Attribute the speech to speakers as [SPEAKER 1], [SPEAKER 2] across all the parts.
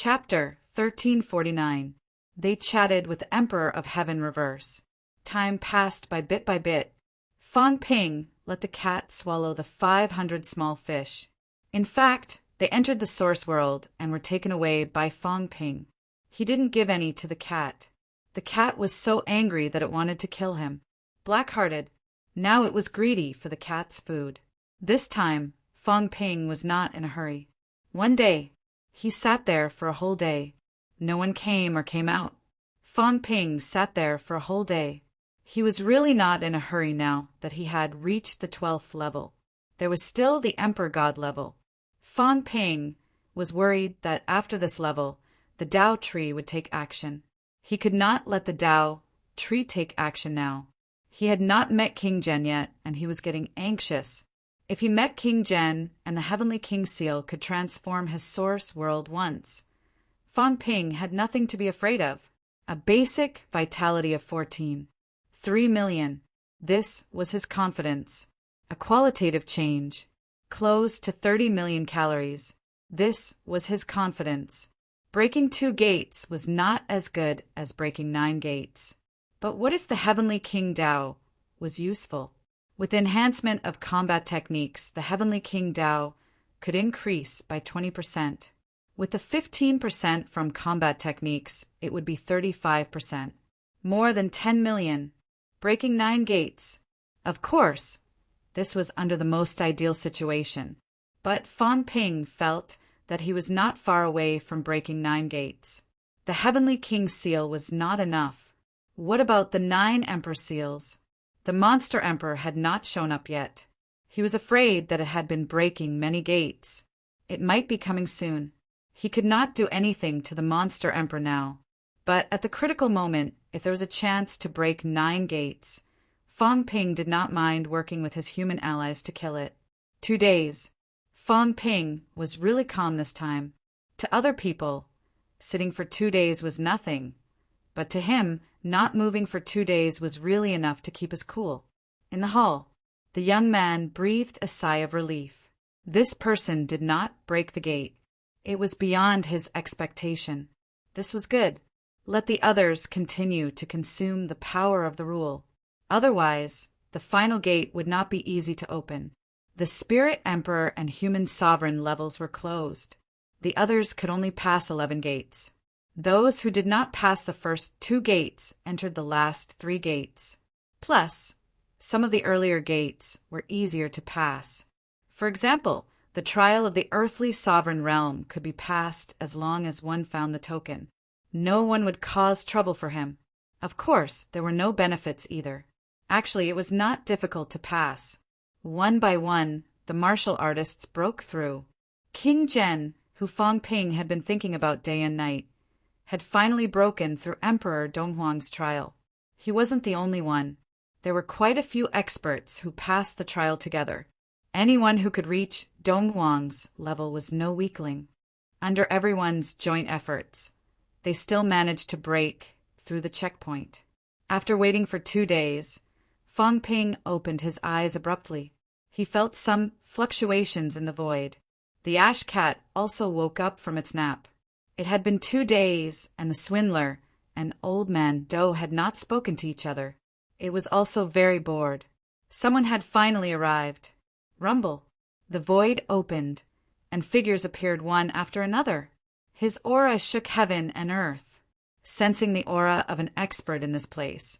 [SPEAKER 1] Chapter 1349. They chatted with the Emperor of Heaven reverse. Time passed by bit. Fong Ping let the cat swallow the 500 small fish. In fact, they entered the source world and were taken away by Fong Ping. He didn't give any to the cat. The cat was so angry that it wanted to kill him. Black-hearted, now it was greedy for the cat's food. This time, Fong Ping was not in a hurry. One day, he sat there for a whole day. No one came or came out. Fong Ping sat there for a whole day. He was really not in a hurry now that he had reached the 12th level. There was still the Emperor God level. Fong Ping was worried that after this level, the Tao tree would take action. He could not let the Tao tree take action now. He had not met King Zhen yet, and he was getting anxious. If he met King Zhen and the Heavenly King Seal could transform his source world once, Fong Ping had nothing to be afraid of. A basic vitality of 14. 3 million. This was his confidence. A qualitative change. Close to 30 million calories. This was his confidence. Breaking 2 gates was not as good as breaking 9 gates. But what if the Heavenly King Tao was useful? With enhancement of combat techniques, the Heavenly King Tao could increase by 20%. With the 15% from combat techniques, it would be 35%. More than 10 million. Breaking 9 gates. Of course, this was under the most ideal situation. But Fong Ping felt that he was not far away from breaking 9 gates. The Heavenly King Seal was not enough. What about the 9 Emperor Seals? The Monster Emperor had not shown up yet. He was afraid that it had been breaking many gates. It might be coming soon. He could not do anything to the Monster Emperor now. But at the critical moment, if there was a chance to break 9 gates, Fong Ping did not mind working with his human allies to kill it. 2 days. Fong Ping was really calm this time. To other people, sitting for 2 days was nothing. But to him, not moving for 2 days was really enough to keep us cool. In the hall, the young man breathed a sigh of relief. This person did not break the gate. It was beyond his expectation. This was good. Let the others continue to consume the power of the rule. Otherwise, the final gate would not be easy to open. The Spirit Emperor and Human Sovereign levels were closed. The others could only pass 11 gates. Those who did not pass the first 2 gates entered the last 3 gates. Plus, some of the earlier gates were easier to pass. For example, the trial of the earthly sovereign realm could be passed as long as one found the token. No one would cause trouble for him. Of course, there were no benefits either. Actually, it was not difficult to pass. One by one, the martial artists broke through. King Zhen, who Fong Ping had been thinking about day and night, had finally broken through Emperor Donghuang's trial. He wasn't the only one. There were quite a few experts who passed the trial together. Anyone who could reach Donghuang's level was no weakling. Under everyone's joint efforts, they still managed to break through the checkpoint. After waiting for 2 days, Fong Ping opened his eyes abruptly. He felt some fluctuations in the void. The ash cat also woke up from its nap. It had been 2 days, and the swindler and old man Do had not spoken to each other. It was also very bored. Someone had finally arrived. Rumble. The void opened, and figures appeared one after another. His aura shook heaven and earth, sensing the aura of an expert in this place.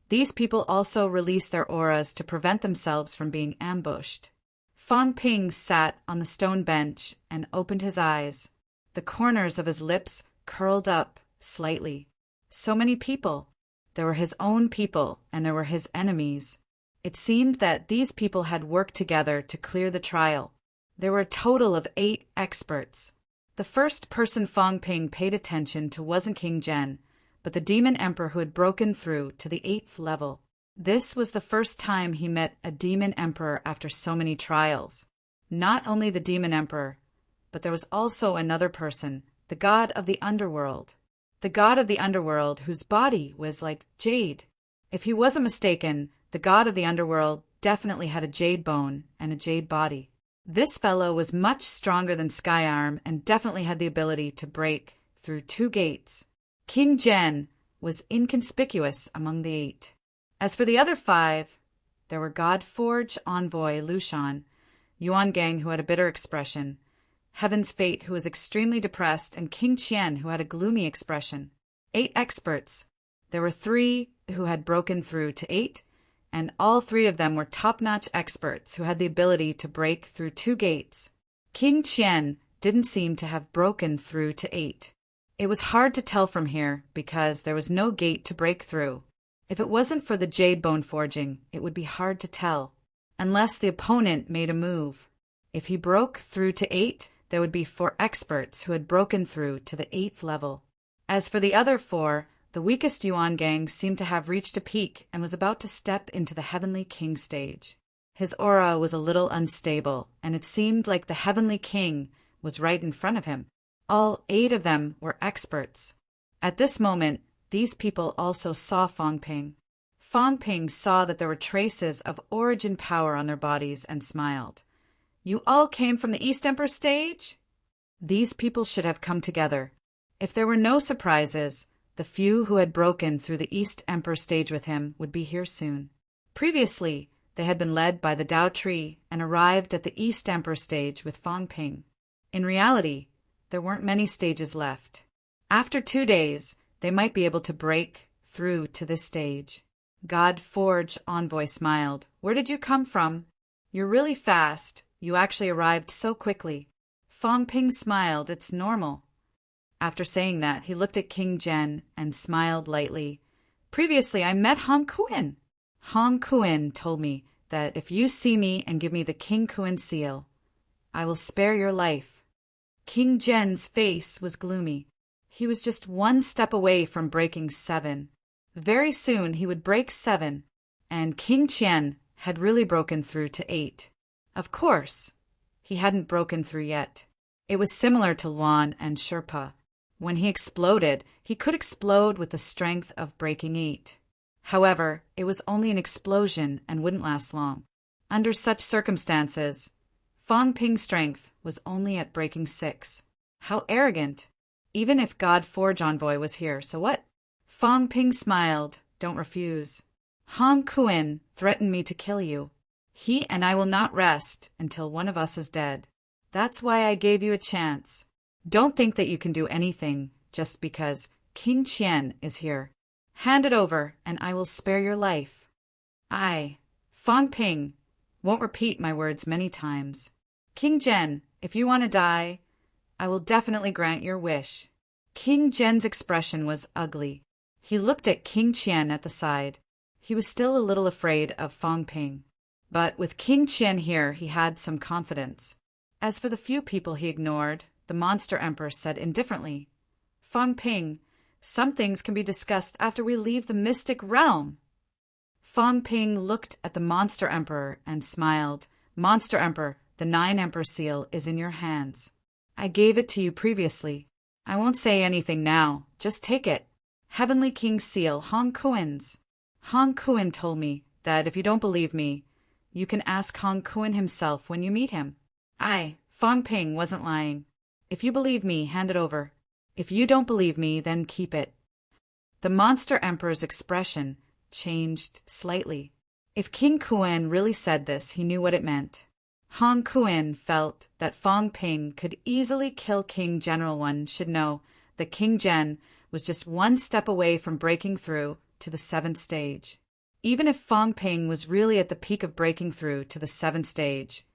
[SPEAKER 1] These people also released their auras to prevent themselves from being ambushed. Fong Ping sat on the stone bench and opened his eyes. The corners of his lips curled up slightly. So many people. There were his own people, and there were his enemies. It seemed that these people had worked together to clear the trial. There were a total of 8 experts. The first person Fong Ping paid attention to wasn't King Zhen, but the Demon Emperor who had broken through to the 8th level. This was the first time he met a Demon Emperor after so many trials. Not only the Demon Emperor, but there was also another person, the God of the Underworld. The God of the Underworld whose body was like jade. If he wasn't mistaken, the God of the Underworld definitely had a jade bone and a jade body. This fellow was much stronger than Skyarm and definitely had the ability to break through 2 gates. King Jen was inconspicuous among the 8. As for the other 5, there were Godforge envoy Lushan, Yuan Gang, who had a bitter expression, Heaven's Fate, who was extremely depressed, and King Qian, who had a gloomy expression. 8 experts. There were 3 who had broken through to 8, and all 3 of them were top-notch experts who had the ability to break through 2 gates. King Qian didn't seem to have broken through to 8. It was hard to tell from here because there was no gate to break through. If it wasn't for the jade bone forging, it would be hard to tell, unless the opponent made a move. If he broke through to 8, there would be 4 experts who had broken through to the 8th level. As for the other 4, the weakest Yuan Gang seemed to have reached a peak and was about to step into the Heavenly King stage. His aura was a little unstable, and it seemed like the Heavenly King was right in front of him. All 8 of them were experts. At this moment, these people also saw Fang Ping. Fang Ping saw that there were traces of origin power on their bodies and smiled. "You all came from the East Emperor stage?" These people should have come together. If there were no surprises, the few who had broken through the East Emperor stage with him would be here soon. Previously, they had been led by the Dao Tree and arrived at the East Emperor stage with Fang Ping. In reality, there weren't many stages left. After 2 days, they might be able to break through to this stage. God Forge envoy smiled. "Where did you come from? You're really fast. You actually arrived so quickly." Fang Ping smiled. "It's normal." After saying that, he looked at King Jen and smiled lightly. "Previously, I met Hong Kuan. Hong Kuan told me that if you see me and give me the King Kuan seal, I will spare your life." King Jen's face was gloomy. He was just 1 step away from breaking 7. Very soon he would break 7, and King Qian had really broken through to 8. Of course, he hadn't broken through yet. It was similar to Luan and Sherpa. When he exploded, he could explode with the strength of breaking 8. However, it was only an explosion and wouldn't last long. Under such circumstances, Fang Ping's strength was only at breaking 6. How arrogant! Even if God Forge envoy was here, so what? Fang Ping smiled. "Don't refuse. Hong Kuan threatened me to kill you. He and I will not rest until one of us is dead. That's why I gave you a chance. Don't think that you can do anything just because King Qian is here. Hand it over, and I will spare your life. I, Fang Ping, won't repeat my words many times. King Jen, if you want to die, I will definitely grant your wish." King Jen's expression was ugly. He looked at King Qian at the side. He was still a little afraid of Fang Ping. But with King Qian here, he had some confidence. As for the few people he ignored, the Monster Emperor said indifferently, "Fang Ping, some things can be discussed after we leave the mystic realm." Fang Ping looked at the Monster Emperor and smiled. "Monster Emperor, the 9 Emperor seal is in your hands. I gave it to you previously. I won't say anything now. Just take it. Heavenly King's seal, Hong Kuan's. Hong Kuan told me that if you don't believe me, you can ask Hong Kuan himself when you meet him. Fang Ping wasn't lying. If you believe me, hand it over. If you don't believe me, then keep it." The Monster Emperor's expression changed slightly. If King Kuan really said this, he knew what it meant. Hong Kuan felt that Fang Ping could easily kill King General One should know that King Jen was just 1 step away from breaking through to the 7th stage. Even if Fang Ping was really at the peak of breaking through to the 7th stage,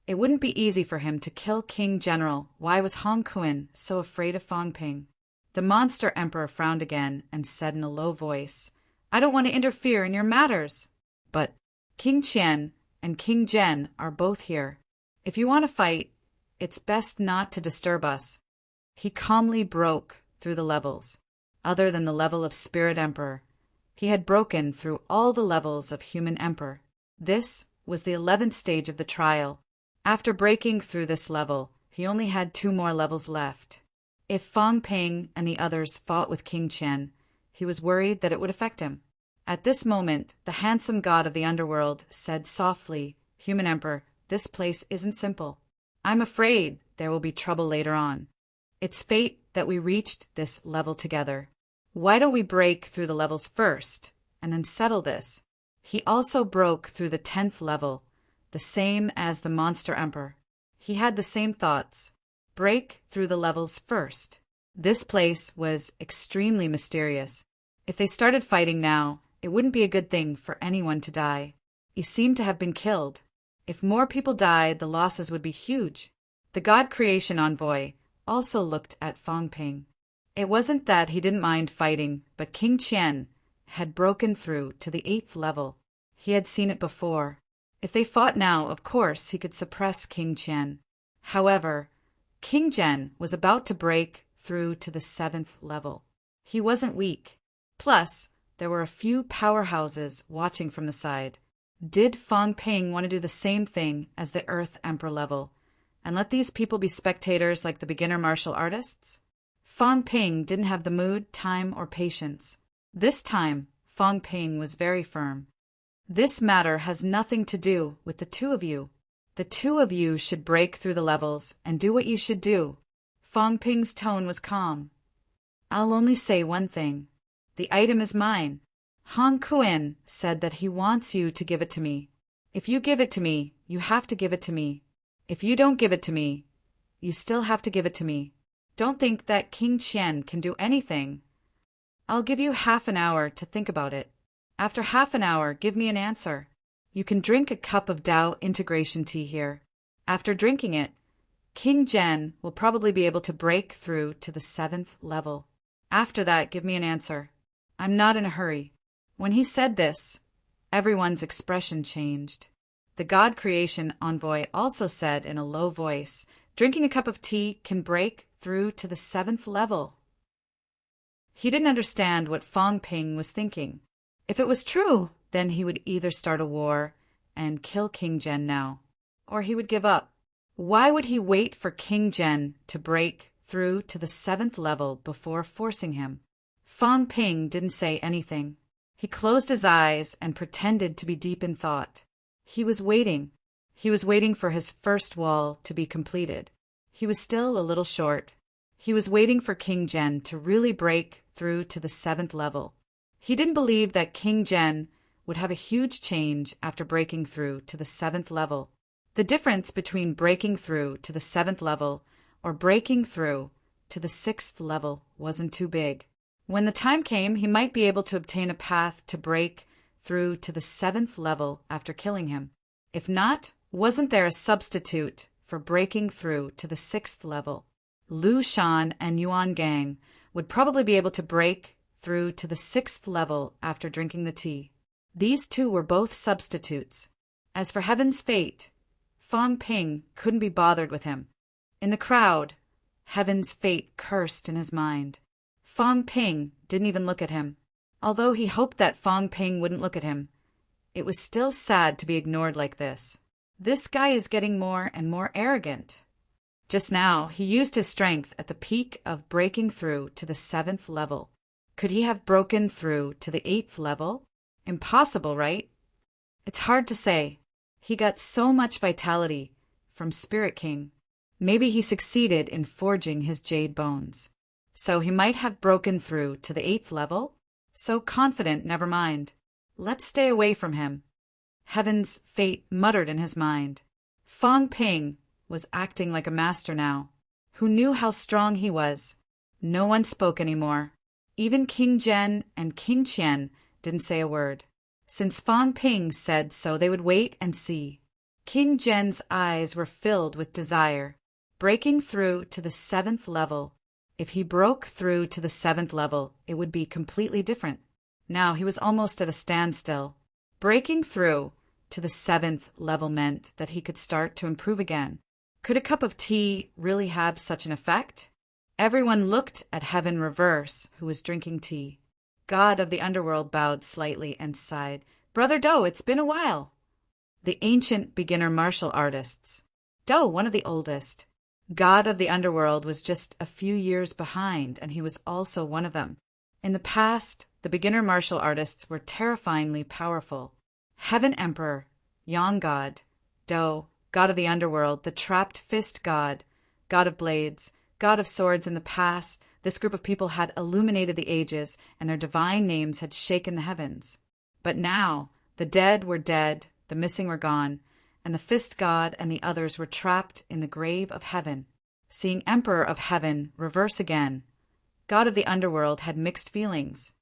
[SPEAKER 1] it wouldn't be easy for him to kill King General. Why was Hong Kuan so afraid of Fang Ping? The Monster Emperor frowned again and said in a low voice, "I don't want to interfere in your matters. But King Qian and King Jen are both here. If you want to fight, it's best not to disturb us." He calmly broke through the levels. Other than the level of Spirit Emperor, he had broken through all the levels of Human Emperor. This was the 11th stage of the trial. After breaking through this level, he only had 2 more levels left. If Fang Ping and the others fought with King Qian, he was worried that it would affect him. At this moment, the handsome god of the underworld said softly, "Human Emperor, this place isn't simple. I'm afraid there will be trouble later on. It's fate that we reached this level together. Why don't we break through the levels first, and then settle this? He also broke through the 10th level, the same as the Monster Emperor. He had the same thoughts. Break through the levels first. This place was extremely mysterious. If they started fighting now, it wouldn't be a good thing for anyone to die. He seemed to have been killed. If more people died, the losses would be huge. The God Creation Envoy also looked at Fang Ping. It wasn't that he didn't mind fighting, but King Qian had broken through to the 8th level. He had seen it before. If they fought now, of course, he could suppress King Qian. However, King Zhen was about to break through to the 7th level. He wasn't weak. Plus, there were a few powerhouses watching from the side. Did Fang Ping want to do the same thing as the Earth Emperor level, and let these people be spectators like the beginner martial artists? Fang Ping didn't have the mood, time, or patience. This time, Fang Ping was very firm. This matter has nothing to do with the two of you. The two of you should break through the levels and do what you should do. Fang Ping's tone was calm. I'll only say one thing. The item is mine. Han Kuan said that he wants you to give it to me. If you give it to me, you have to give it to me. If you don't give it to me, you still have to give it to me. Don't think that King Qian can do anything. I'll give you half an hour to think about it. After half an hour, give me an answer. You can drink a cup of Tao integration tea here. After drinking it, King Zhen will probably be able to break through to the 7th level. After that, give me an answer. I'm not in a hurry. When he said this, everyone's expression changed. The God Creation Envoy also said in a low voice, drinking a cup of tea can break through to the 7th level. He didn't understand what Fang Ping was thinking. If it was true, then he would either start a war and kill King Zhen now, or he would give up. Why would he wait for King Zhen to break through to the 7th level before forcing him? Fang Ping didn't say anything. He closed his eyes and pretended to be deep in thought. He was waiting. He was waiting for his first wall to be completed. He was still a little short. He was waiting for King Zhen to really break through to the 7th level. He didn't believe that King Zhen would have a huge change after breaking through to the 7th level. The difference between breaking through to the 7th level or breaking through to the 6th level wasn't too big. When the time came, he might be able to obtain a path to break through to the 7th level after killing him. If not, wasn't there a substitute for breaking through to the 6th level? Lu Shan and Yuan Gang would probably be able to break through to the 6th level after drinking the tea. These two were both substitutes. As for Heaven's Fate, Fang Ping couldn't be bothered with him. In the crowd, Heaven's Fate cursed in his mind. Fang Ping didn't even look at him. Although he hoped that Fang Ping wouldn't look at him, it was still sad to be ignored like this. This guy is getting more and more arrogant. Just now, he used his strength at the peak of breaking through to the 7th level. Could he have broken through to the 8th level? Impossible, right? It's hard to say. He got so much vitality from Spirit King. Maybe he succeeded in forging his jade bones. So he might have broken through to the 8th level? So confident, never mind. Let's stay away from him. Heaven's Fate muttered in his mind. Fang Ping was acting like a master now. Who knew how strong he was? No one spoke anymore. Even King Zhen and King Qian didn't say a word. Since Fang Ping said so, they would wait and see. King Zhen's eyes were filled with desire. Breaking through to the 7th level. If he broke through to the 7th level, it would be completely different. Now he was almost at a standstill. Breaking through to the 7th level meant that he could start to improve again. Could a cup of tea really have such an effect? Everyone looked at Heaven Reverse, who was drinking tea. God of the Underworld bowed slightly and sighed. Brother Do, it's been a while. The ancient beginner martial artists. Do, one of the oldest. God of the Underworld was just a few years behind, and he was also one of them. In the past, the beginner martial artists were terrifyingly powerful. Heaven Emperor, Yang God, Do, God of the Underworld, the Trapped Fist God, God of Blades, God of swords in the past, this group of people had illuminated the ages, and their divine names had shaken the heavens. But now, the dead were dead, the missing were gone, and the fist god and the others were trapped in the grave of heaven. Seeing Emperor of Heaven reverse again, God of the Underworld had mixed feelings.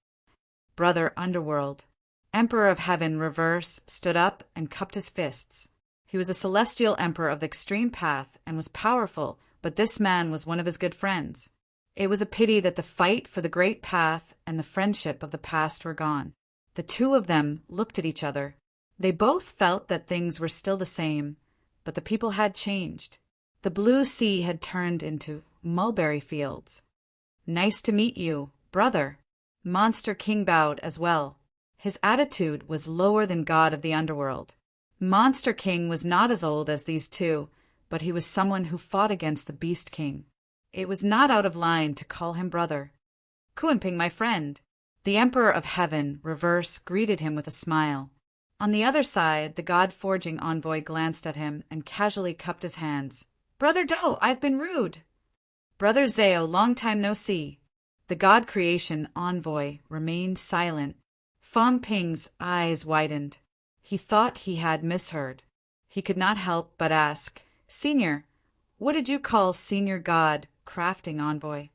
[SPEAKER 1] Brother Underworld. Emperor of Heaven reverse stood up and cupped his fists. He was a celestial emperor of the extreme path and was powerful, but this man was one of his good friends. It was a pity that the fight for the great path and the friendship of the past were gone. The two of them looked at each other. They both felt that things were still the same, but the people had changed. The blue sea had turned into mulberry fields. Nice to meet you, brother. Monster King bowed as well. His attitude was lower than God of the Underworld. Monster King was not as old as these two, but he was someone who fought against the Beast King. It was not out of line to call him brother. Kuanping, my friend. The Emperor of Heaven, reverse, greeted him with a smile. On the other side, the God-forging envoy glanced at him and casually cupped his hands. Brother Do, I've been rude. Brother Zao, long time no see. The God-creation envoy remained silent. Fang Ping's eyes widened. He thought he had misheard. He could not help but ask, Senior, what did you call Senior God crafting envoy?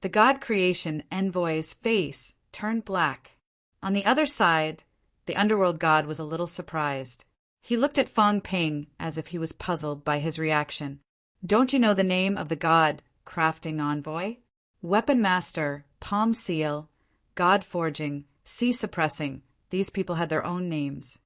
[SPEAKER 1] The God creation envoy's face turned black. On the other side, the underworld god was a little surprised. He looked at Fang Ping as if he was puzzled by his reaction. Don't you know the name of the God crafting envoy? Weapon Master, Palm Seal, God Forging, Sea Suppressing, these people had their own names.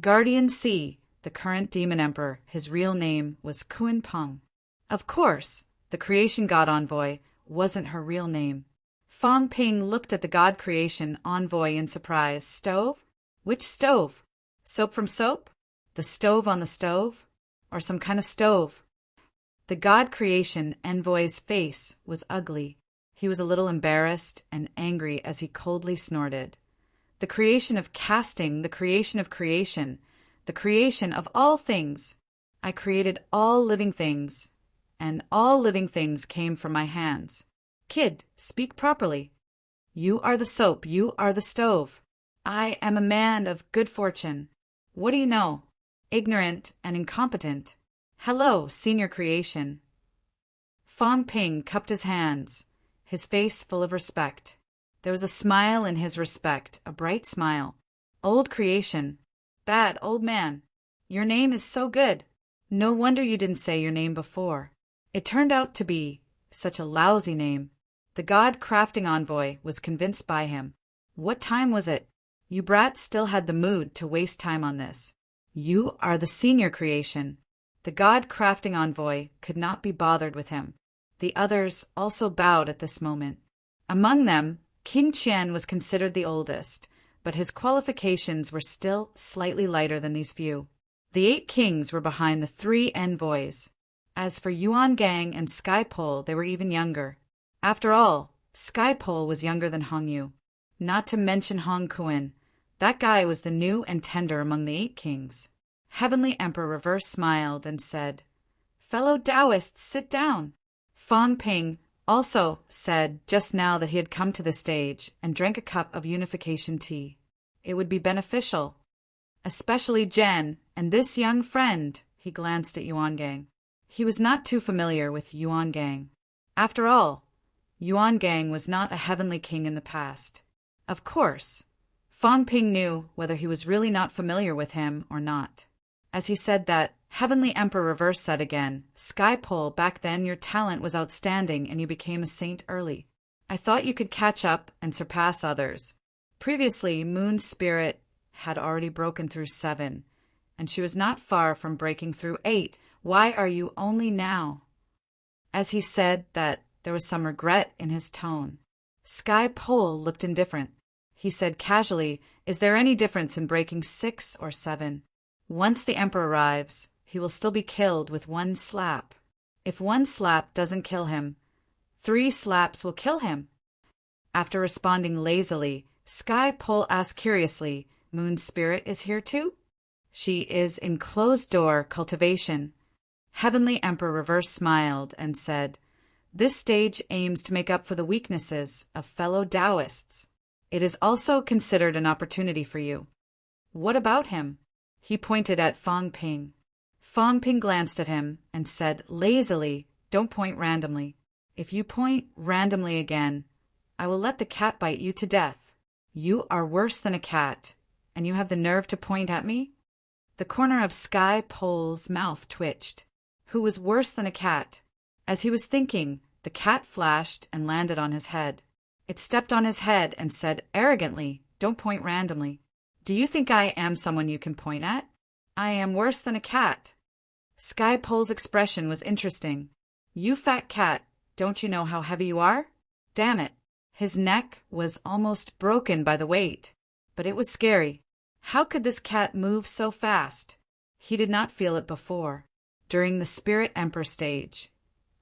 [SPEAKER 1] Guardian Sea, the current demon emperor, his real name was Kuan Peng. Of course, the creation god envoy wasn't her real name. Fang Ping looked at the god creation envoy in surprise. Stove? Which stove? Soap from soap? The stove on the stove? Or some kind of stove? The god creation envoy's face was ugly. He was a little embarrassed and angry as he coldly snorted. The creation of casting, the creation of creation, the creation of all things. I created all living things, and all living things came from my hands. Kid, speak properly. You are the soap, you are the stove. I am a man of good fortune. What do you know? Ignorant and incompetent. Hello, senior creation. Fang Ping cupped his hands, his face full of respect. There was a smile in his respect, a bright smile. Old creation. Bad old man. Your name is so good. No wonder you didn't say your name before. It turned out to be such a lousy name. The god crafting envoy was convinced by him. What time was it? You brats still had the mood to waste time on this. You are the senior creation. The god crafting envoy could not be bothered with him. The others also bowed at this moment. Among them, King Qian was considered the oldest, but his qualifications were still slightly lighter than these few. The 8 kings were behind the 3 envoys. As for Yuan Gang and Skypole, they were even younger. After all, Skypole was younger than Hongyu. Not to mention Hong Kuan. That guy was the new and tender among the 8 kings. Heavenly Emperor reverse smiled and said, Fellow Taoists, sit down. Fang Ping also said just now that he had come to the stage and drank a cup of unification tea. It would be beneficial. Especially Jen and this young friend, he glanced at Yuan Gang. He was not too familiar with Yuan Gang. After all, Yuan Gang was not a heavenly king in the past. Of course, Fang Ping knew whether he was really not familiar with him or not. As he said that, Heavenly Emperor reverse said again, Skypole, back then your talent was outstanding and you became a saint early. I thought you could catch up and surpass others. Previously, Moon Spirit had already broken through 7, and she was not far from breaking through 8. Why are you only now? As he said that, there was some regret in his tone. Skypole looked indifferent. He said casually, Is there any difference in breaking 6 or 7? Once the Emperor arrives, he will still be killed with 1 slap. If 1 slap doesn't kill him, 3 slaps will kill him. After responding lazily, Skypole asked curiously, Moon Spirit is here too? She is in closed-door cultivation. Heavenly Emperor reverse smiled and said, This stage aims to make up for the weaknesses of fellow Taoists. It is also considered an opportunity for you. What about him? He pointed at Fang Ping. Fang Ping glanced at him and said lazily, "Don't point randomly. If you point randomly again, I will let the cat bite you to death. You are worse than a cat, and you have the nerve to point at me?" The corner of Sky Pole's mouth twitched. Who was worse than a cat? As he was thinking, the cat flashed and landed on his head. It stepped on his head and said arrogantly, "Don't point randomly. Do you think I am someone you can point at? I am worse than a cat." Sky Pole's expression was interesting. "You fat cat, don't you know how heavy you are? Damn it." His neck was almost broken by the weight, but it was scary. How could this cat move so fast? He did not feel it before, during the Spirit Emperor stage.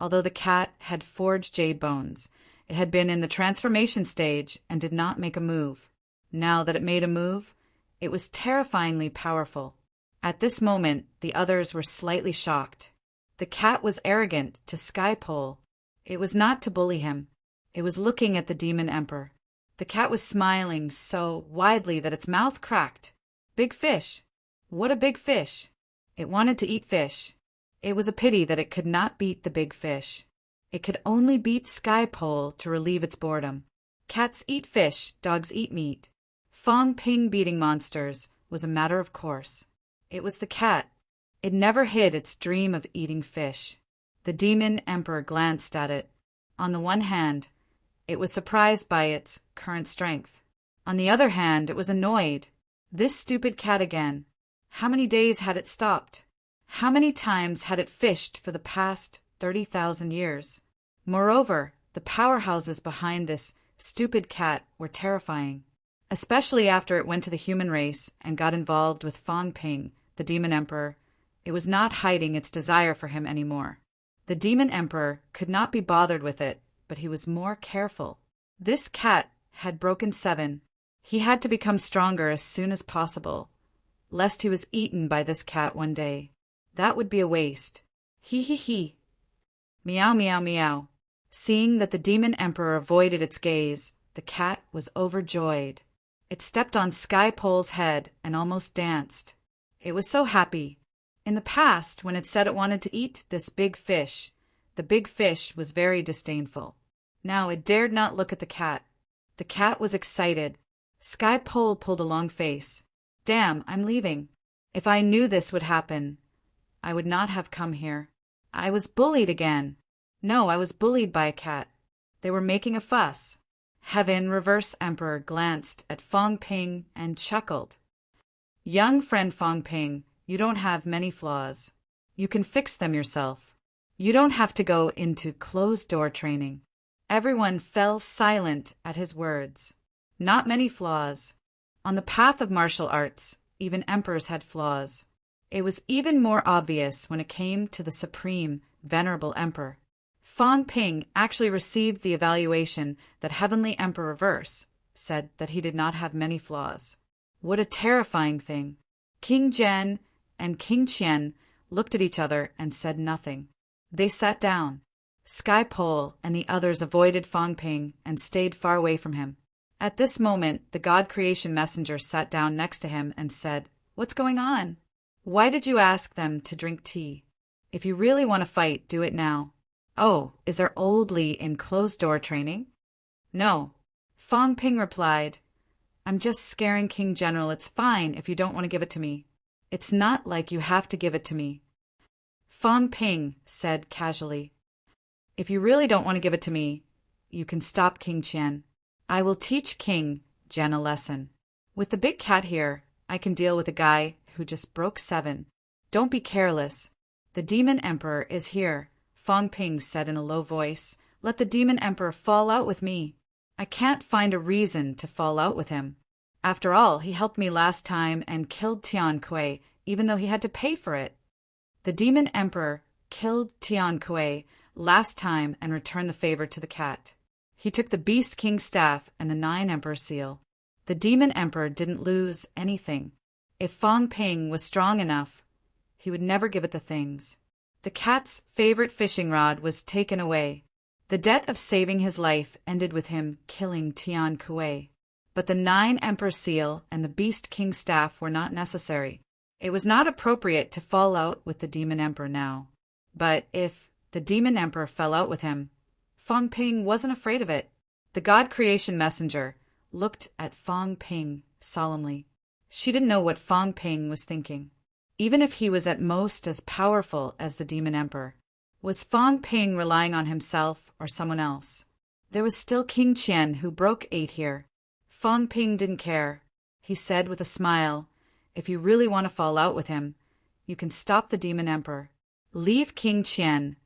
[SPEAKER 1] Although the cat had forged jade bones, it had been in the transformation stage and did not make a move. Now that it made a move, it was terrifyingly powerful. At this moment, the others were slightly shocked. The cat was arrogant to Sky Pole. It was not to bully him. It was looking at the Demon Emperor. The cat was smiling so widely that its mouth cracked. Big fish! What a big fish! It wanted to eat fish. It was a pity that it could not beat the big fish. It could only beat Sky Pole to relieve its boredom. Cats eat fish, dogs eat meat. Fang Ping beating monsters was a matter of course. It was the cat. It never hid its dream of eating fish. The Demon Emperor glanced at it. On the one hand, it was surprised by its current strength. On the other hand, it was annoyed. This stupid cat again. How many days had it stopped? How many times had it fished for the past 30,000 years? Moreover, the powerhouses behind this stupid cat were terrifying, especially after it went to the human race and got involved with Fang Ping, the Demon Emperor. It was not hiding its desire for him anymore. The Demon Emperor could not be bothered with it, but he was more careful. This cat had broken 7. He had to become stronger as soon as possible, lest he was eaten by this cat one day. That would be a waste. He. Meow, meow, meow. Seeing that the Demon Emperor avoided its gaze, the cat was overjoyed. It stepped on Sky Pole's head and almost danced. It was so happy. In the past, when it said it wanted to eat this big fish, the big fish was very disdainful. Now it dared not look at the cat. The cat was excited. Sky Pole pulled a long face. "Damn, I'm leaving. If I knew this would happen, I would not have come here. I was bullied again. No, I was bullied by a cat. They were making a fuss." Heaven Reverse Emperor glanced at Fang Ping and chuckled. "Young friend Fang Ping, you don't have many flaws. You can fix them yourself. You don't have to go into closed-door training." Everyone fell silent at his words. Not many flaws. On the path of martial arts, even emperors had flaws. It was even more obvious when it came to the supreme, venerable emperor. Fang Ping actually received the evaluation that Heavenly Emperor Reverse said that he did not have many flaws. What a terrifying thing. King Zhen and King Qian looked at each other and said nothing. They sat down. Sky Pole and the others avoided Fang Ping and stayed far away from him. At this moment, the God Creation Messenger sat down next to him and said, "What's going on? Why did you ask them to drink tea? If you really want to fight, do it now." "Oh, is there old Li in closed-door training?" "No." Fang Ping replied, "I'm just scaring King General. It's fine if you don't want to give it to me. It's not like you have to give it to me." Fang Ping said casually, "If you really don't want to give it to me, you can stop King Qian. I will teach King Zhen a lesson. With the big cat here, I can deal with a guy who just broke 7. Don't be careless. The Demon Emperor is here," Fang Ping said in a low voice. "Let the Demon Emperor fall out with me. I can't find a reason to fall out with him. After all, he helped me last time and killed Tian Kuei, even though he had to pay for it. The Demon Emperor killed Tian Kuei last time and returned the favor to the cat. He took the Beast King's staff and the 9 Emperor seal. The Demon Emperor didn't lose anything. If Fang Ping was strong enough, he would never give it the things. The cat's favorite fishing rod was taken away. The debt of saving his life ended with him killing Tian Kuei. But the 9 Emperor Seal and the Beast King staff were not necessary. It was not appropriate to fall out with the Demon Emperor now. But if the Demon Emperor fell out with him, Fang Ping wasn't afraid of it. The God Creation Messenger looked at Fang Ping solemnly. She didn't know what Fang Ping was thinking. Even if he was at most as powerful as the Demon Emperor, was Fang Ping relying on himself or someone else? There was still King Qian, who broke 8 here. Fang Ping didn't care. He said with a smile, "If you really want to fall out with him, you can stop the Demon Emperor. Leave King Qian,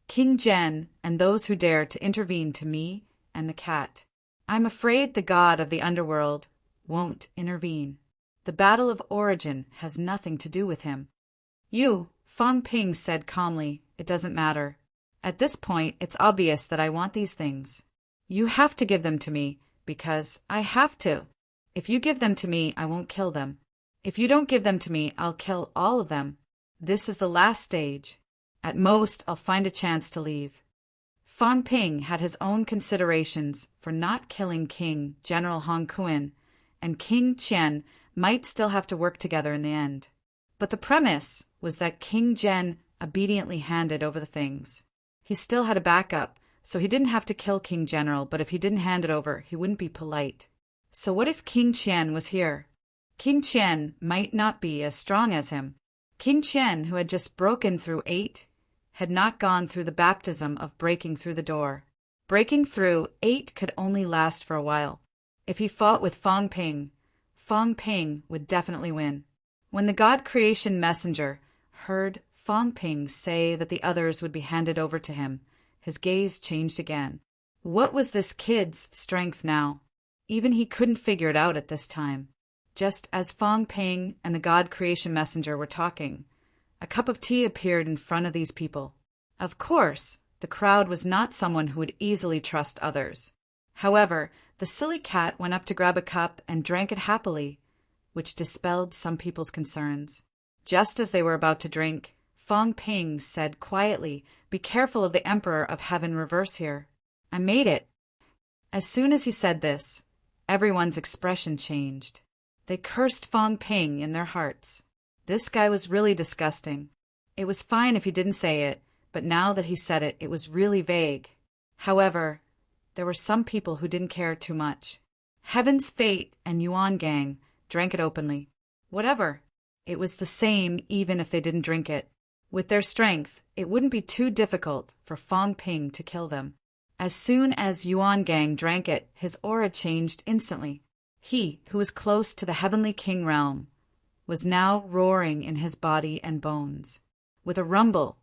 [SPEAKER 1] King Zhen, and those who dare to intervene to me and the cat. I'm afraid the god of the underworld won't intervene. The battle of origin has nothing to do with him." "You," Fang Ping said calmly, "it doesn't matter. At this point, it's obvious that I want these things. You have to give them to me, because I have to. If you give them to me, I won't kill them. If you don't give them to me, I'll kill all of them. This is the last stage. At most, I'll find a chance to leave." Fang Ping had his own considerations for not killing King General Hong Kuan, and King Qian might still have to work together in the end. But the premise was that King Zhen obediently handed over the things. He still had a backup, so he didn't have to kill King General, but if he didn't hand it over, he wouldn't be polite. So what if King Qian was here? King Qian might not be as strong as him. King Qian, who had just broken through 8, had not gone through the baptism of breaking through the door. Breaking through 8 could only last for a while. If he fought with Fang Ping would definitely win. When the God Creation Messenger heard Fang Ping say that the others would be handed over to him, his gaze changed again. What was this kid's strength now? Even he couldn't figure it out at this time. Just as Fang Ping and the God Creation Messenger were talking, a cup of tea appeared in front of these people. Of course, the crowd was not someone who would easily trust others. However, the silly cat went up to grab a cup and drank it happily, which dispelled some people's concerns. Just as they were about to drink, Fang Ping said quietly, "Be careful of the Emperor of Heaven reverse here. I made it." As soon as he said this, everyone's expression changed. They cursed Fang Ping in their hearts. This guy was really disgusting. It was fine if he didn't say it, but now that he said it, it was really vague. However, there were some people who didn't care too much. Heaven's Fate and Yuan Gang drank it openly. Whatever. It was the same even if they didn't drink it. With their strength, it wouldn't be too difficult for Fang Ping to kill them. As soon as Yuan Gang drank it, his aura changed instantly. He, who was close to the Heavenly King realm, was now roaring in his body and bones. With a rumble,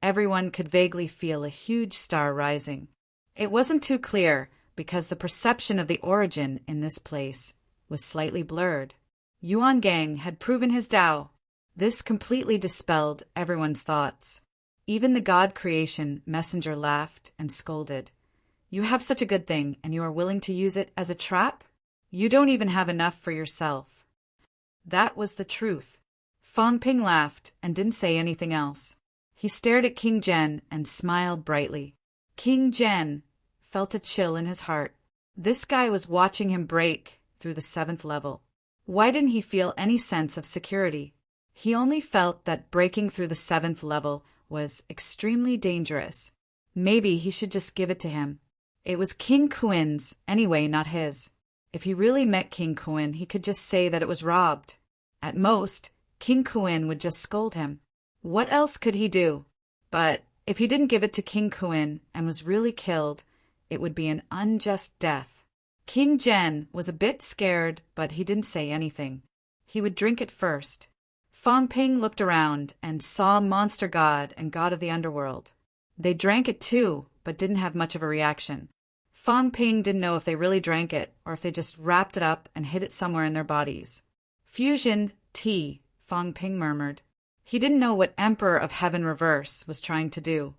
[SPEAKER 1] everyone could vaguely feel a huge star rising. It wasn't too clear because the perception of the origin in this place was slightly blurred. Yuan Gang had proven his Tao. This completely dispelled everyone's thoughts. Even the God Creation Messenger laughed and scolded. "You have such a good thing, and you are willing to use it as a trap? You don't even have enough for yourself." That was the truth. Fang Ping laughed and didn't say anything else. He stared at King Zhen and smiled brightly. King Zhen felt a chill in his heart. This guy was watching him break through the 7th level. Why didn't he feel any sense of security? He only felt that breaking through the 7th level was extremely dangerous. Maybe he should just give it to him. It was King Kuin's anyway, not his. If he really met King Kuin, he could just say that it was robbed. At most, King Kuin would just scold him. What else could he do? But if he didn't give it to King Kuin and was really killed, it would be an unjust death. King Zhen was a bit scared, but he didn't say anything. He would drink it first. Fang Ping looked around and saw Monster God and God of the Underworld. They drank it too, but didn't have much of a reaction. Fang Ping didn't know if they really drank it or if they just wrapped it up and hid it somewhere in their bodies. "Fusion tea," Fang Ping murmured. He didn't know what Emperor of Heaven Reverse was trying to do.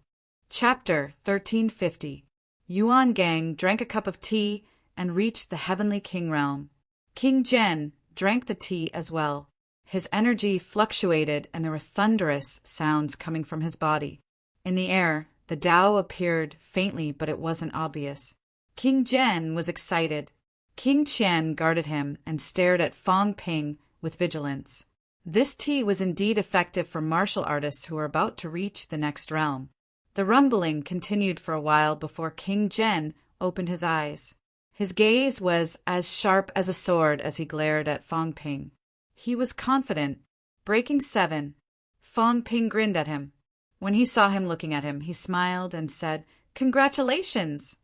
[SPEAKER 1] Chapter 1350. Yuan Gang drank a cup of tea and reached the Heavenly King realm. King Zhen drank the tea as well. His energy fluctuated and there were thunderous sounds coming from his body. In the air, The Tao appeared faintly, but it wasn't obvious. King Jen was excited. King Qian guarded him and stared at Fang Ping with vigilance. This tea was indeed effective for martial artists who were about to reach the next realm. The rumbling continued for a while before King Jen opened his eyes. His gaze was as sharp as a sword as he glared at Fang Ping. He was confident. Breaking 7. Fang Ping grinned at him. When he saw him looking at him, he smiled and said, "Congratulations!"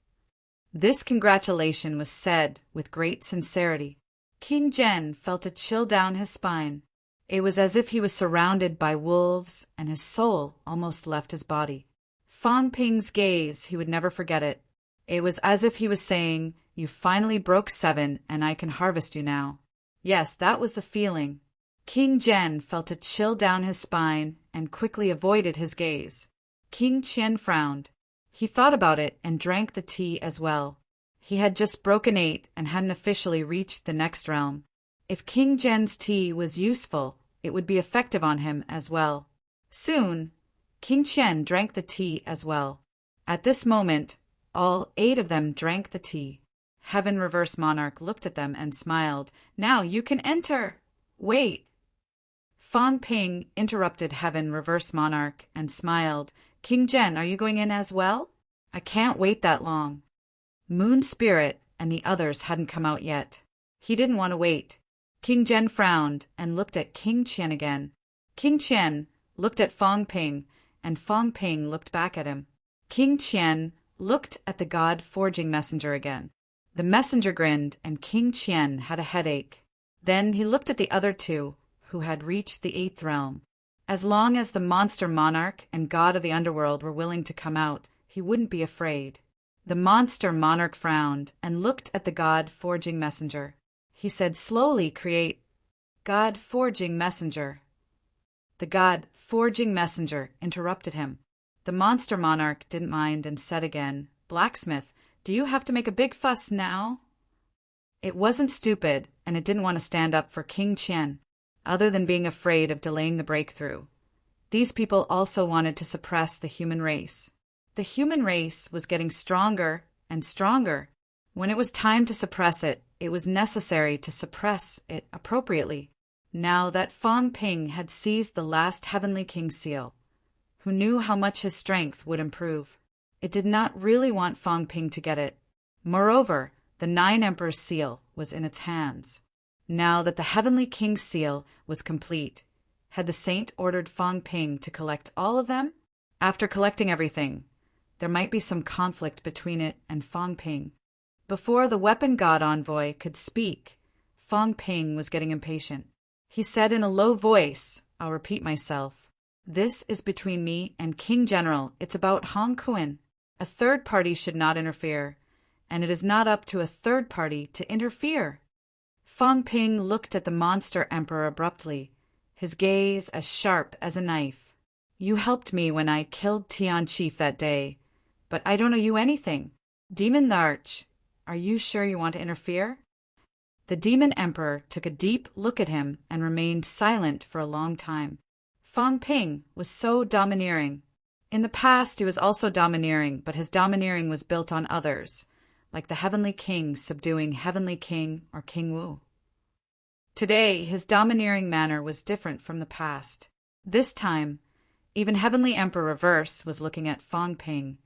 [SPEAKER 1] This congratulation was said with great sincerity. King Jen felt a chill down his spine. It was as if he was surrounded by wolves, and his soul almost left his body. Fang Ping's gaze, he would never forget it. It was as if he was saying, "You finally broke 7, and I can harvest you now." Yes, that was the feeling. King Jen felt a chill down his spine and quickly avoided his gaze. King Qian frowned. He thought about it and drank the tea as well. He had just broken 8 and hadn't officially reached the next realm. If King Jen's tea was useful, it would be effective on him as well. Soon, King Qian drank the tea as well. At this moment, all 8 of them drank the tea. Heaven Reverse Monarch looked at them and smiled. "Now you can enter!" "Wait!" Fang Ping interrupted Heaven Reverse Monarch and smiled. "King Jen, are you going in as well?" "I can't wait that long." Moon Spirit and the others hadn't come out yet. He didn't want to wait. King Jen frowned and looked at King Qian again. King Qian looked at Fang Ping, and Fang Ping looked back at him. King Qian looked at the God Forging Messenger again. The messenger grinned, and King Qian had a headache. Then he looked at the other 2, who had reached the 8th realm. As long as the monster monarch and god of the underworld were willing to come out, he wouldn't be afraid. The monster monarch frowned and looked at the God Forging Messenger. He said slowly, "Create God Forging Messenger." The God Forging Messenger interrupted him. The monster monarch didn't mind and said again, "Blacksmith, do you have to make a big fuss now?" It wasn't stupid, and it didn't want to stand up for King Qian, other than being afraid of delaying the breakthrough. These people also wanted to suppress the human race. The human race was getting stronger and stronger. When it was time to suppress it, it was necessary to suppress it appropriately. Now that Fang Ping had seized the last Heavenly King seal, who knew how much his strength would improve, it did not really want Fang Ping to get it. Moreover, the 9 Emperors' seal was in its hands. Now that the Heavenly King's seal was complete, had the saint ordered Fang Ping to collect all of them? After collecting everything, there might be some conflict between it and Fang Ping. Before the weapon god envoy could speak, Fang Ping was getting impatient. He said in a low voice, "I'll repeat myself. This is between me and King General. It's about Hong Kuan. A third party should not interfere, and it is not up to a third party to interfere." Fang Ping looked at the monster emperor abruptly, his gaze as sharp as a knife. "You helped me when I killed Tian Chief that day, but I don't owe you anything. Demon the Arch, are you sure you want to interfere?" The demon emperor took a deep look at him and remained silent for a long time. Fang Ping was so domineering. In the past he was also domineering, but his domineering was built on others, like the Heavenly King subduing Heavenly King or King Wu. Today, his domineering manner was different from the past. This time, even Heavenly Emperor Reverse was looking at Fang Ping,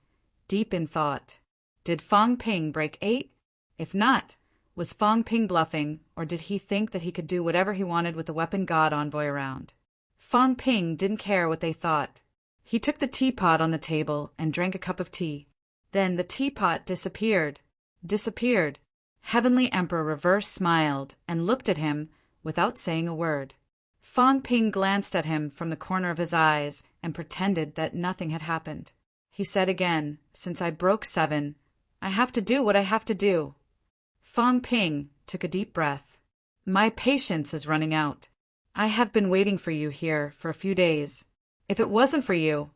[SPEAKER 1] deep in thought. Did Fang Ping break 8? If not, was Fang Ping bluffing, or did he think that he could do whatever he wanted with the weapon god envoy around? Fang Ping didn't care what they thought. He took the teapot on the table and drank a cup of tea. Then the teapot disappeared. Heavenly Emperor Reverse smiled and looked at him without saying a word. Fang Ping glanced at him from the corner of his eyes and pretended that nothing had happened. He said again, "Since I broke 7, I have to do what I have to do." Fang Ping took a deep breath. "My patience is running out. I have been waiting for you here for a few days. If it wasn't for you,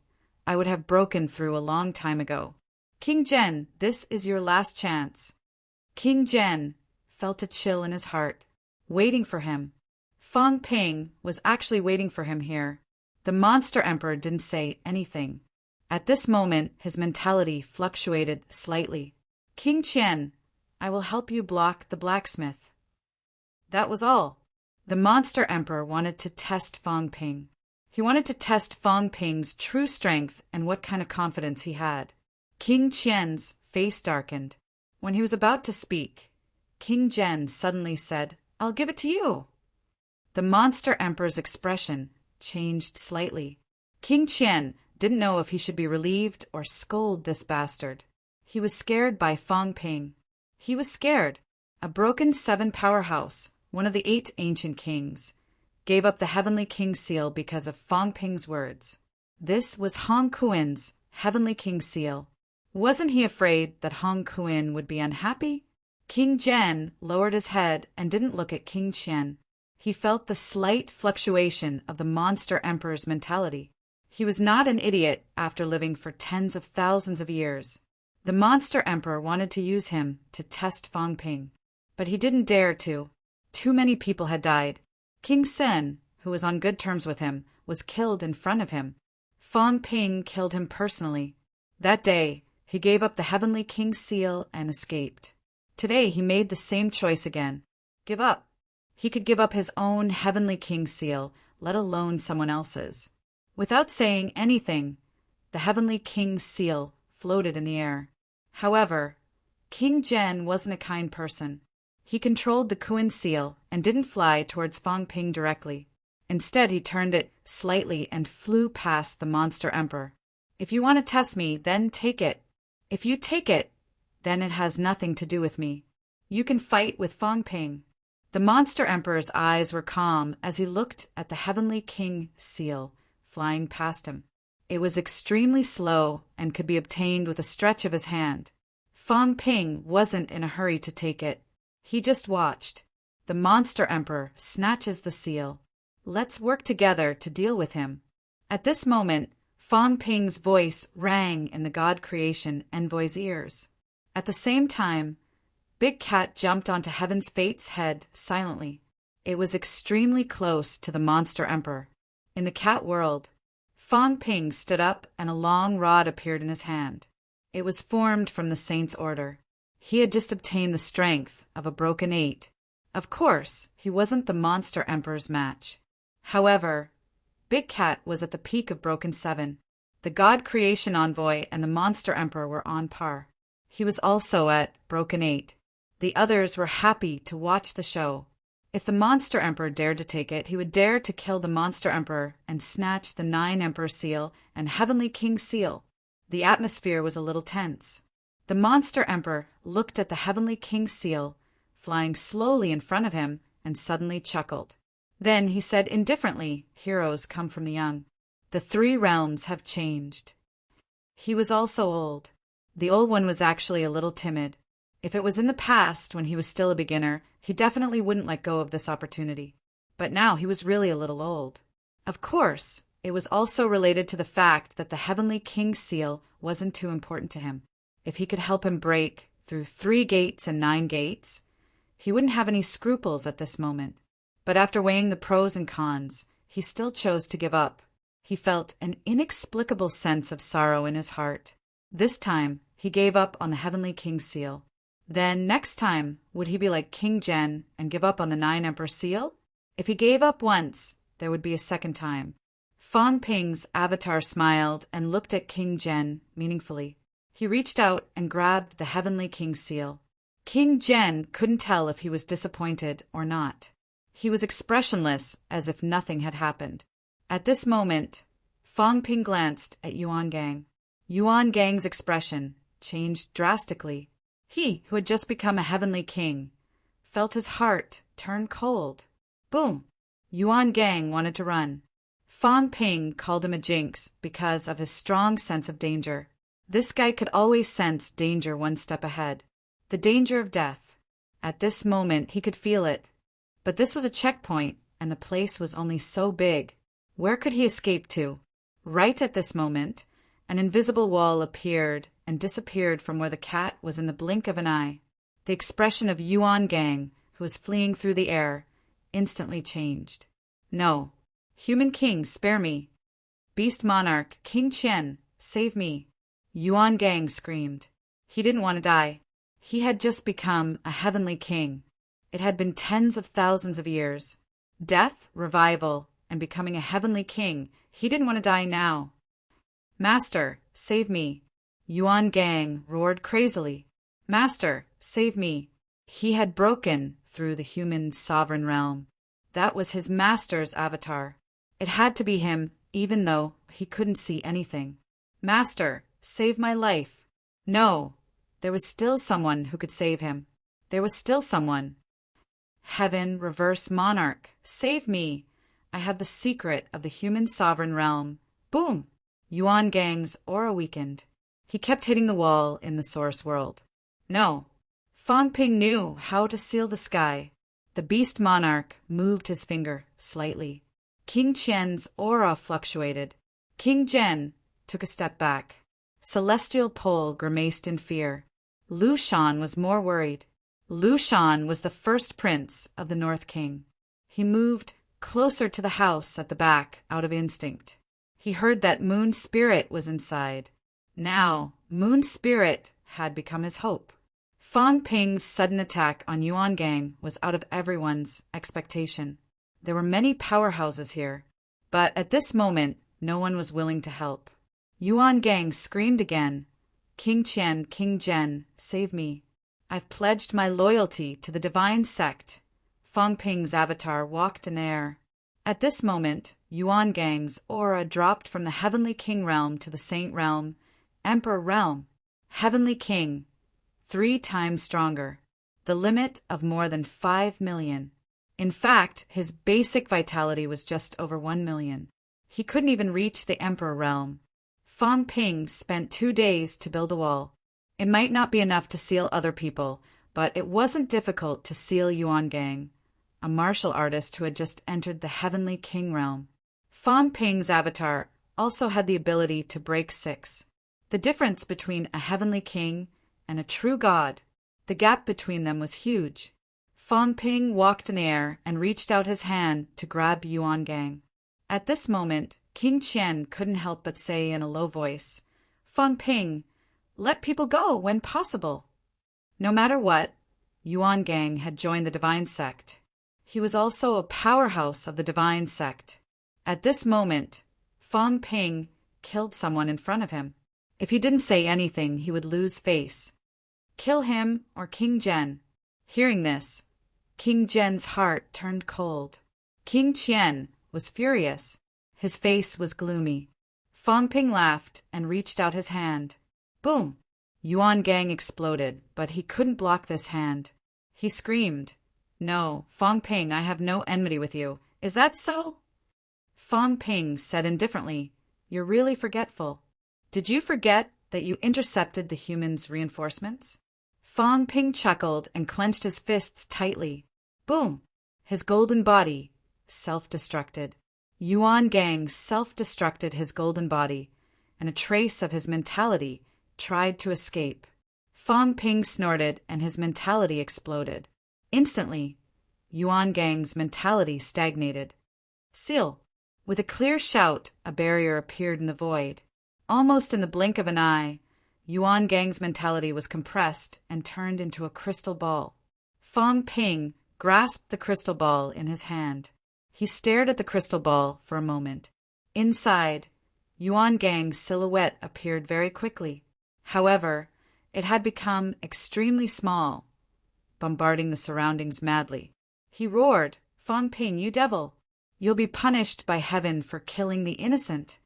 [SPEAKER 1] I would have broken through a long time ago. King Jen, this is your last chance." King Jen felt a chill in his heart, waiting for him. Fang Ping was actually waiting for him here. The monster emperor didn't say anything. At this moment, his mentality fluctuated slightly. King Qian, I will help you block the blacksmith. That was all. The monster emperor wanted to test Fang Ping. He wanted to test Fang Ping's true strength and what kind of confidence he had. King Qian's face darkened. When he was about to speak, King Zhen suddenly said, I'll give it to you. The monster emperor's expression changed slightly. King Qian didn't know if he should be relieved or scold this bastard. He was scared by Fang Ping. He was scared. A broken 7 powerhouse, one of the 8 ancient kings, gave up the Heavenly King seal because of Fang Ping's words. This was Hong Kuin's Heavenly King seal. Wasn't he afraid that Hong Kuin would be unhappy? King Zhen lowered his head and didn't look at King Qian. He felt the slight fluctuation of the monster emperor's mentality. He was not an idiot after living for tens of thousands of years. The monster emperor wanted to use him to test Fang Ping, but he didn't dare to. Too many people had died. King Sen, who was on good terms with him, was killed in front of him. Fang Ping killed him personally. That day, he gave up the Heavenly King's seal and escaped. Today, he made the same choice again. Give up. He could give up his own Heavenly King's seal, let alone someone else's. Without saying anything, the Heavenly King's seal floated in the air. However, King Zhen wasn't a kind person. He controlled the Kuan seal and didn't fly towards Fang Ping directly. Instead, he turned it slightly and flew past the monster emperor. If you want to test me, then take it. If you take it, then it has nothing to do with me. You can fight with Fang Ping. The monster emperor's eyes were calm as he looked at the Heavenly King seal flying past him. It was extremely slow and could be obtained with a stretch of his hand. Fang Ping wasn't in a hurry to take it. He just watched. The monster emperor snatches the seal. Let's work together to deal with him. At this moment, Fang Ping's voice rang in the God Creation envoy's ears. At the same time, Big Cat jumped onto Heaven's Fate's head silently. It was extremely close to the monster emperor. In the cat world, Fang Ping stood up and a long rod appeared in his hand. It was formed from the Saint's order. He had just obtained the strength of a broken 8. Of course, he wasn't the monster emperor's match. However, Big Cat was at the peak of broken 7. The God Creation envoy and the monster emperor were on par. He was also at broken 8. The others were happy to watch the show. If the monster emperor dared to take it, he would dare to kill the monster emperor and snatch the 9 emperor seal and Heavenly King seal. The atmosphere was a little tense. The monster emperor looked at the Heavenly King seal, flying slowly in front of him, and suddenly chuckled. Then he said indifferently, heroes come from the young. The 3 realms have changed. He was also old. The old one was actually a little timid. If it was in the past, when he was still a beginner, he definitely wouldn't let go of this opportunity. But now he was really a little old. Of course, it was also related to the fact that the Heavenly King's seal wasn't too important to him. If he could help him break through 3 gates and 9 gates, he wouldn't have any scruples at this moment. But after weighing the pros and cons, he still chose to give up. He felt an inexplicable sense of sorrow in his heart. This time, he gave up on the Heavenly King's seal. Then, next time, would he be like King Zhen and give up on the 9 Emperor seal? If he gave up once, there would be a second time. Fang Ping's avatar smiled and looked at King Zhen meaningfully. He reached out and grabbed the Heavenly King's seal. King Zhen couldn't tell if he was disappointed or not. He was expressionless, as if nothing had happened. At this moment, Fang Ping glanced at Yuan Gang. Yuan Gang's expression changed drastically. He, who had just become a Heavenly King, felt his heart turn cold. Boom! Yuan Gang wanted to run. Fang Ping called him a jinx because of his strong sense of danger. This guy could always sense danger one step ahead. The danger of death. At this moment, he could feel it. But this was a checkpoint, and the place was only so big. Where could he escape to? Right at this moment, an invisible wall appeared and disappeared from where the cat was in the blink of an eye. The expression of Yuan Gang, who was fleeing through the air, instantly changed. No. Human King, spare me. Beast Monarch, King Qian, save me. Yuan Gang screamed. He didn't want to die. He had just become a heavenly king. It had been tens of thousands of years. Death, revival, and becoming a heavenly king. He didn't want to die now. Master, save me. Yuan Gang roared crazily. Master, save me. He had broken through the human sovereign realm. That was his master's avatar. It had to be him, even though he couldn't see anything. Master, save my life. No, there was still someone who could save him. There was still someone. Heaven, reverse monarch, save me. I have the secret of the human sovereign realm. Boom! Yuan Gang's aura weakened. He kept hitting the wall in the source world. No. Fang Ping knew how to seal the sky. The beast monarch moved his finger slightly. King Qian's aura fluctuated. King Zhen took a step back. Celestial Pole grimaced in fear. Lu Shan was more worried. Lu Shan was the first prince of the North King. He moved closer to the house at the back out of instinct. He heard that Moon Spirit was inside. Now, Moon Spirit had become his hope. Fang Ping's sudden attack on Yuan Gang was out of everyone's expectation. There were many powerhouses here, but at this moment, no one was willing to help. Yuan Gang screamed again. King Qian, King Zhen, save me. I've pledged my loyalty to the divine sect. Fang Ping's avatar walked in air. At this moment, Yuan Gang's aura dropped from the heavenly king realm to the saint realm, emperor realm, heavenly king, 3 times stronger, the limit of more than 5 million. In fact, his basic vitality was just over 1 million. He couldn't even reach the emperor realm. Fang Ping spent 2 days to build a wall. It might not be enough to seal other people, but it wasn't difficult to seal Yuan Gang, a martial artist who had just entered the heavenly king realm. Fang Ping's avatar also had the ability to break 6. The difference between a heavenly king and a true god, the gap between them was huge. Fang Ping walked in the air and reached out his hand to grab Yuan Gang. At this moment, King Qian couldn't help but say in a low voice, Fang Ping, let people go when possible. No matter what, Yuan Gang had joined the divine sect. He was also a powerhouse of the divine sect. At this moment, Fang Ping killed someone in front of him. If he didn't say anything, he would lose face. Kill him or King Zhen. Hearing this, King Zhen's heart turned cold. King Qian was furious. His face was gloomy. Fang Ping laughed and reached out his hand. Boom! Yuan Gang exploded, but he couldn't block this hand. He screamed, No, Fang Ping, I have no enmity with you. Is that so? Fang Ping said indifferently, You're really forgetful. Did you forget that you intercepted the humans' reinforcements? Fang Ping chuckled and clenched his fists tightly. Boom! His golden body self-destructed. Yuan Gang self-destructed his golden body, and a trace of his mentality tried to escape. Fang Ping snorted and his mentality exploded. Instantly, Yuan Gang's mentality stagnated. Seal! With a clear shout, a barrier appeared in the void. Almost in the blink of an eye, Yuan Gang's mentality was compressed and turned into a crystal ball. Fang Ping grasped the crystal ball in his hand. He stared at the crystal ball for a moment. Inside, Yuan Gang's silhouette appeared very quickly. However, it had become extremely small, bombarding the surroundings madly. He roared, Fang Ping, you devil! You'll be punished by heaven for killing the innocent.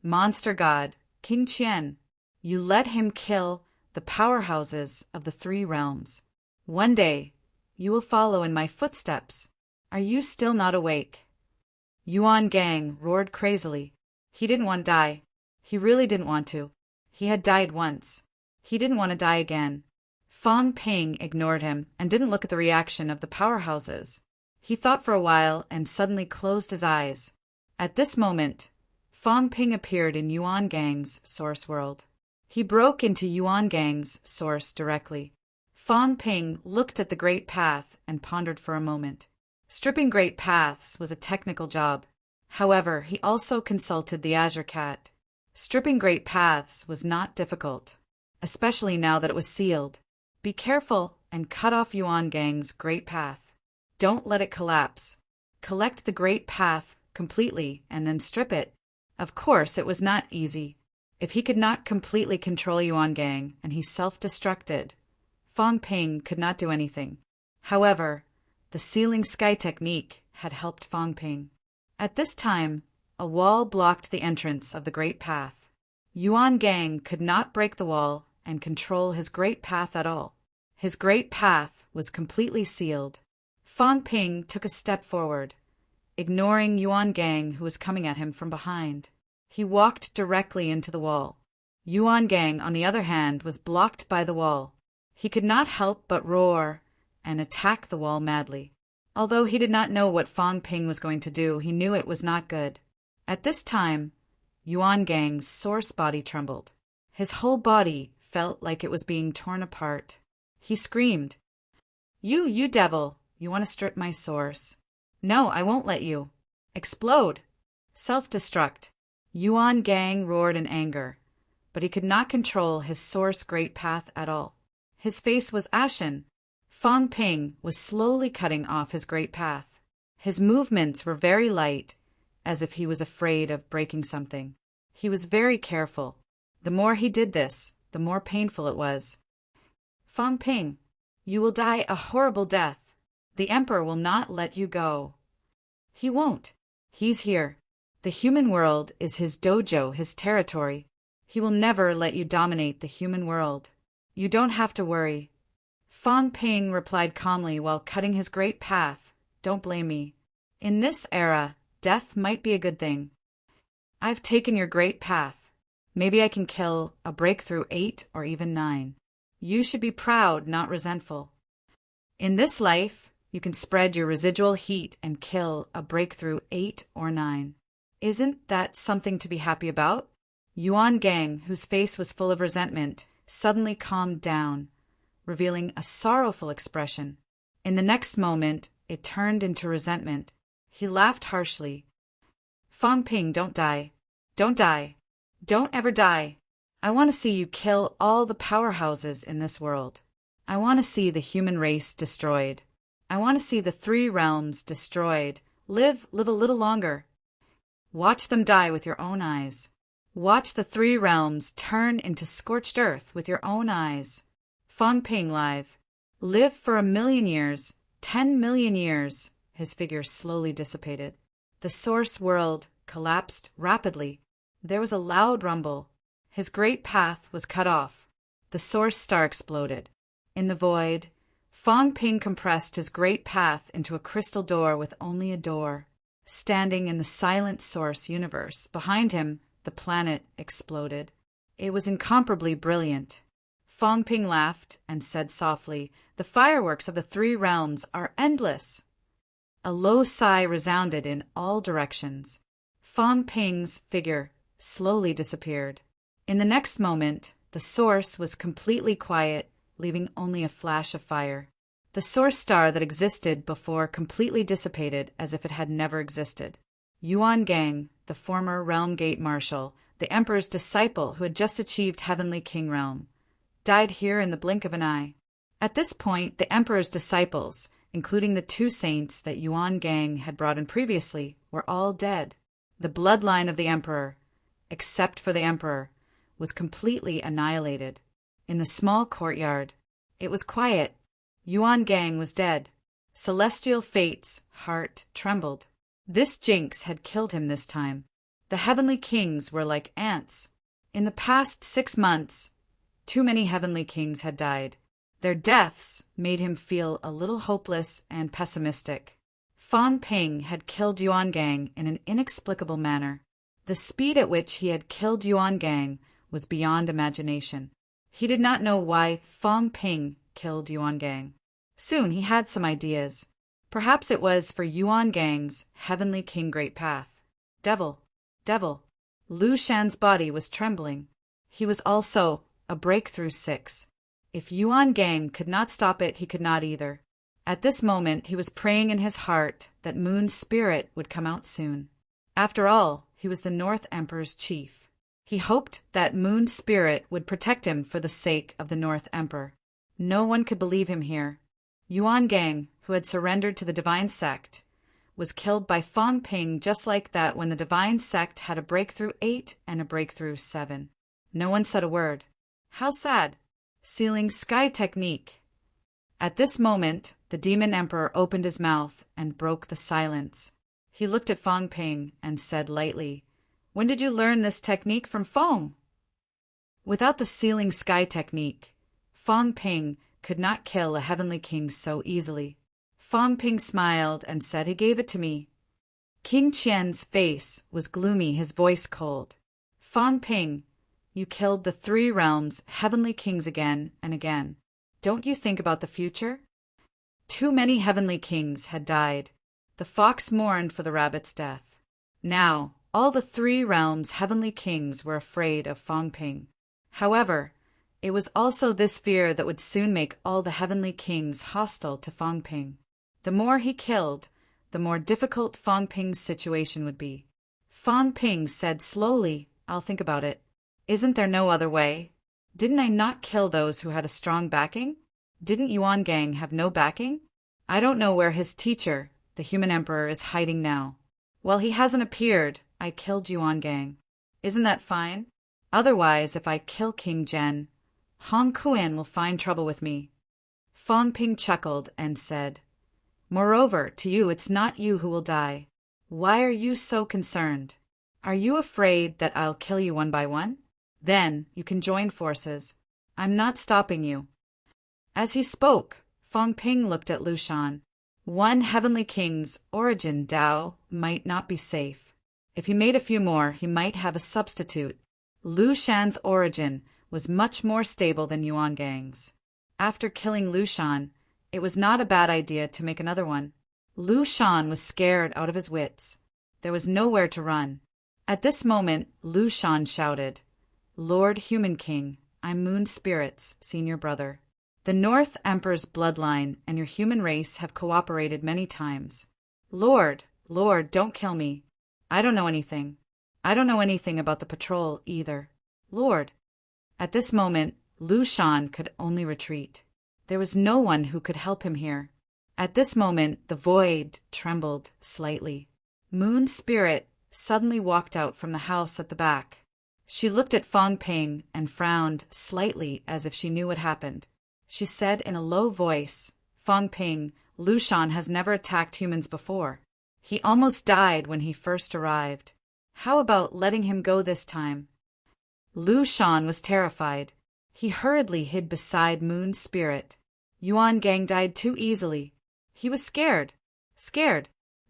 [SPEAKER 1] Monster god, King Qian, you let him kill the powerhouses of the 3 realms. One day, you will follow in my footsteps. Are you still not awake? Yuan Gang roared crazily. He didn't want to die. He really didn't want to. He had died once. He didn't want to die again. Fang Ping ignored him and didn't look at the reaction of the powerhouses. He thought for a while and suddenly closed his eyes. At this moment, Fang Ping appeared in Yuan Gang's source world. He broke into Yuan Gang's source directly. Fang Ping looked at the Great Path and pondered for a moment. Stripping Great Paths was a technical job. However, he also consulted the Azure Cat. Stripping great paths was not difficult, especially now that it was sealed. Be careful and cut off Yuan Gang's great path. Don't let it collapse. Collect the great path completely and then strip it. Of course, it was not easy. If he could not completely control Yuan Gang and he self-destructed, Fang Ping could not do anything. However, the sealing sky technique had helped Fang Ping. At this time, a wall blocked the entrance of the great path. Yuan Gang could not break the wall and control his great path at all. His great path was completely sealed. Fang Ping took a step forward, ignoring Yuan Gang, who was coming at him from behind. He walked directly into the wall. Yuan Gang, on the other hand, was blocked by the wall. He could not help but roar and attack the wall madly. Although he did not know what Fang Ping was going to do, he knew it was not good. At this time, Yuan Gang's source body trembled. His whole body felt like it was being torn apart. He screamed, You devil! You want to strip my source? No, I won't let you. Explode! Self-destruct! Yuan Gang roared in anger, but he could not control his source great path at all. His face was ashen. Fang Ping was slowly cutting off his great path. His movements were very light, as if he was afraid of breaking something. He was very careful. The more he did this, the more painful it was. Fang Ping, you will die a horrible death. The Emperor will not let you go. He won't. He's here. The human world is his dojo, his territory. He will never let you dominate the human world. You don't have to worry. Fang Ping replied calmly while cutting his great path. Don't blame me. In this era, death might be a good thing. I've taken your great path. Maybe I can kill a breakthrough 8 or even 9. You should be proud, not resentful. In this life, you can spread your residual heat and kill a breakthrough 8 or 9. Isn't that something to be happy about? Yuan Gang, whose face was full of resentment, suddenly calmed down, revealing a sorrowful expression. In the next moment, it turned into resentment. He laughed harshly. Fang Ping, don't die. Don't die. Don't ever die. I want to see you kill all the powerhouses in this world. I want to see the human race destroyed. I want to see the 3 realms destroyed. Live a little longer. Watch them die with your own eyes. Watch the 3 realms turn into scorched earth with your own eyes. Fang Ping live. Live for 1,000,000 years, 10 million years. His figure slowly dissipated. The source world collapsed rapidly. There was a loud rumble. His great path was cut off. The source star exploded. In the void, Fang Ping compressed his great path into a crystal door with only a door. Standing in the silent source universe, behind him, the planet exploded. It was incomparably brilliant. Fang Ping laughed and said softly, The fireworks of the 3 realms are endless. A low sigh resounded in all directions. Fang Ping's figure slowly disappeared. In the next moment, the source was completely quiet, leaving only a flash of fire. The source star that existed before completely dissipated as if it had never existed. Yuan Gang, the former Realm Gate Marshal, the Emperor's disciple who had just achieved Heavenly King Realm, died here in the blink of an eye. At this point, the Emperor's disciples, including the 2 saints that Yuan Gang had brought in previously, were all dead. The bloodline of the Emperor, except for the Emperor, was completely annihilated. In the small courtyard, it was quiet. Yuan Gang was dead. Celestial Fate's heart trembled. This jinx had killed him this time. The Heavenly Kings were like ants. In the past 6 months, too many Heavenly Kings had died. Their deaths made him feel a little hopeless and pessimistic. Fang Ping had killed Yuan Gang in an inexplicable manner. The speed at which he had killed Yuan Gang was beyond imagination. He did not know why Fang Ping killed Yuan Gang. Soon he had some ideas. Perhaps it was for Yuan Gang's Heavenly King Great Path. Devil. Lu Shan's body was trembling. He was also a breakthrough 6. If Yuan Gang could not stop it, he could not either. At this moment, he was praying in his heart that Moon's spirit would come out soon. After all, he was the North Emperor's chief. He hoped that Moon Spirit would protect him for the sake of the North Emperor. No one could believe him here. Yuan Gang, who had surrendered to the divine sect, was killed by Fang Ping just like that when the divine sect had a breakthrough 8 and a breakthrough 7. No one said a word. How sad. Sealing sky technique. At this moment, the demon emperor opened his mouth and broke the silence. He looked at Fang Ping and said lightly, "When did you learn this technique from Fang?" Without the sealing sky technique, Fang Ping could not kill a heavenly king so easily. Fang Ping smiled and said he gave it to me. King Qian's face was gloomy, his voice cold. Fang Ping, you killed the 3 realms' heavenly kings again and again. Don't you think about the future? Too many heavenly kings had died. The fox mourned for the rabbit's death. Now, all the 3 realms' heavenly kings were afraid of Fang Ping. However, it was also this fear that would soon make all the heavenly kings hostile to Fang Ping. The more he killed, the more difficult Fang Ping's situation would be. Fang Ping said slowly, "I'll think about it. Isn't there no other way? Didn't I not kill those who had a strong backing? Didn't Yuan Gang have no backing? I don't know where his teacher, the human emperor, is hiding now. Well, he hasn't appeared. I killed Yuan Gang. Isn't that fine? Otherwise, if I kill King Zhen, Hong Kuan will find trouble with me." Fang Ping chuckled and said, "Moreover, to you it's not you who will die. Why are you so concerned? Are you afraid that I'll kill you one by one? Then you can join forces. I'm not stopping you." As he spoke, Fang Ping looked at Lu Shan. One heavenly king's origin Dao might not be safe. If he made a few more, he might have a substitute. Lu Shan's origin was much more stable than Yuan Gang's. After killing Lu Shan, it was not a bad idea to make another one. Lu Shan was scared out of his wits. There was nowhere to run. At this moment, Lu Shan shouted, "Lord Human King, I'm Moon Spirit's senior brother. The North Emperor's bloodline and your human race have cooperated many times. Lord, don't kill me. I don't know anything. I don't know anything about the patrol either. Lord." At this moment, Lu Shan could only retreat. There was no one who could help him here. At this moment, the void trembled slightly. Moon Spirit suddenly walked out from the house at the back. She looked at Fang Ping and frowned slightly as if she knew what happened. She said in a low voice, "Fang Ping, Lu Shan has never attacked humans before. He almost died when he first arrived. How about letting him go this time?" Lu Shan was terrified. He hurriedly hid beside Moon Spirit. Yuan Gang died too easily. He was scared.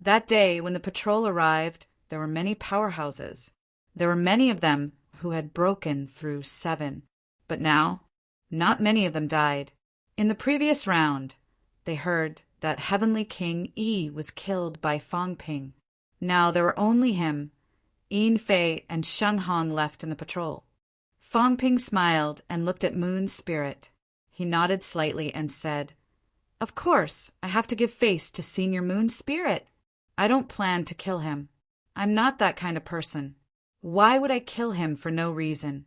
[SPEAKER 1] That day, when the patrol arrived, there were many powerhouses. There were many of them who had broken through 7. But now, not many of them died. In the previous round, they heard that Heavenly King Yi was killed by Fang Ping. Now there were only him, Yin Fei, and Shen Hong left in the patrol. Fang Ping smiled and looked at Moon Spirit. He nodded slightly and said, "Of course, I have to give face to Senior Moon Spirit. I don't plan to kill him. I'm not that kind of person. Why would I kill him for no reason?"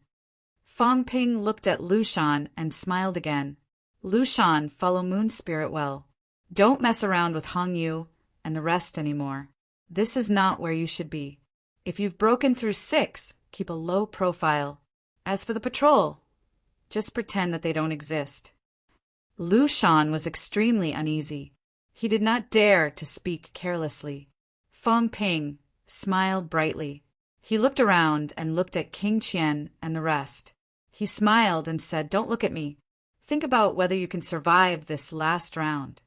[SPEAKER 1] Fang Ping looked at Lu Shan and smiled again. "Lu Shan, follow Moon Spirit well. Don't mess around with Hong Yu and the rest anymore. This is not where you should be. If you've broken through 6, keep a low profile. As for the patrol, just pretend that they don't exist." Lu Shan was extremely uneasy. He did not dare to speak carelessly. Fang Ping smiled brightly. He looked around and looked at King Qian and the rest. He smiled and said, "Don't look at me. Think about whether you can survive this last round.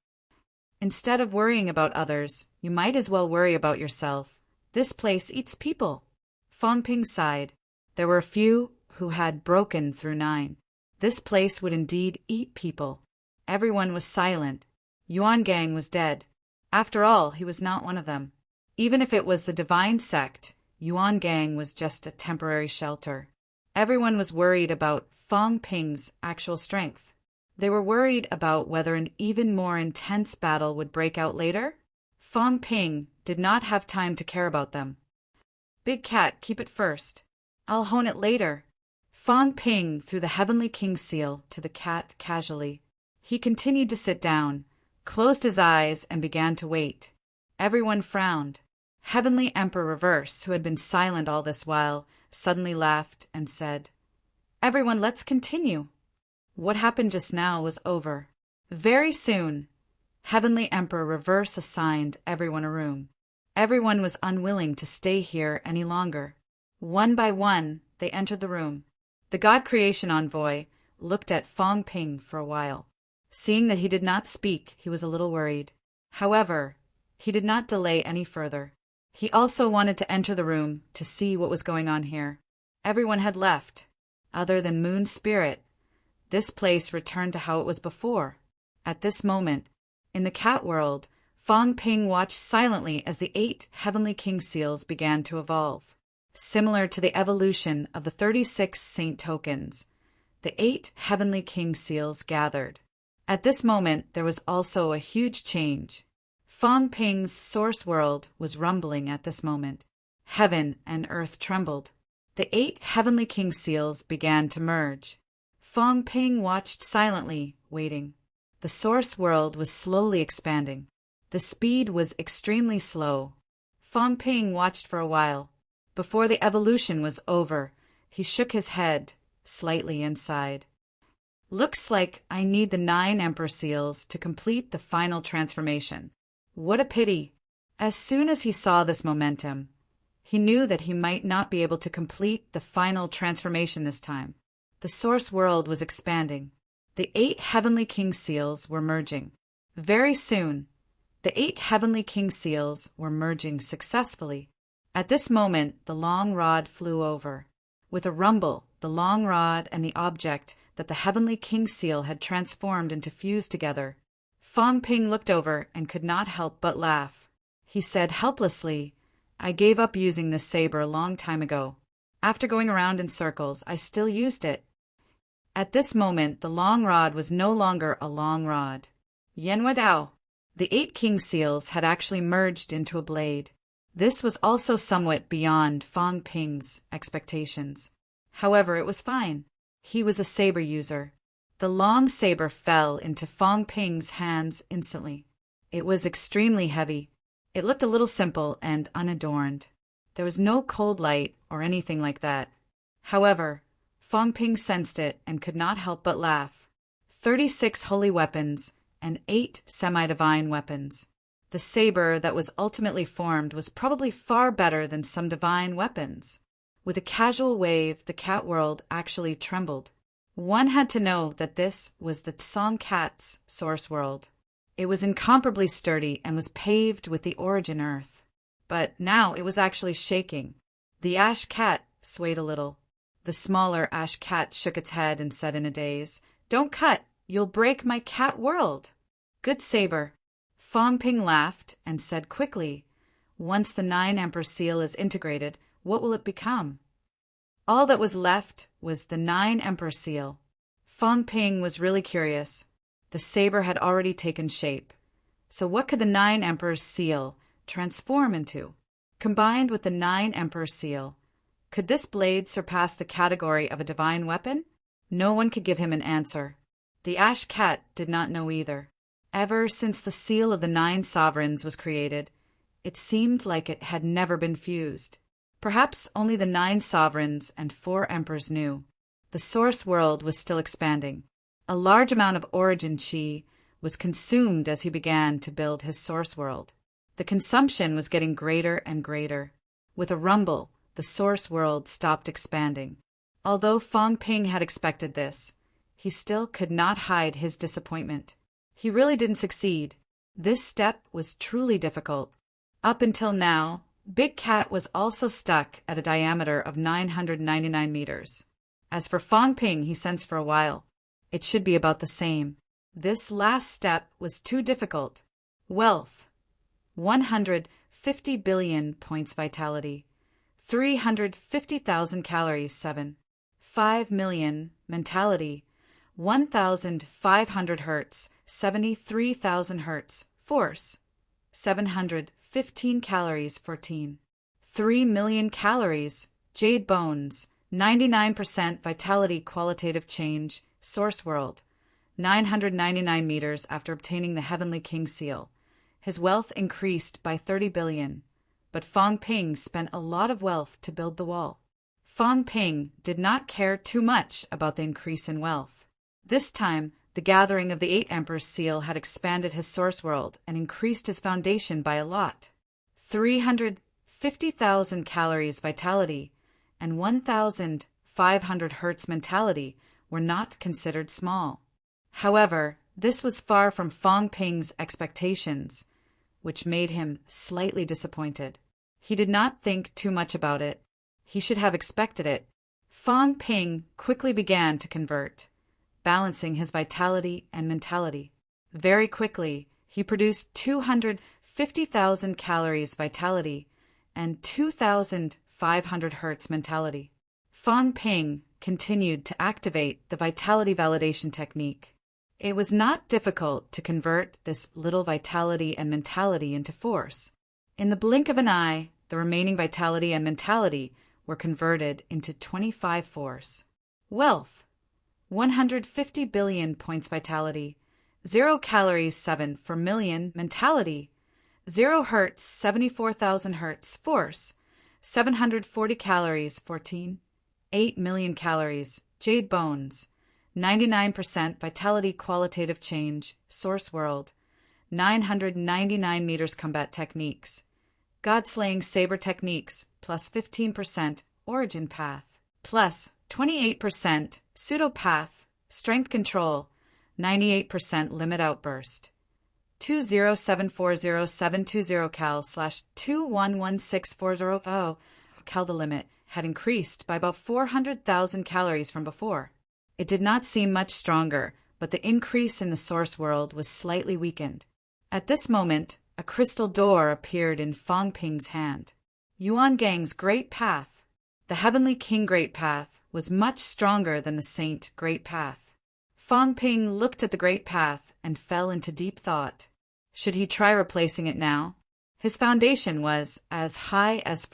[SPEAKER 1] Instead of worrying about others, you might as well worry about yourself. This place eats people." Fang Ping sighed. There were a few who had broken through 9. This place would indeed eat people. Everyone was silent. Yuan Gang was dead. After all, he was not one of them. Even if it was the divine sect, Yuan Gang was just a temporary shelter. Everyone was worried about Fang Ping's actual strength. They were worried about whether an even more intense battle would break out later. Fang Ping did not have time to care about them. "Big Cat, keep it first. I'll hone it later. Fong Ping threw the Heavenly King seal to the cat casually. He continued to sit down, closed his eyes, and began to wait. Everyone frowned. Heavenly Emperor Reverse, who had been silent all this while, suddenly laughed and said, "Everyone, let's continue." What happened just now was over. Very soon, Heavenly Emperor Reverse assigned everyone a room. Everyone was unwilling to stay here any longer. One by one, they entered the room. The God Creation Envoy looked at Fong Ping for a while. Seeing that he did not speak, he was a little worried. However, he did not delay any further. He also wanted to enter the room to see what was going on here. Everyone had left. Other than Moon Spirit, this place returned to how it was before. At this moment, in the cat world, Fong Ping watched silently as the 8 Heavenly King seals began to evolve. Similar to the evolution of the 36 Saint tokens, the 8 Heavenly King seals gathered. At this moment, there was also a huge change. Fong Ping's source world was rumbling at this moment. Heaven and earth trembled. The 8 Heavenly King seals began to merge. Fong Ping watched silently, waiting. The source world was slowly expanding. The speed was extremely slow. Fong Ping watched for a while. Before the evolution was over, he shook his head slightly and sighed. Looks like I need the 9 Emperor Seals to complete the final transformation. What a pity! As soon as he saw this momentum, he knew that he might not be able to complete the final transformation this time. The source world was expanding. The 8 Heavenly King Seals were merging. Very soon, the 8 Heavenly King Seals were merging successfully. At this moment, the long rod flew over. With a rumble, the long rod and the object that the Heavenly King Seal had transformed into fused together. Fong Ping looked over and could not help but laugh. He said helplessly, "I gave up using this saber a long time ago. After going around in circles, I still used it." At this moment, the long rod was no longer a long rod. Yanhua Dao. The 8 King Seals had actually merged into a blade. This was also somewhat beyond Fong Ping's expectations. However, it was fine. He was a saber user. The long saber fell into Fong Ping's hands instantly. It was extremely heavy. It looked a little simple and unadorned. There was no cold light or anything like that. However, Fong Ping sensed it and could not help but laugh. 36 holy weapons and 8 semi-divine weapons. The saber that was ultimately formed was probably far better than some divine weapons. With a casual wave, the cat world actually trembled. One had to know that this was the Song Cat's source world. It was incomparably sturdy and was paved with the origin earth. But now it was actually shaking. The ash cat swayed a little. The smaller ash cat shook its head and said in a daze, "Don't cut! You'll break my cat world." "Good saber." Fong Ping laughed and said quickly, "Once the 9 Emperor Seal is integrated, what will it become?" All that was left was the 9 Emperor Seal. Fong Ping was really curious. The saber had already taken shape. So what could the 9 Emperor Seal transform into? Combined with the 9 Emperor Seal, could this blade surpass the category of a divine weapon? No one could give him an answer. The ash cat did not know either. Ever since the seal of the 9 sovereigns was created, it seemed like it had never been fused. Perhaps only the 9 sovereigns and 4 emperors knew. The source world was still expanding. A large amount of origin chi was consumed as he began to build his source world. The consumption was getting greater and greater. With a rumble, the source world stopped expanding. Although Fong Ping had expected this, he still could not hide his disappointment. He really didn't succeed. This step was truly difficult. Up until now, Big Cat was also stuck at a diameter of 999 meters. As for Fong Ping, he sensed for a while. It should be about the same. This last step was too difficult. Wealth. 150 billion points vitality. 350,000 calories 7. 5 million mentality. 1,500 hertz. 73,000 hertz. Force. 715 calories 14. 3 million calories. Jade bones. 99% vitality qualitative change, source world. 999 meters after obtaining the Heavenly King seal. His wealth increased by 30 billion. But Fang Ping spent a lot of wealth to build the wall. Fang Ping did not care too much about the increase in wealth. This time, the gathering of the 8 Emperors seal had expanded his source world and increased his foundation by a lot. 350,000 calories vitality and 1,500 hertz mentality were not considered small. However, this was far from Fang Ping's expectations, which made him slightly disappointed. He did not think too much about it. He should have expected it. Fang Ping quickly began to convert, balancing his vitality and mentality. Very quickly, he produced 250,000 calories vitality and 2,500 hertz mentality. Fang Ping continued to activate the vitality validation technique. It was not difficult to convert this little vitality and mentality into force. In the blink of an eye, the remaining vitality and mentality were converted into 25 force. Wealth. 150 billion points vitality, 0 calories 7 per million mentality, 0 hertz 74,000 hertz force, 740 calories 14, 8 million calories, jade bones, 99% vitality qualitative change, source world, 999 meters combat techniques, god-slaying saber techniques plus 15% origin path, plus 28% pseudopath, strength control, 98% limit outburst. 2074070 cal/2116400 cal. The limit had increased by about 400,000 calories from before. It did not seem much stronger, but the increase in the source world was slightly weakened. At this moment, a crystal door appeared in Fang Ping's hand. Yuan Gang's Great Path. The Heavenly King Great Path was much stronger than the Saint Great Path. Fang Ping looked at the Great Path and fell into deep thought. Should he try replacing it now? His foundation was as high as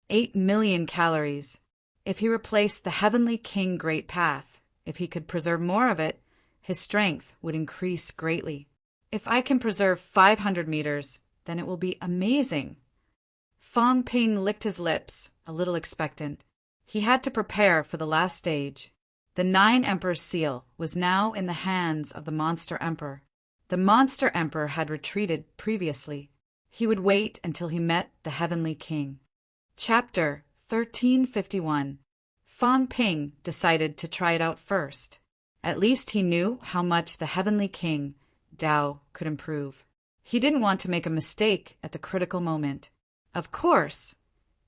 [SPEAKER 1] 8 million calories. If he replaced the Heavenly King Great Path, if he could preserve more of it, his strength would increase greatly. If I can preserve 500 meters, then it will be amazing. Fang Ping licked his lips, a little expectant. He had to prepare for the last stage. The 9 Emperors seal was now in the hands of the Monster Emperor. The Monster Emperor had retreated previously. He would wait until he met the Heavenly King. Chapter 1351. Fang Ping decided to try it out first. At least he knew how much the Heavenly King, Dao, could improve. He didn't want to make a mistake at the critical moment. Of course,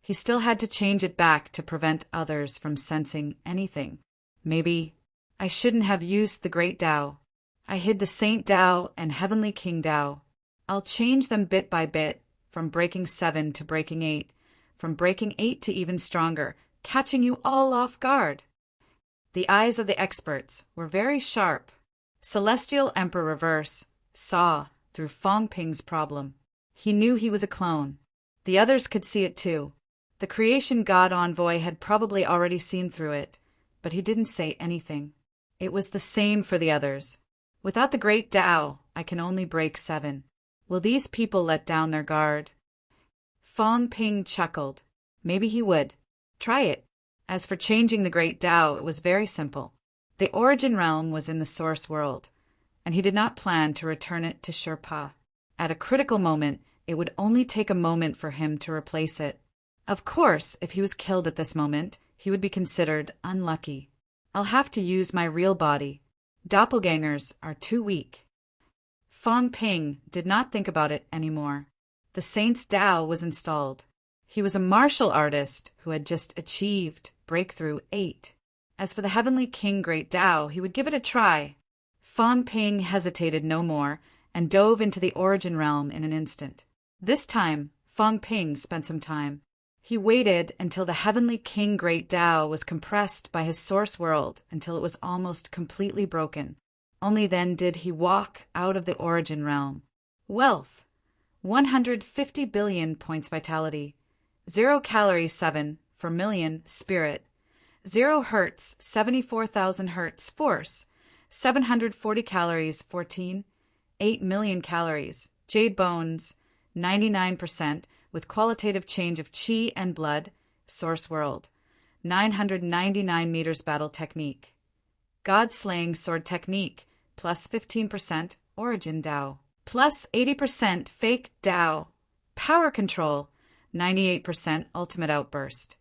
[SPEAKER 1] he still had to change it back to prevent others from sensing anything. Maybe I shouldn't have used the Great Dao. I hid the Saint Dao and Heavenly King Dao. I'll change them bit by bit, from breaking 7 to breaking 8, from breaking 8 to even stronger, catching you all off guard. The eyes of the experts were very sharp. Celestial Emperor Reverse saw through Fang Ping's problem. He knew he was a clone. The others could see it too. The creation god envoy had probably already seen through it, but he didn't say anything. It was the same for the others. Without the Great Dao, I can only break 7. Will these people let down their guard? Fang Ping chuckled. Maybe he would. Try it. As for changing the Great Dao, it was very simple. The origin realm was in the source world, and he did not plan to return it to Sherpa. At a critical moment, it would only take a moment for him to replace it. Of course, if he was killed at this moment, he would be considered unlucky. I'll have to use my real body. Doppelgangers are too weak. Fang Ping did not think about it anymore. The Saint's Dao was installed. He was a martial artist who had just achieved Breakthrough 8. As for the Heavenly King Great Dao, he would give it a try. Fang Ping hesitated no more and dove into the origin realm in an instant. This time, Fang Ping spent some time. He waited until the Heavenly King Great Dao was compressed by his source world until it was almost completely broken. Only then did he walk out of the origin realm. Wealth. 150 billion points vitality. 0 calories 7 per million spirit. 0 Hertz, 74,000 Hertz. Force, 740 calories. 14. 8 million calories. Jade bones, 99%, with qualitative change of chi and blood. Source world. 999 meters battle technique. God-slaying sword technique, plus 15%, origin Tao. Plus 80% fake Tao. Power control, 98% ultimate outburst.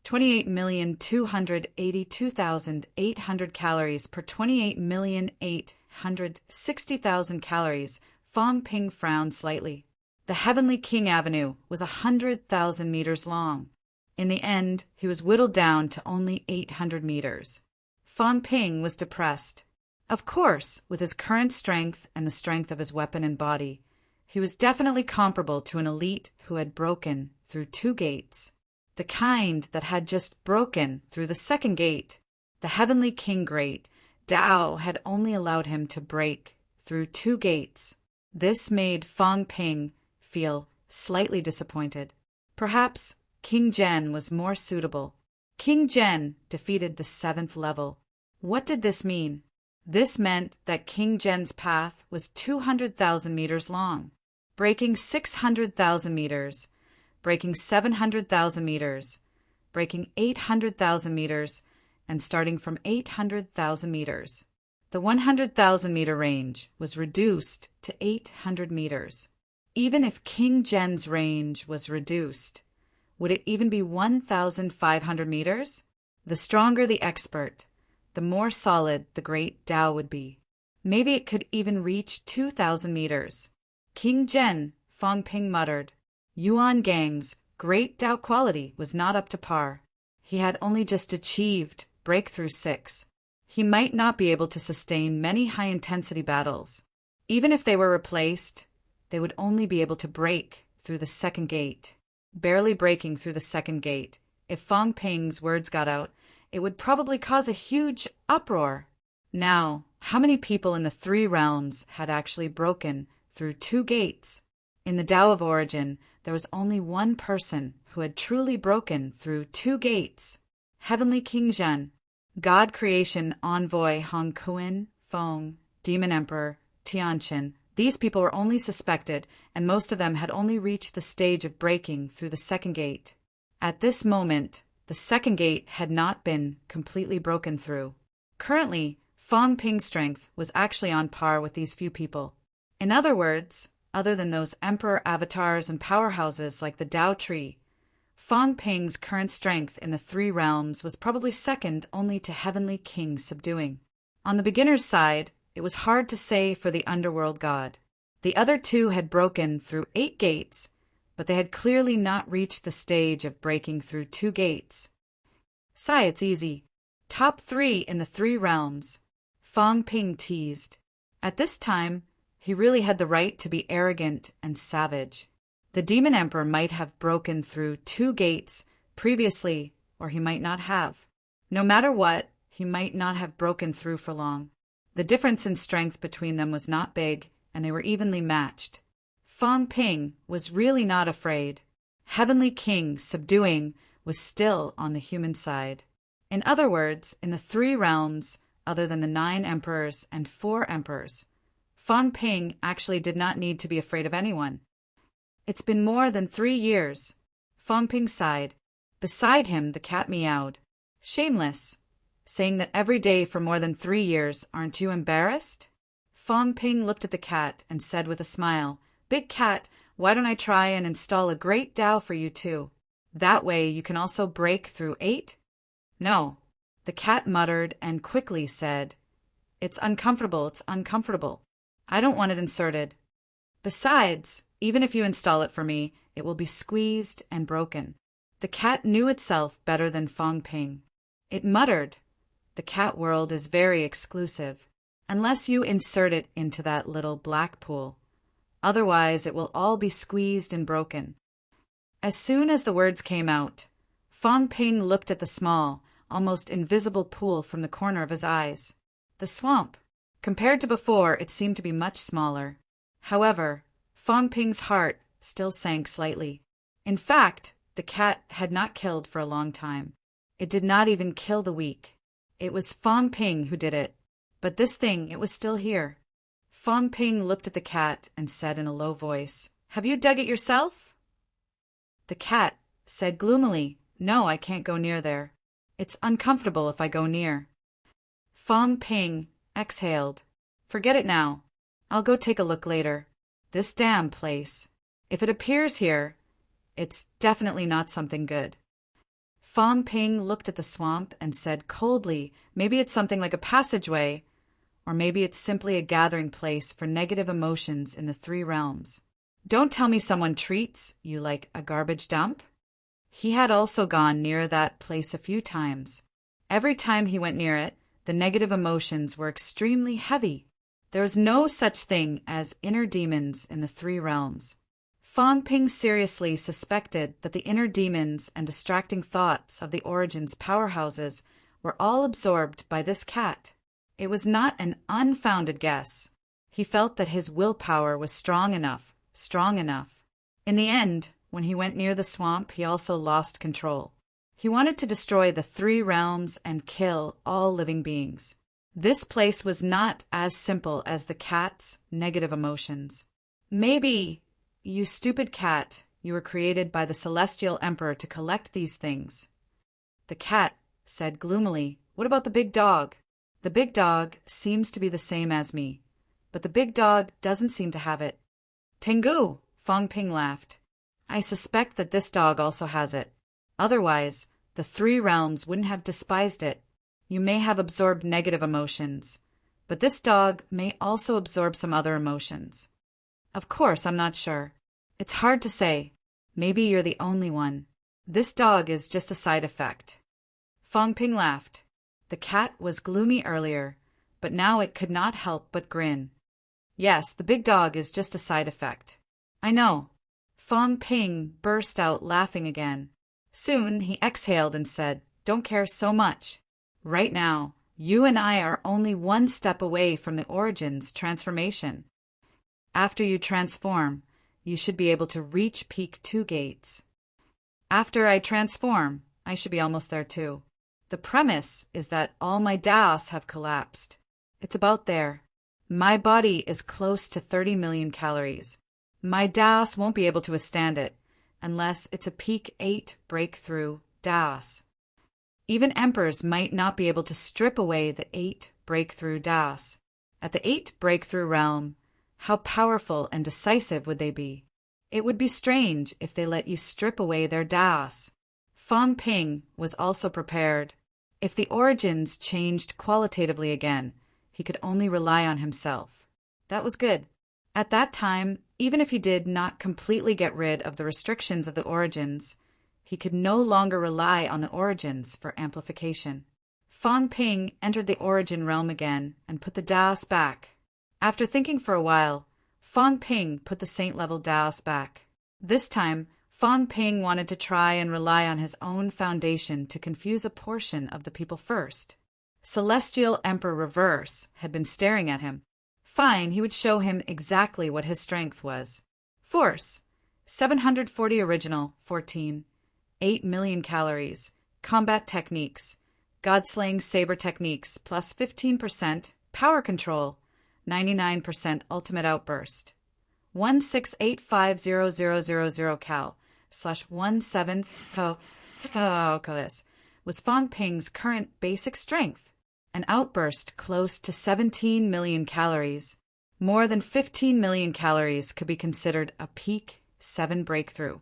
[SPEAKER 1] 28,282,800 calories per 28,860,000 calories. Fong Ping frowned slightly. The Heavenly King Avenue was 100,000 meters long. In the end, he was whittled down to only 800 meters. Fong Ping was depressed. Of course, with his current strength and the strength of his weapon and body, he was definitely comparable to an elite who had broken through 2 gates. The kind that had just broken through the 2nd gate. The Heavenly King Great, Tao, had only allowed him to break through 2 gates. This made Fong Ping feel slightly disappointed. Perhaps King Zhen was more suitable. King Zhen defeated the 7th level. What did this mean? This meant that King Zhen's path was 200,000 meters long, breaking 600,000 meters, breaking 700,000 meters, breaking 800,000 meters, and starting from 800,000 meters. The 100,000 meter range was reduced to 800 meters. Even if King Zhen's range was reduced, would it even be 1,500 meters? The stronger the expert, the more solid the great Tao would be. Maybe it could even reach 2,000 meters. King Zhen, Fong Ping muttered. Yuan Gang's great Tao quality was not up to par. He had only just achieved Breakthrough 6. He might not be able to sustain many high-intensity battles. Even if they were replaced, they would only be able to break through the 2nd gate. Barely breaking through the 2nd gate. If Fong Ping's words got out, it would probably cause a huge uproar. Now, how many people in the 3 realms had actually broken through 2 gates? In the Tao of Origin, there was only one person who had truly broken through 2 gates. Heavenly King Zhen, God Creation Envoy Hong Kuan, Fong, Demon Emperor, Tianqin. These people were only suspected, and most of them had only reached the stage of breaking through the 2nd gate. At this moment, the 2nd gate had not been completely broken through. Currently, Fong Ping's strength was actually on par with these few people. In other words, other than those emperor avatars and powerhouses like the Tao Tree, Fong Ping's current strength in the 3 realms was probably second only to Heavenly King Subduing. On the beginner's side, it was hard to say for the underworld god. The other 2 had broken through 8 gates, but they had clearly not reached the stage of breaking through 2 gates. Sigh, it's easy. Top 3 in the 3 realms. Fong Ping teased. At this time, he really had the right to be arrogant and savage. The Demon Emperor might have broken through 2 gates previously, or he might not have. No matter what, he might not have broken through for long. The difference in strength between them was not big, and they were evenly matched. Fong Ping was really not afraid. Heavenly King Subduing was still on the human side. In other words, in the 3 realms, other than the 9 emperors and 4 emperors, Fong Ping actually did not need to be afraid of anyone. It's been more than 3 years. Fong Ping sighed. Beside him, the cat meowed. Shameless. Saying that every day for more than 3 years, aren't you embarrassed? Fong Ping looked at the cat and said with a smile, Big cat, why don't I try and install a great Tao for you too? That way you can also break through 8? No. The cat muttered and quickly said, It's uncomfortable, it's uncomfortable. I don't want it inserted. Besides, even if you install it for me, it will be squeezed and broken. The cat knew itself better than Fong Ping. It muttered, The cat world is very exclusive, unless you insert it into that little black pool. Otherwise, it will all be squeezed and broken. As soon as the words came out, Fong Ping looked at the small, almost invisible pool from the corner of his eyes. The swamp. Compared to before, it seemed to be much smaller. However, Fong Ping's heart still sank slightly. In fact, the cat had not killed for a long time. It did not even kill the weak. It was Fong Ping who did it. But this thing, it was still here. Fong Ping looked at the cat and said in a low voice, "Have you dug it yourself?" The cat said gloomily, "No, I can't go near there. It's uncomfortable if I go near." Fong Ping exhaled. "Forget it now. I'll go take a look later. This damn place. If it appears here, it's definitely not something good." Fong Ping looked at the swamp and said coldly, "Maybe it's something like a passageway, or maybe it's simply a gathering place for negative emotions in the three realms. Don't tell me someone treats you like a garbage dump?" He had also gone near that place a few times. Every time he went near it, the negative emotions were extremely heavy. There was no such thing as inner demons in the three realms. Fong Ping seriously suspected that the inner demons and distracting thoughts of the Origin's powerhouses were all absorbed by this cat. It was not an unfounded guess. He felt that his willpower was strong enough. In the end, when he went near the swamp, he also lost control. He wanted to destroy the three realms and kill all living beings. This place was not as simple as the cat's negative emotions. "Maybe, you stupid cat, you were created by the Celestial Emperor to collect these things." The cat said gloomily, "What about the big dog?" "The big dog seems to be the same as me, but the big dog doesn't seem to have it." "Tengu," Fong Ping laughed. "I suspect that this dog also has it. Otherwise, the three realms wouldn't have despised it. You may have absorbed negative emotions, but this dog may also absorb some other emotions. Of course, I'm not sure. It's hard to say. Maybe you're the only one. This dog is just a side effect." Fong Ping laughed. The cat was gloomy earlier, but now it could not help but grin. "Yes, the big dog is just a side effect. I know." Fong Ping burst out laughing again. Soon he exhaled and said, "Don't care so much. Right now, you and I are only one step away from the Origin's transformation. After you transform, you should be able to reach Peak 2 gates. After I transform, I should be almost there too. The premise is that all my Daos have collapsed. It's about there. My body is close to 30 million calories. My Daos won't be able to withstand it, unless it's a Peak 8 breakthrough Daos. Even emperors might not be able to strip away the 8 breakthrough Daos. At the 8 breakthrough realm, how powerful and decisive would they be? It would be strange if they let you strip away their Daos. Fong Ping was also prepared. If the Origins changed qualitatively again, he could only rely on himself. That was good. At that time, even if he did not completely get rid of the restrictions of the Origins, he could no longer rely on the Origins for amplification. Fong Ping entered the Origin realm again and put the Daos back. After thinking for a while, Fong Ping put the saint-level Daos back. This time, Fong Ping wanted to try and rely on his own foundation to confuse a portion of the people first. Celestial Emperor Reverse had been staring at him. Fine, he would show him exactly what his strength was. Force, 740 original, 14, 8 million calories, combat techniques, God-slaying saber techniques, plus 15%, power control, 99% ultimate outburst, 168500000 cal, /17 was Fong Ping's current basic strength. An outburst close to 17 million calories. More than 15 million calories could be considered a Peak 7 breakthrough.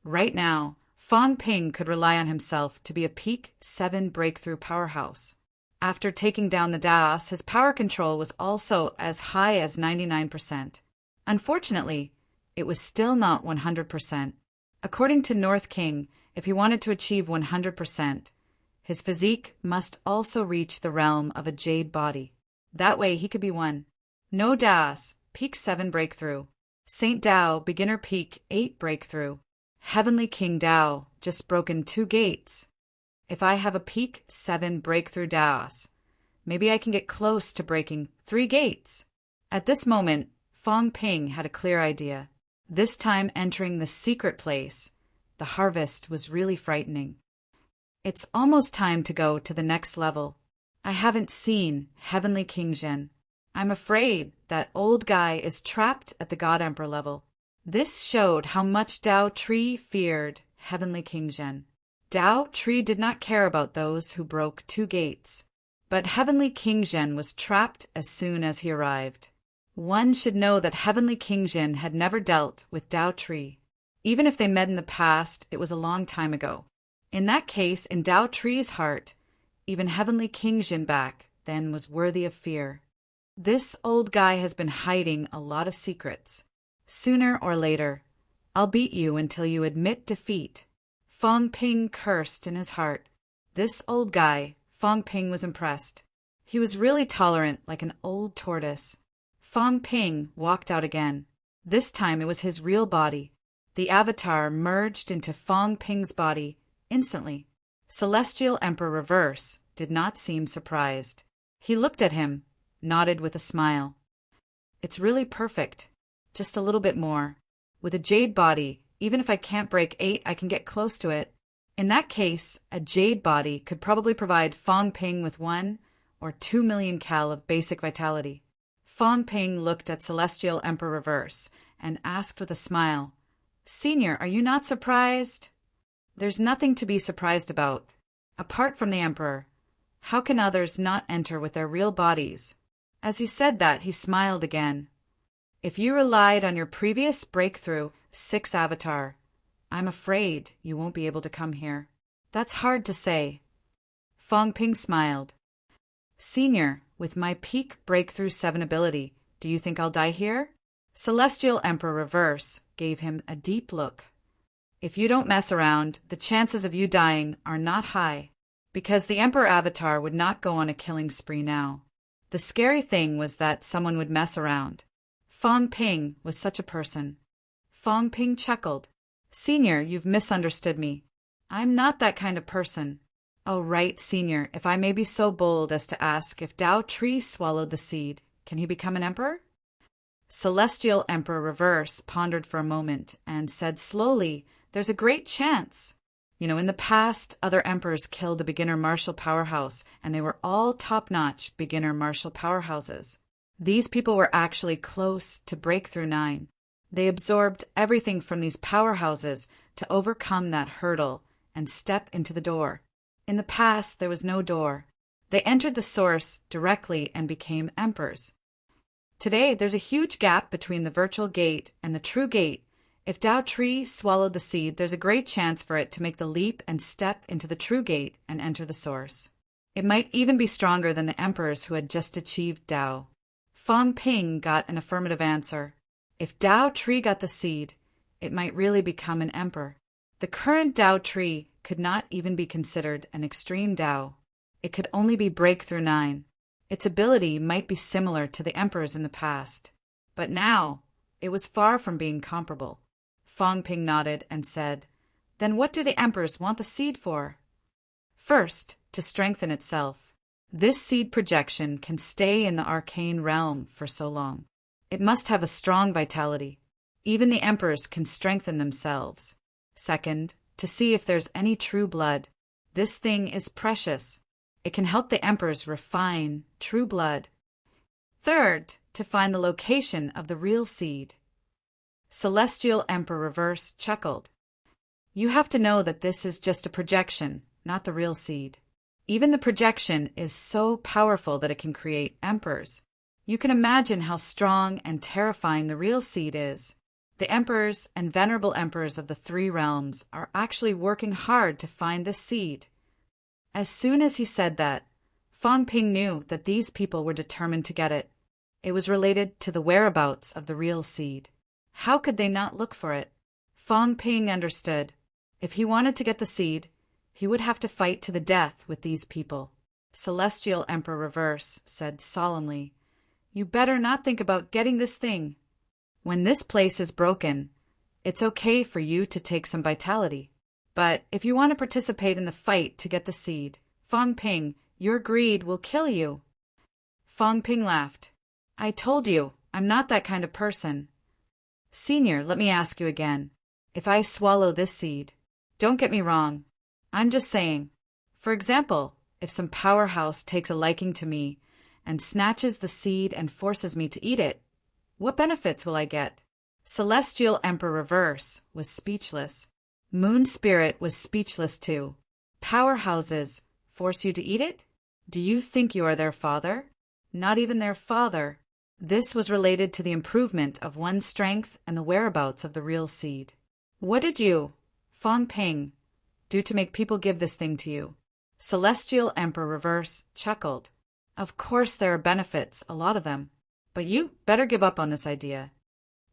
[SPEAKER 1] Right now, Fong Ping could rely on himself to be a Peak 7 breakthrough powerhouse. After taking down the Daos, his power control was also as high as 99%. Unfortunately, it was still not 100%. According to North King, if he wanted to achieve 100%, his physique must also reach the realm of a jade body. That way he could be one. No Daos, Peak 7 breakthrough. Saint Dao, beginner Peak 8 breakthrough. Heavenly King Dao, just broken 2 gates. If I have a Peak 7 breakthrough Daos, maybe I can get close to breaking 3 gates. At this moment, Fong Ping had a clear idea. This time entering the secret place, the harvest was really frightening. It's almost time to go to the next level. I haven't seen Heavenly King Zhen. I'm afraid that old guy is trapped at the God Emperor level. This showed how much Dao Tree feared Heavenly King Zhen. Dao Tree did not care about those who broke 2 gates. But Heavenly King Zhen was trapped as soon as he arrived. One should know that Heavenly King Zhen had never dealt with Dao Tree. Even if they met in the past, it was a long time ago. In that case, in Dao Tree's heart, even Heavenly King Zhen back then was worthy of fear. This old guy has been hiding a lot of secrets. Sooner or later, I'll beat you until you admit defeat. Fong Ping cursed in his heart. This old guy, Fong Ping was impressed. He was really tolerant like an old tortoise. Fong Ping walked out again. This time it was his real body. The avatar merged into Fong Ping's body instantly. Celestial Emperor Reverse did not seem surprised. He looked at him, nodded with a smile. It's really perfect. Just a little bit more. With a jade body, even if I can't break 8, I can get close to it. In that case, a jade body could probably provide Fong Ping with 1 or 2 million cal of basic vitality. Fong Ping looked at Celestial Emperor Reverse and asked with a smile, "Senior, are you not surprised?" "There's nothing to be surprised about. Apart from the Emperor, how can others not enter with their real bodies?" As he said that, he smiled again. "If you relied on your previous breakthrough 6 avatar, I'm afraid you won't be able to come here." "That's hard to say." Fong Ping smiled. "Senior, with my peak breakthrough 7 ability, do you think I'll die here?" Celestial Emperor Reverse gave him a deep look. "If you don't mess around, the chances of you dying are not high, because the Emperor Avatar would not go on a killing spree now. The scary thing was that someone would mess around. Fong Ping was such a person." Fong Ping chuckled. "Senior, you've misunderstood me. I'm not that kind of person." "Oh, right, Senior, if I may be so bold as to ask, if Dao Tree swallowed the seed, can he become an emperor?" Celestial Emperor Reverse pondered for a moment and said slowly, "There's a great chance. In the past, other emperors killed a beginner martial powerhouse, and they were all top-notch beginner martial powerhouses. These people were actually close to Breakthrough 9. They absorbed everything from these powerhouses to overcome that hurdle and step into the door. In the past, there was no door. They entered the source directly and became emperors. Today, there's a huge gap between the virtual gate and the true gate. If Dao Tree swallowed the seed, there's a great chance for it to make the leap and step into the true gate and enter the source. It might even be stronger than the emperors who had just achieved Dao." Fong Ping got an affirmative answer. If Dao Tree got the seed, it might really become an emperor. The current Dao Tree could not even be considered an extreme Dao. It could only be Breakthrough 9. Its ability might be similar to the emperors in the past. But now, it was far from being comparable. Fong Ping nodded and said, "Then what do the emperors want the seed for?" "First, to strengthen itself. This seed projection can stay in the arcane realm for so long. It must have a strong vitality. Even the emperors can strengthen themselves. Second, to see if there's any true blood. This thing is precious. It can help the emperors refine true blood. Third, to find the location of the real seed." Celestial Emperor Reverse chuckled. "You have to know that this is just a projection, not the real seed. Even the projection is so powerful that it can create emperors. You can imagine how strong and terrifying the real seed is. The emperors and venerable emperors of the 3 realms are actually working hard to find this seed." As soon as he said that, Fong Ping knew that these people were determined to get it. It was related to the whereabouts of the real seed. How could they not look for it? Fong Ping understood. If he wanted to get the seed, he would have to fight to the death with these people. Celestial Emperor Reverse said solemnly, "You better not think about getting this thing. When this place is broken, it's okay for you to take some vitality. But if you want to participate in the fight to get the seed, Fong Ping, your greed will kill you." Fong Ping laughed. "I told you, I'm not that kind of person." "Senior, let me ask you again. If I swallow this seed, don't get me wrong. I'm just saying, For example, if some powerhouse takes a liking to me and snatches the seed and forces me to eat it, what benefits will I get? Celestial Emperor Reverse was speechless. Moon Spirit was speechless too. Powerhouses force you to eat it? Do you think you are their father? Not even their father. This was related to the improvement of one's strength and the whereabouts of the real seed. What did you, Fong Ping, do to make people give this thing to you? Celestial Emperor Reverse chuckled. Of course there are benefits, a lot of them. But you better give up on this idea.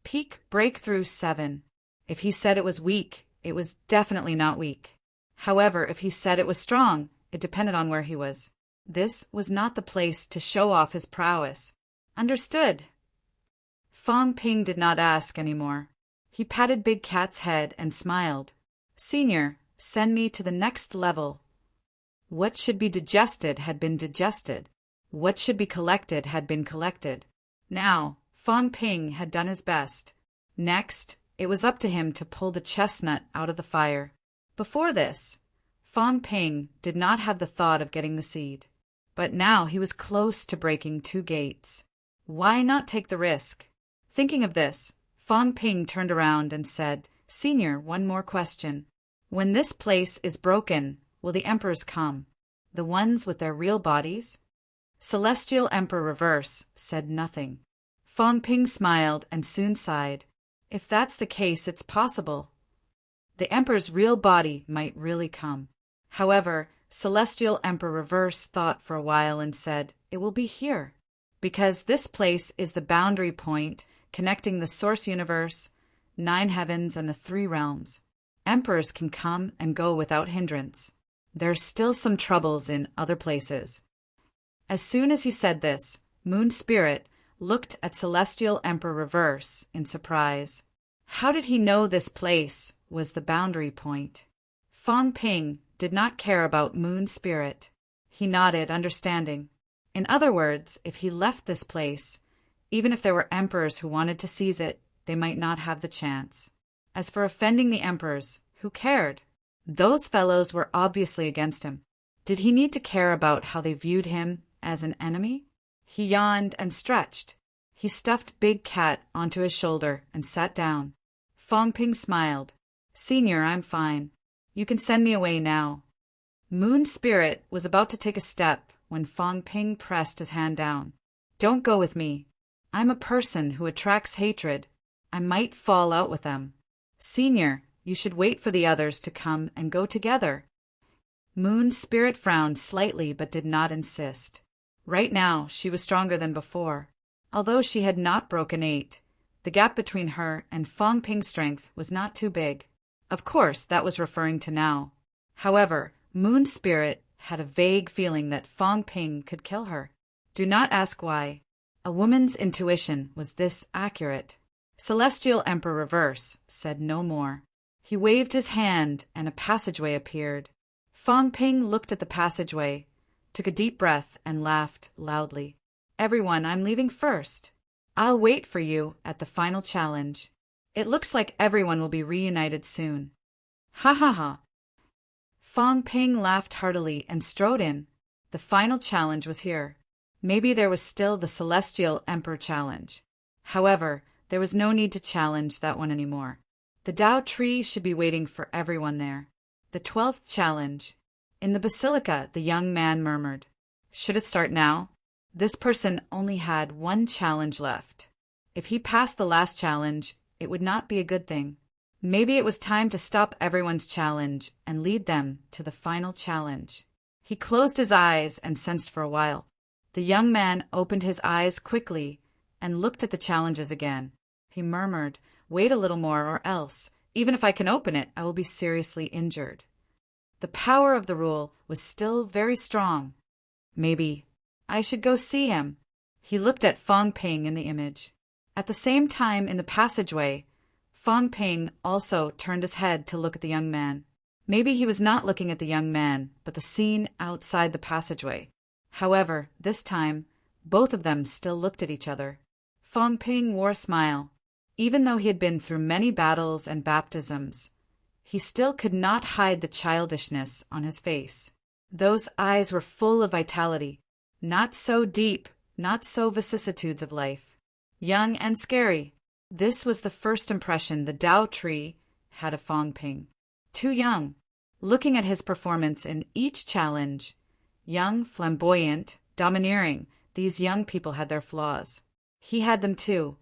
[SPEAKER 1] Peak Breakthrough 7. If he said it was weak, it was definitely not weak. However, if he said it was strong, it depended on where he was. This was not the place to show off his prowess. Understood. Fong Ping did not ask any more. He patted Big Cat's head and smiled. Senior, send me to the next level. What should be digested had been digested. What should be collected had been collected. Now, Fong Ping had done his best. Next, it was up to him to pull the chestnut out of the fire. Before this, Fong Ping did not have the thought of getting the seed. But now he was close to breaking 2 gates. Why not take the risk? Thinking of this, Fong Ping turned around and said, Senior, one more question. When this place is broken, will the emperors come? The ones with their real bodies? Celestial Emperor Reverse said nothing. Fong Ping smiled and soon sighed. If that's the case, it's possible. The emperor's real body might really come. However, Celestial Emperor Reverse thought for a while and said, it will be here. Because this place is the boundary point connecting the Source Universe, 9 heavens, and the 3 realms. Emperors can come and go without hindrance. There's still some troubles in other places. As soon as he said this, Moon Spirit looked at Celestial Emperor Reverse in surprise. How did he know this place was the boundary point? Fong Ping did not care about Moon Spirit. He nodded, understanding. In other words, if he left this place, even if there were emperors who wanted to seize it, they might not have the chance. As for offending the emperors, who cared? Those fellows were obviously against him. Did he need to care about how they viewed him as an enemy? He yawned and stretched. He stuffed Big Cat onto his shoulder and sat down. Fong Ping smiled. Senior, I'm fine. You can send me away now. Moon Spirit was about to take a step when Fong Ping pressed his hand down. Don't go with me. I'm a person who attracts hatred. I might fall out with them. Senior, you should wait for the others to come and go together. Moon Spirit frowned slightly but did not insist. Right now, she was stronger than before. Although she had not broken 8, the gap between her and Fong Ping's strength was not too big. Of course, that was referring to now. However, Moon Spirit had a vague feeling that Fong Ping could kill her. Do not ask why. A woman's intuition was this accurate. Celestial Emperor Reverse said no more. He waved his hand and a passageway appeared. Fong Ping looked at the passageway, took a deep breath, and laughed loudly. Everyone, I'm leaving first. I'll wait for you at the final challenge. It looks like everyone will be reunited soon. Ha ha ha. Fong Ping laughed heartily and strode in. The final challenge was here. Maybe there was still the Celestial Emperor challenge. However, there was no need to challenge that one anymore. The Tao Tree should be waiting for everyone there. The 12th challenge. In the basilica, the young man murmured. Should it start now? This person only had 1 challenge left. If he passed the last challenge, it would not be a good thing. Maybe it was time to stop everyone's challenge and lead them to the final challenge. He closed his eyes and sensed for a while. The young man opened his eyes quickly and looked at the challenges again. He murmured, wait a little more or else, even if I can open it, I will be seriously injured. The power of the rule was still very strong. Maybe I should go see him. He looked at Fong Ping in the image. At the same time in the passageway, Fong Ping also turned his head to look at the young man. Maybe he was not looking at the young man, but the scene outside the passageway. However, this time, both of them still looked at each other. Fong Ping wore a smile. Even though he had been through many battles and baptisms, he still could not hide the childishness on his face. Those eyes were full of vitality. Not so deep, not so vicissitudes of life. Young and scary. This was the first impression the Tao tree had of Fong Ping. Too young. Looking at his performance in each challenge, young, flamboyant, domineering, these young people had their flaws. He had them too.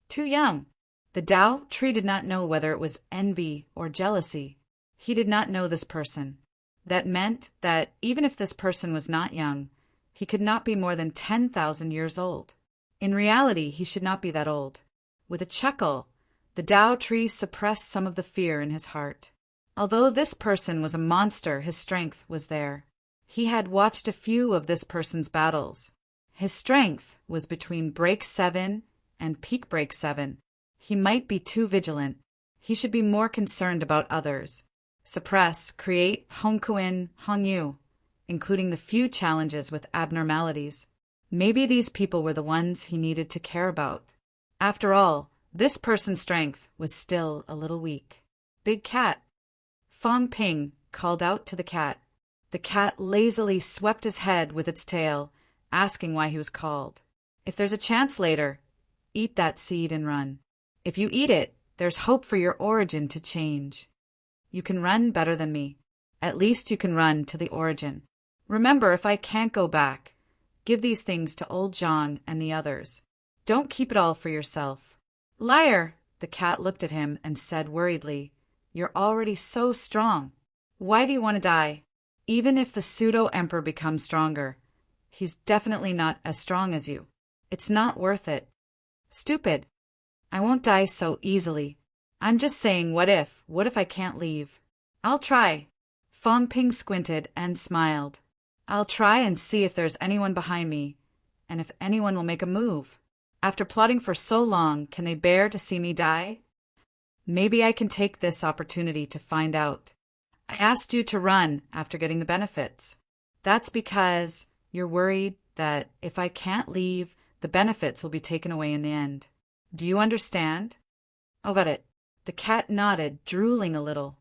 [SPEAKER 1] Too young. The Tao tree did not know whether it was envy or jealousy. He did not know this person. That meant that even if this person was not young, he could not be more than 10,000 years old. In reality, he should not be that old. With a chuckle, the Tao tree suppressed some of the fear in his heart. Although this person was a monster, his strength was there. He had watched a few of this person's battles. His strength was between break 7 and peak break 7. He might be too vigilant. He should be more concerned about others. Suppress, create Hongkuin Hongyu, including the few challenges with abnormalities. Maybe these people were the ones he needed to care about. After all, this person's strength was still a little weak. Big cat. Fong Ping called out to the cat. The cat lazily swept his head with its tail, asking why he was called. If there's a chance later, eat that seed and run. If you eat it, there's hope for your origin to change. You can run better than me. At least you can run to the origin. Remember, if I can't go back, give these things to old John and the others. Don't keep it all for yourself. Liar! The cat looked at him and said worriedly, You're already so strong. Why do you want to die? Even if the pseudo-emperor becomes stronger, he's definitely not as strong as you. It's not worth it. Stupid. I won't die so easily. I'm just saying, what if I can't leave? I'll try. Fong Ping squinted and smiled. I'll try and see if there's anyone behind me, and if anyone will make a move. After plotting for so long, can they bear to see me die? Maybe I can take this opportunity to find out. I asked you to run after getting the benefits. That's because you're worried that if I can't leave, the benefits will be taken away in the end. Do you understand? Oh, got it. The cat nodded, drooling a little.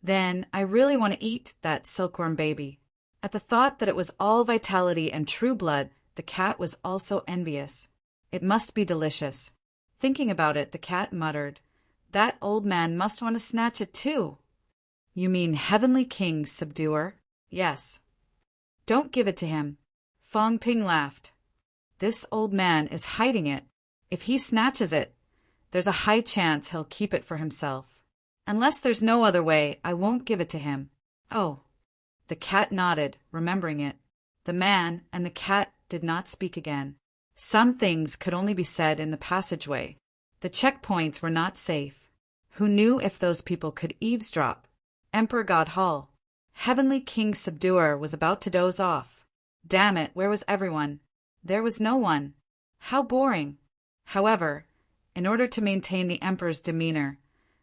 [SPEAKER 1] Then I really want to eat that silkworm baby. At the thought that it was all vitality and true blood, the cat was also envious. It must be delicious. Thinking about it, the cat muttered, That old man must want to snatch it too. You mean Heavenly King, subduer? Yes. Don't give it to him. Fong Ping laughed. This old man is hiding it. If he snatches it, there's a high chance he'll keep it for himself. Unless there's no other way, I won't give it to him. Oh. The cat nodded, remembering it. The man and the cat did not speak again. Some things could only be said in the passageway. The checkpoints were not safe. Who knew if those people could eavesdrop? Emperor God Hall. Heavenly King Subduer was about to doze off. Damn it, where was everyone? There was no one. How boring. However, in order to maintain the Emperor's demeanor,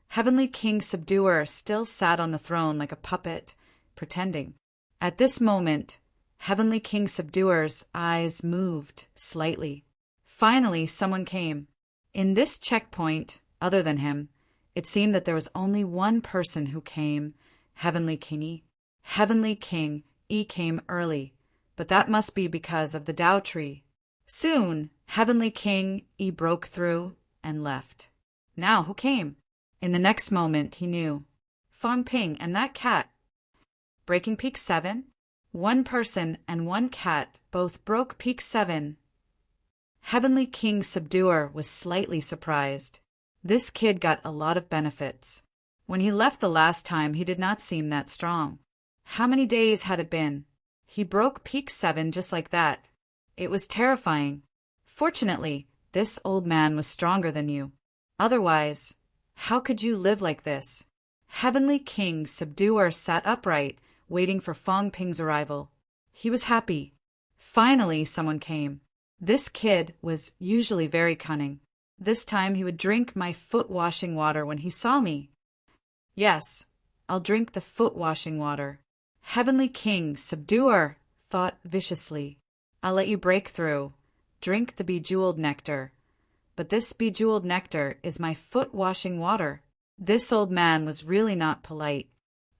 [SPEAKER 1] Heavenly King Subduer still sat on the throne like a puppet, pretending. At this moment, Heavenly King Subduer's eyes moved slightly. Finally, someone came. In this checkpoint, other than him, it seemed that there was only one person who came, Heavenly Kingy. Heavenly King E came early, but that must be because of the Tao tree. Soon, Heavenly King E broke through and left. Now, who came? In the next moment, he knew. Fong Ping and that cat. Breaking Peak 7? One person and one cat both broke Peak 7. Heavenly King Subduer was slightly surprised. This kid got a lot of benefits. When he left the last time, he did not seem that strong. How many days had it been? He broke Peak 7 just like that. It was terrifying. Fortunately, this old man was stronger than you. Otherwise, how could you live like this? Heavenly King Subduer sat upright, waiting for Fong Ping's arrival. He was happy. Finally, someone came. This kid was usually very cunning. This time he would drink my foot-washing water when he saw me. Yes, I'll drink the foot-washing water. Heavenly King Subduer thought viciously. I'll let you break through. Drink the bejeweled nectar. But this bejeweled nectar is my foot-washing water. This old man was really not polite.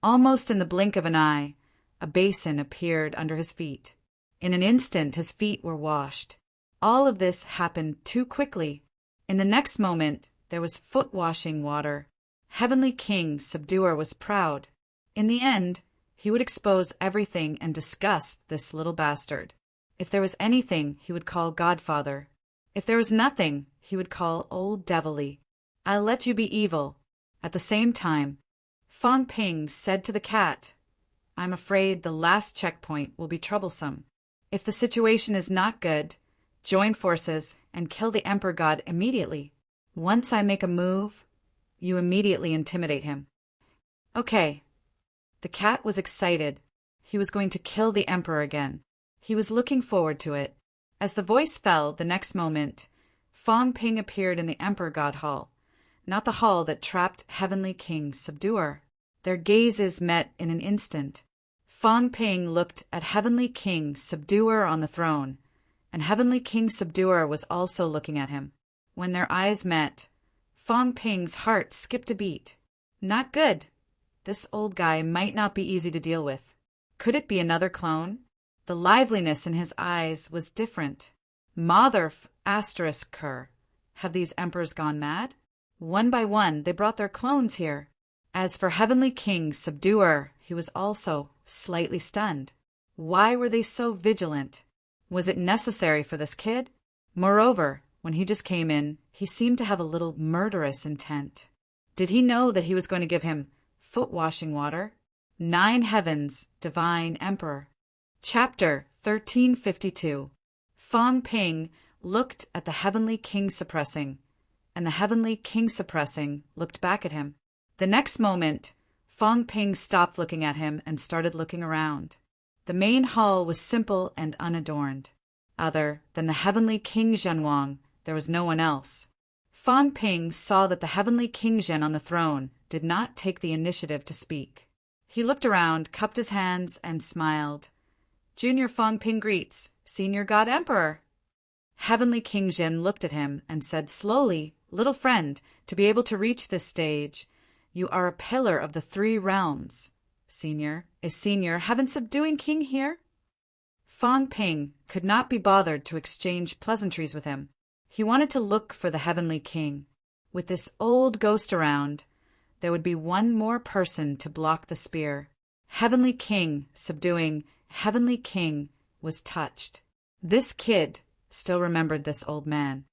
[SPEAKER 1] Almost in the blink of an eye, a basin appeared under his feet. In an instant his feet were washed. All of this happened too quickly. In the next moment there was foot-washing water. Heavenly King, Subduer, was proud. In the end, he would expose everything and disgust this little bastard. If there was anything, he would call Godfather. If there was nothing, he would call Old Devilly. I'll let you be evil. At the same time, Fong Ping said to the cat, I'm afraid the last checkpoint will be troublesome. If the situation is not good, join forces and kill the Emperor God immediately. Once I make a move, you immediately intimidate him. Okay. The cat was excited. He was going to kill the Emperor again. He was looking forward to it. As the voice fell the next moment, Fong Ping appeared in the Emperor God Hall, not the hall that trapped Heavenly King Subduer. Their gazes met in an instant. Fong Ping looked at Heavenly King Subduer on the throne, and Heavenly King Subduer was also looking at him. When their eyes met, Fong Ping's heart skipped a beat. Not good. This old guy might not be easy to deal with. Could it be another clone? The liveliness in his eyes was different. Motherf asterisk cur. Have these emperors gone mad? One by one they brought their clones here. As for Heavenly King Subduer, he was also slightly stunned. Why were they so vigilant? Was it necessary for this kid? Moreover, when he just came in, he seemed to have a little murderous intent. Did he know that he was going to give him foot-washing water? 9 heavens, divine emperor. Chapter 1352. Fong Ping looked at the Heavenly King Suppressing, and the Heavenly King Suppressing looked back at him. The next moment, Fong Ping stopped looking at him and started looking around. The main hall was simple and unadorned. Other than the Heavenly King Zhenwang, there was no one else. Fong Ping saw that the Heavenly King Zhen on the throne did not take the initiative to speak. He looked around, cupped his hands, and smiled. Junior Fong Ping greets, Senior God Emperor. Heavenly King Zhen looked at him and said slowly, Little friend, to be able to reach this stage, you are a pillar of the 3 realms. Senior, is Senior Heaven Subduing King here? Fong Ping could not be bothered to exchange pleasantries with him. He wanted to look for the Heavenly King. With this old ghost around, there would be one more person to block the spear. Heavenly King Subduing Heavenly King was touched. This kid still remembered this old man.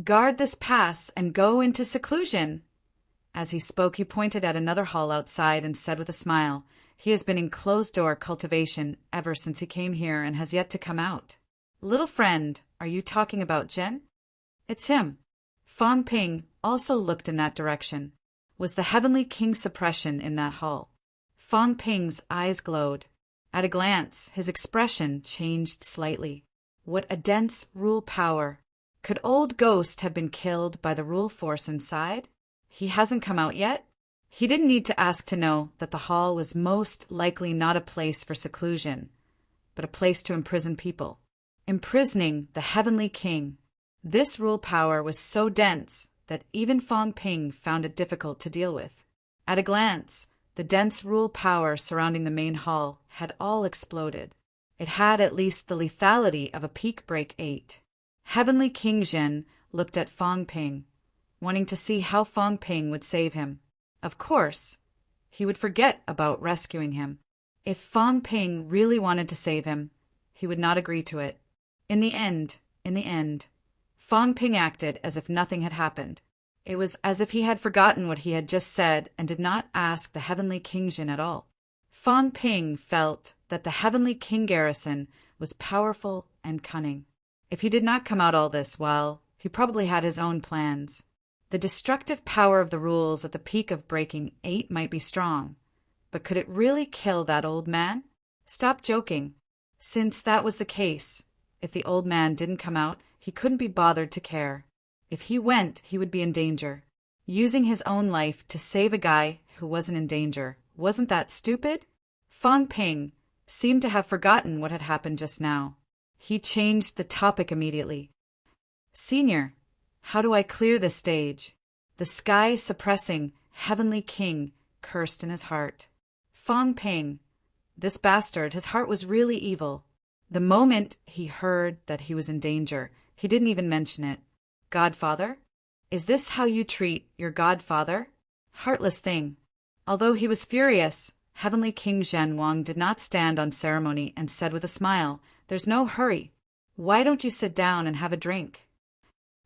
[SPEAKER 1] Guard this pass and go into seclusion. As he spoke, he pointed at another hall outside and said with a smile, He has been in closed-door cultivation ever since he came here and has yet to come out. Little friend, are you talking about Zhen? It's him. Fong Ping also looked in that direction. Was the Heavenly King Suppression in that hall? Fong Ping's eyes glowed. At a glance, his expression changed slightly. What a dense rule power. Could old Ghost have been killed by the rule force inside? He hasn't come out yet? He didn't need to ask to know that the hall was most likely not a place for seclusion, but a place to imprison people. Imprisoning the Heavenly King. This rule power was so dense that even Fong Ping found it difficult to deal with. At a glance, the dense rule power surrounding the main hall had all exploded. It had at least the lethality of a peak break 8. Heavenly King Zhen looked at Fong Ping, wanting to see how Fong Ping would save him. Of course, he would forget about rescuing him. If Fong Ping really wanted to save him, he would not agree to it. In the end, Fong Ping acted as if nothing had happened. It was as if he had forgotten what he had just said and did not ask the Heavenly King Zhen at all. Fong Ping felt that the Heavenly King Garrison was powerful and cunning. If he did not come out all this, well, he probably had his own plans. The destructive power of the rules at the peak of breaking 8 might be strong, but could it really kill that old man? Stop joking. Since that was the case, if the old man didn't come out, he couldn't be bothered to care. If he went, he would be in danger. Using his own life to save a guy who wasn't in danger, wasn't that stupid? Fong Ping seemed to have forgotten what had happened just now. He changed the topic immediately. Senior, how do I clear this stage? The sky-suppressing Heavenly King cursed in his heart. Fong Ping, This bastard, his heart was really evil. The moment he heard that he was in danger, he didn't even mention it. Godfather? Is this how you treat your godfather? Heartless thing. Although he was furious, Heavenly King Zhen Wang did not stand on ceremony and said with a smile, "There's no hurry. Why don't you sit down and have a drink?"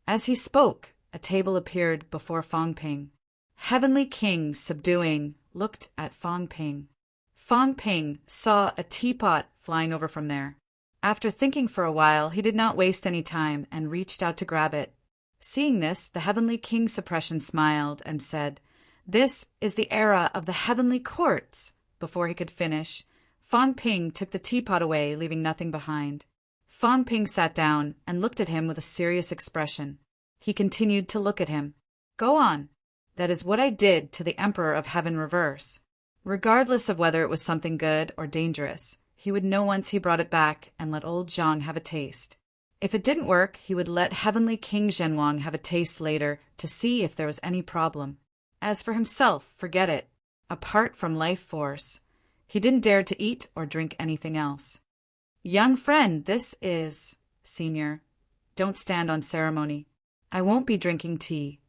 [SPEAKER 1] As he spoke, a table appeared before Fang Ping. Heavenly King, subduing, looked at Fang Ping. Fang Ping saw a teapot flying over from there. After thinking for a while, he did not waste any time and reached out to grab it. Seeing this, the Heavenly King Suppression smiled and said, "This is the era of the heavenly courts." Before he could finish, Fang Ping took the teapot away, leaving nothing behind. Fang Ping sat down and looked at him with a serious expression. He continued to look at him. "Go on. That is what I did to the Emperor of Heaven Reverse." Regardless of whether it was something good or dangerous, he would know once he brought it back and let old Zhang have a taste. If it didn't work, he would let Heavenly King Zhenwang have a taste later to see if there was any problem. As for himself, forget it. Apart from life force, he didn't dare to eat or drink anything else. "Young friend, this is, Senior. Don't stand on ceremony. I won't be drinking tea.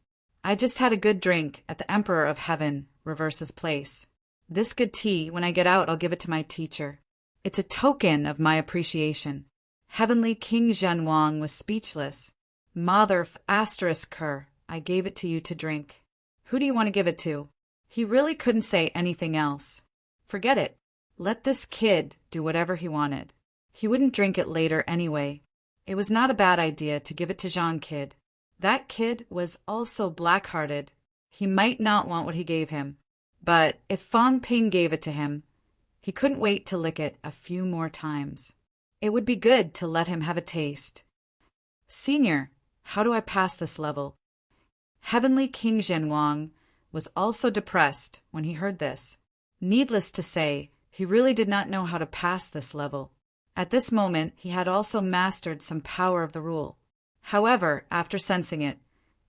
[SPEAKER 1] I just had a good drink at the Emperor of Heaven Reverse's place. This good tea, when I get out, I'll give it to my teacher. It's a token of my appreciation." Heavenly King Zhenwang was speechless. "Mother asterisk her, I gave it to you to drink. Who do you want to give it to?" He really couldn't say anything else. Forget it. Let this kid do whatever he wanted. He wouldn't drink it later anyway. It was not a bad idea to give it to Zhang Kid. That kid was also black-hearted. He might not want what he gave him. But if Fang Ping gave it to him, he couldn't wait to lick it a few more times. It would be good to let him have a taste. "Senior, how do I pass this level?" Heavenly King Zhenwang was also depressed when he heard this. Needless to say, he really did not know how to pass this level. At this moment, he had also mastered some power of the rule. However, after sensing it,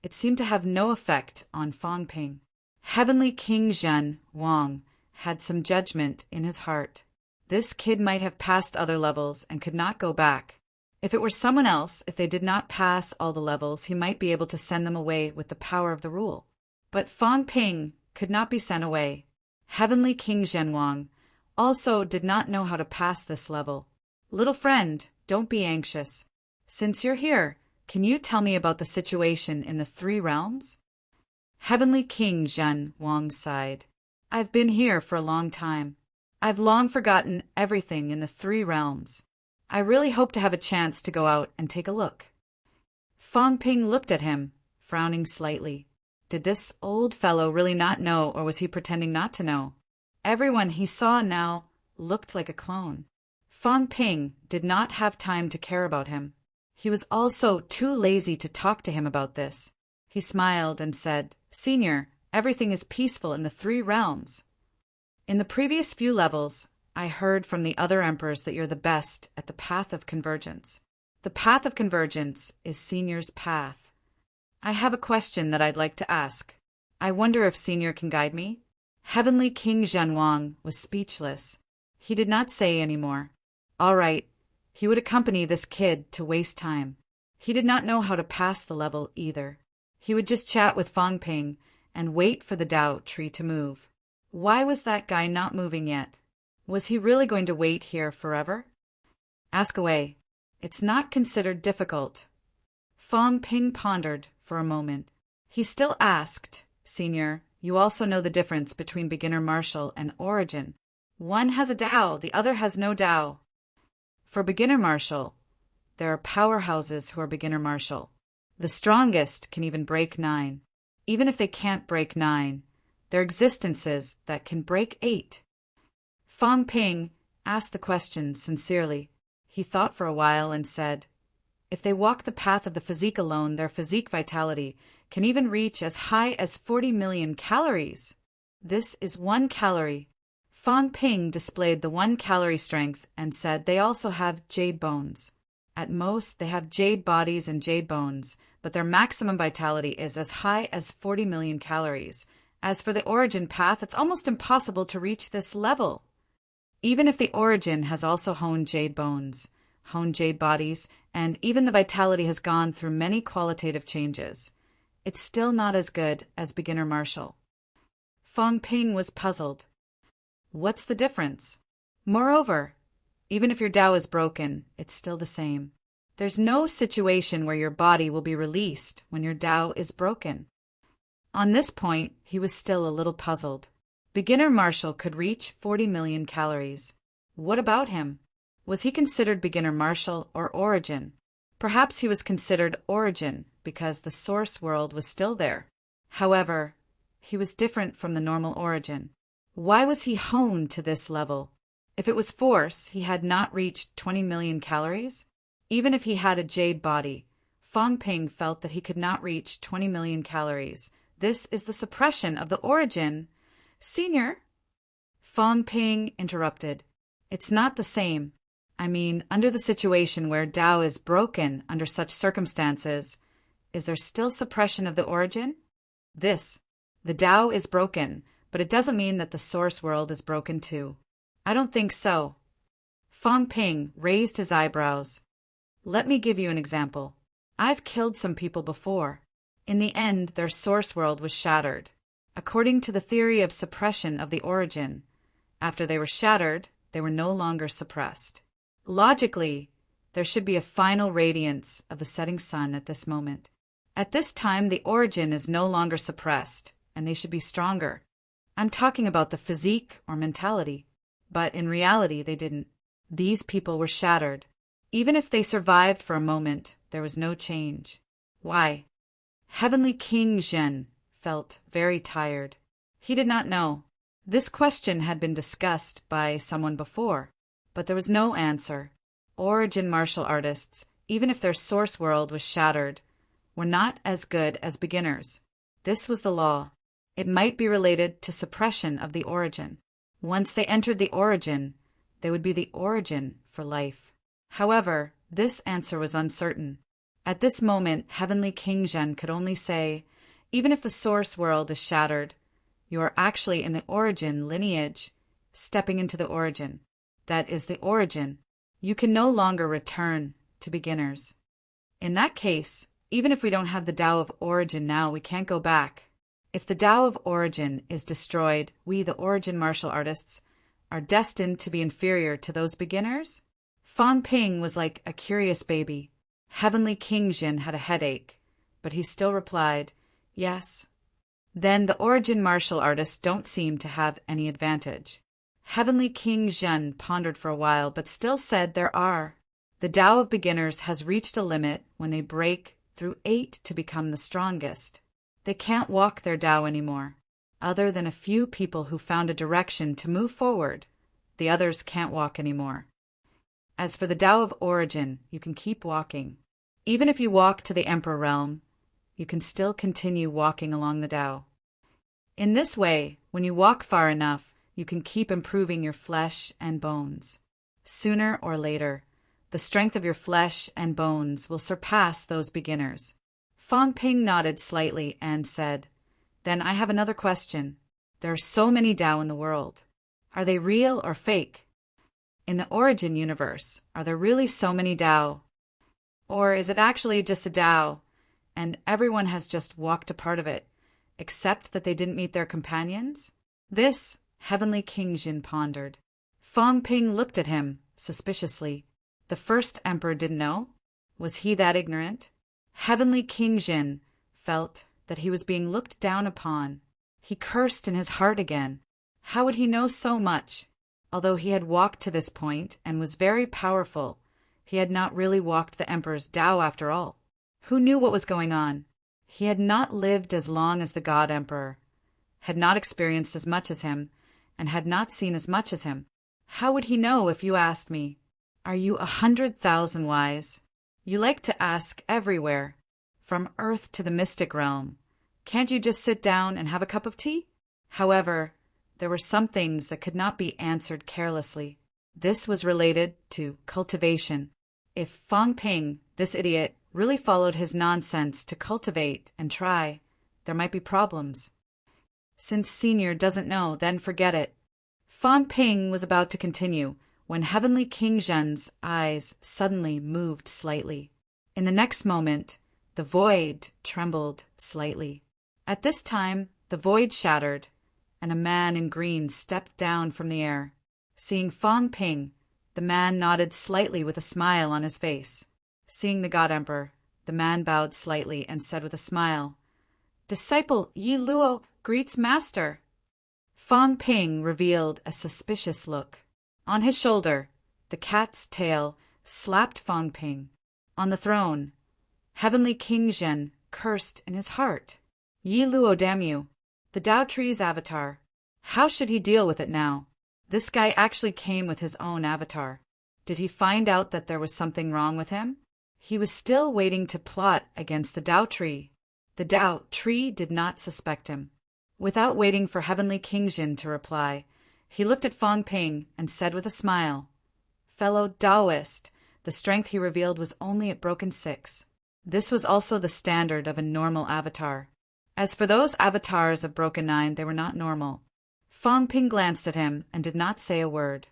[SPEAKER 1] it seemed to have no effect on Fang Ping. Heavenly King Zhen Wang had some judgment in his heart. This kid might have passed other levels and could not go back. If it were someone else, if they did not pass all the levels, he might be able to send them away with the power of the rule. But Fang Ping could not be sent away. Heavenly King Zhenwang also did not know how to pass this level. "Little friend, don't be anxious. Since you're here, can you tell me about the situation in the three realms?" Heavenly King Zhenwang sighed. "I've been here for a long time. I've long forgotten everything in the three realms. I really hope to have a chance to go out and take a look." Fang Ping looked at him, frowning slightly. Did this old fellow really not know, or was he pretending not to know? Everyone he saw now looked like a clone. Fang Ping did not have time to care about him. He was also too lazy to talk to him about this. He smiled and said, "Senior, everything is peaceful in the three realms. In the previous few levels, I heard from the other emperors that you're the best at the path of convergence. The path of convergence is Senior's path. I have a question that I'd like to ask. I wonder if Senior can guide me?" Heavenly King Zhenwang was speechless. He did not say any more. All right, he would accompany this kid to waste time. He did not know how to pass the level either. He would just chat with Fang Ping and wait for the Tao tree to move. Why was that guy not moving yet? Was he really going to wait here forever? Ask away. It's not considered difficult. Fang Ping pondered for a moment. He still asked, "Senior, you also know the difference between beginner martial and origin. One has a Tao, the other has no Tao. For beginner martial, there are powerhouses who are beginner martial. The strongest can even break 9. Even if they can't break 9, there are existences that can break 8. Fang Ping asked the question sincerely. He thought for a while and said, "If they walk the path of the physique alone, their physique vitality can even reach as high as 40 million calories. This is 1 calorie. Fang Ping displayed the 1 calorie strength and said they also have jade bones. At most, they have jade bodies and jade bones, but their maximum vitality is as high as 40 million calories. As for the origin path, it's almost impossible to reach this level. Even if the origin has also honed jade bones, honed jade bodies, and even the vitality has gone through many qualitative changes, it's still not as good as beginner martial. Fong Ping was puzzled. What's the difference? Moreover, even if your Tao is broken, it's still the same. There's no situation where your body will be released when your Tao is broken. On this point, he was still a little puzzled. Beginner martial could reach 40 million calories. What about him? Was he considered beginner martial or origin? Perhaps he was considered origin because the source world was still there. However, he was different from the normal origin. Why was he honed to this level? If it was force, he had not reached 20 million calories. Even if he had a jade body, Fong Ping felt that he could not reach 20 million calories. This is the suppression of the origin. Senior, Fong Ping interrupted. It's not the same. I mean, under the situation where Tao is broken under such circumstances, is there still suppression of the origin? The Tao is broken, but it doesn't mean that the source world is broken too. I don't think so. Fong Ping raised his eyebrows. Let me give you an example. I've killed some people before. In the end, their source world was shattered. According to the theory of suppression of the origin, after they were shattered, they were no longer suppressed. Logically, there should be a final radiance of the setting sun at this moment. At this time, the origin is no longer suppressed, and they should be stronger. I'm talking about the physique or mentality, but in reality, they didn't. These people were shattered. Even if they survived for a moment, there was no change. Why? Heavenly King Zhen felt very tired. He did not know. This question had been discussed by someone before, but there was no answer. Origin martial artists, even if their source world was shattered, were not as good as beginners. This was the law. It might be related to suppression of the origin. Once they entered the origin, they would be the origin for life. However, this answer was uncertain. At this moment, Heavenly King Zhen could only say, even if the source world is shattered, you are actually in the origin lineage, stepping into the origin. That is the origin. You can no longer return to beginners. In that case, even if we don't have the Tao of origin now, we can't go back. If the Tao of origin is destroyed, we, the origin martial artists, are destined to be inferior to those beginners? Fong Ping was like a curious baby. Heavenly King Zhen had a headache, but he still replied, yes. Then the origin martial artists don't seem to have any advantage. Heavenly King Zhen pondered for a while, but still said there are. The Tao of beginners has reached a limit when they break through 8 to become the strongest. They can't walk their Tao anymore. Other than a few people who found a direction to move forward, the others can't walk anymore. As for the Tao of origin, you can keep walking. Even if you walk to the Emperor realm, you can still continue walking along the Tao. In this way, when you walk far enough, you can keep improving your flesh and bones. Sooner or later, the strength of your flesh and bones will surpass those beginners. Fong Ping nodded slightly and said, then I have another question. There are so many Tao in the world. Are they real or fake? In the origin universe, are there really so many Tao? Or is it actually just a Tao, and everyone has just walked a part of it, except that they didn't meet their companions? This, Heavenly King Zhen pondered. Fong Ping looked at him suspiciously. The first emperor didn't know? Was he that ignorant? Heavenly King Zhen felt that he was being looked down upon. He cursed in his heart again. How would he know so much? Although he had walked to this point and was very powerful, he had not really walked the emperor's Tao after all. Who knew what was going on? He had not lived as long as the God Emperor, had not experienced as much as him, and had not seen as much as him. How would he know if you asked me, are you 100,000 wise? You like to ask everywhere, from earth to the mystic realm. Can't you just sit down and have a cup of tea? However, there were some things that could not be answered carelessly. This was related to cultivation. If Fong Ping, this idiot, really followed his nonsense to cultivate and try, there might be problems. Since Senior doesn't know, then forget it. Fang Ping was about to continue when Heavenly King Zhen's eyes suddenly moved slightly. In the next moment, the void trembled slightly. At this time, the void shattered, and a man in green stepped down from the air. Seeing Fang Ping, the man nodded slightly with a smile on his face. Seeing the God Emperor, the man bowed slightly and said with a smile, "Disciple Yi Luo greets Master." Fang Ping revealed a suspicious look. On his shoulder, the cat's tail slapped Fang Ping. On the throne, Heavenly King Zhen cursed in his heart. "Yi Luo, damn you! The Tao Tree's avatar. How should he deal with it now? This guy actually came with his own avatar. Did he find out that there was something wrong with him? He was still waiting to plot against the Tao Tree. The Tao Tree did not suspect him. Without waiting for Heavenly King Zhen to reply, he looked at Fang Ping and said with a smile, "Fellow Taoist," the strength he revealed was only at broken 6. This was also the standard of a normal avatar. As for those avatars of broken 9, they were not normal. Fang Ping glanced at him and did not say a word.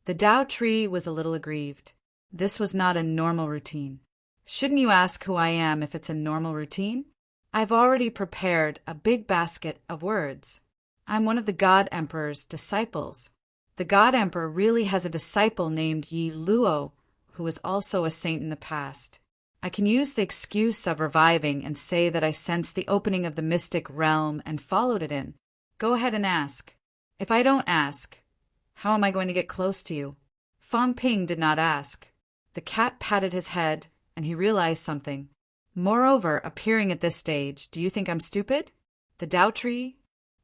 [SPEAKER 1] The Tao Tree was a little aggrieved. This was not a normal routine. Shouldn't you ask who I am if it's a normal routine? I've already prepared a big basket of words. I'm one of the God Emperor's disciples. The God Emperor really has a disciple named Yi Luo, who was also a saint in the past. I can use the excuse of reviving and say that I sensed the opening of the mystic realm and followed it in. Go ahead and ask. If I don't ask, how am I going to get close to you?" Fang Ping did not ask. The cat patted his head, and he realized something. Moreover, appearing at this stage, do you think I'm stupid? The Tao Tree?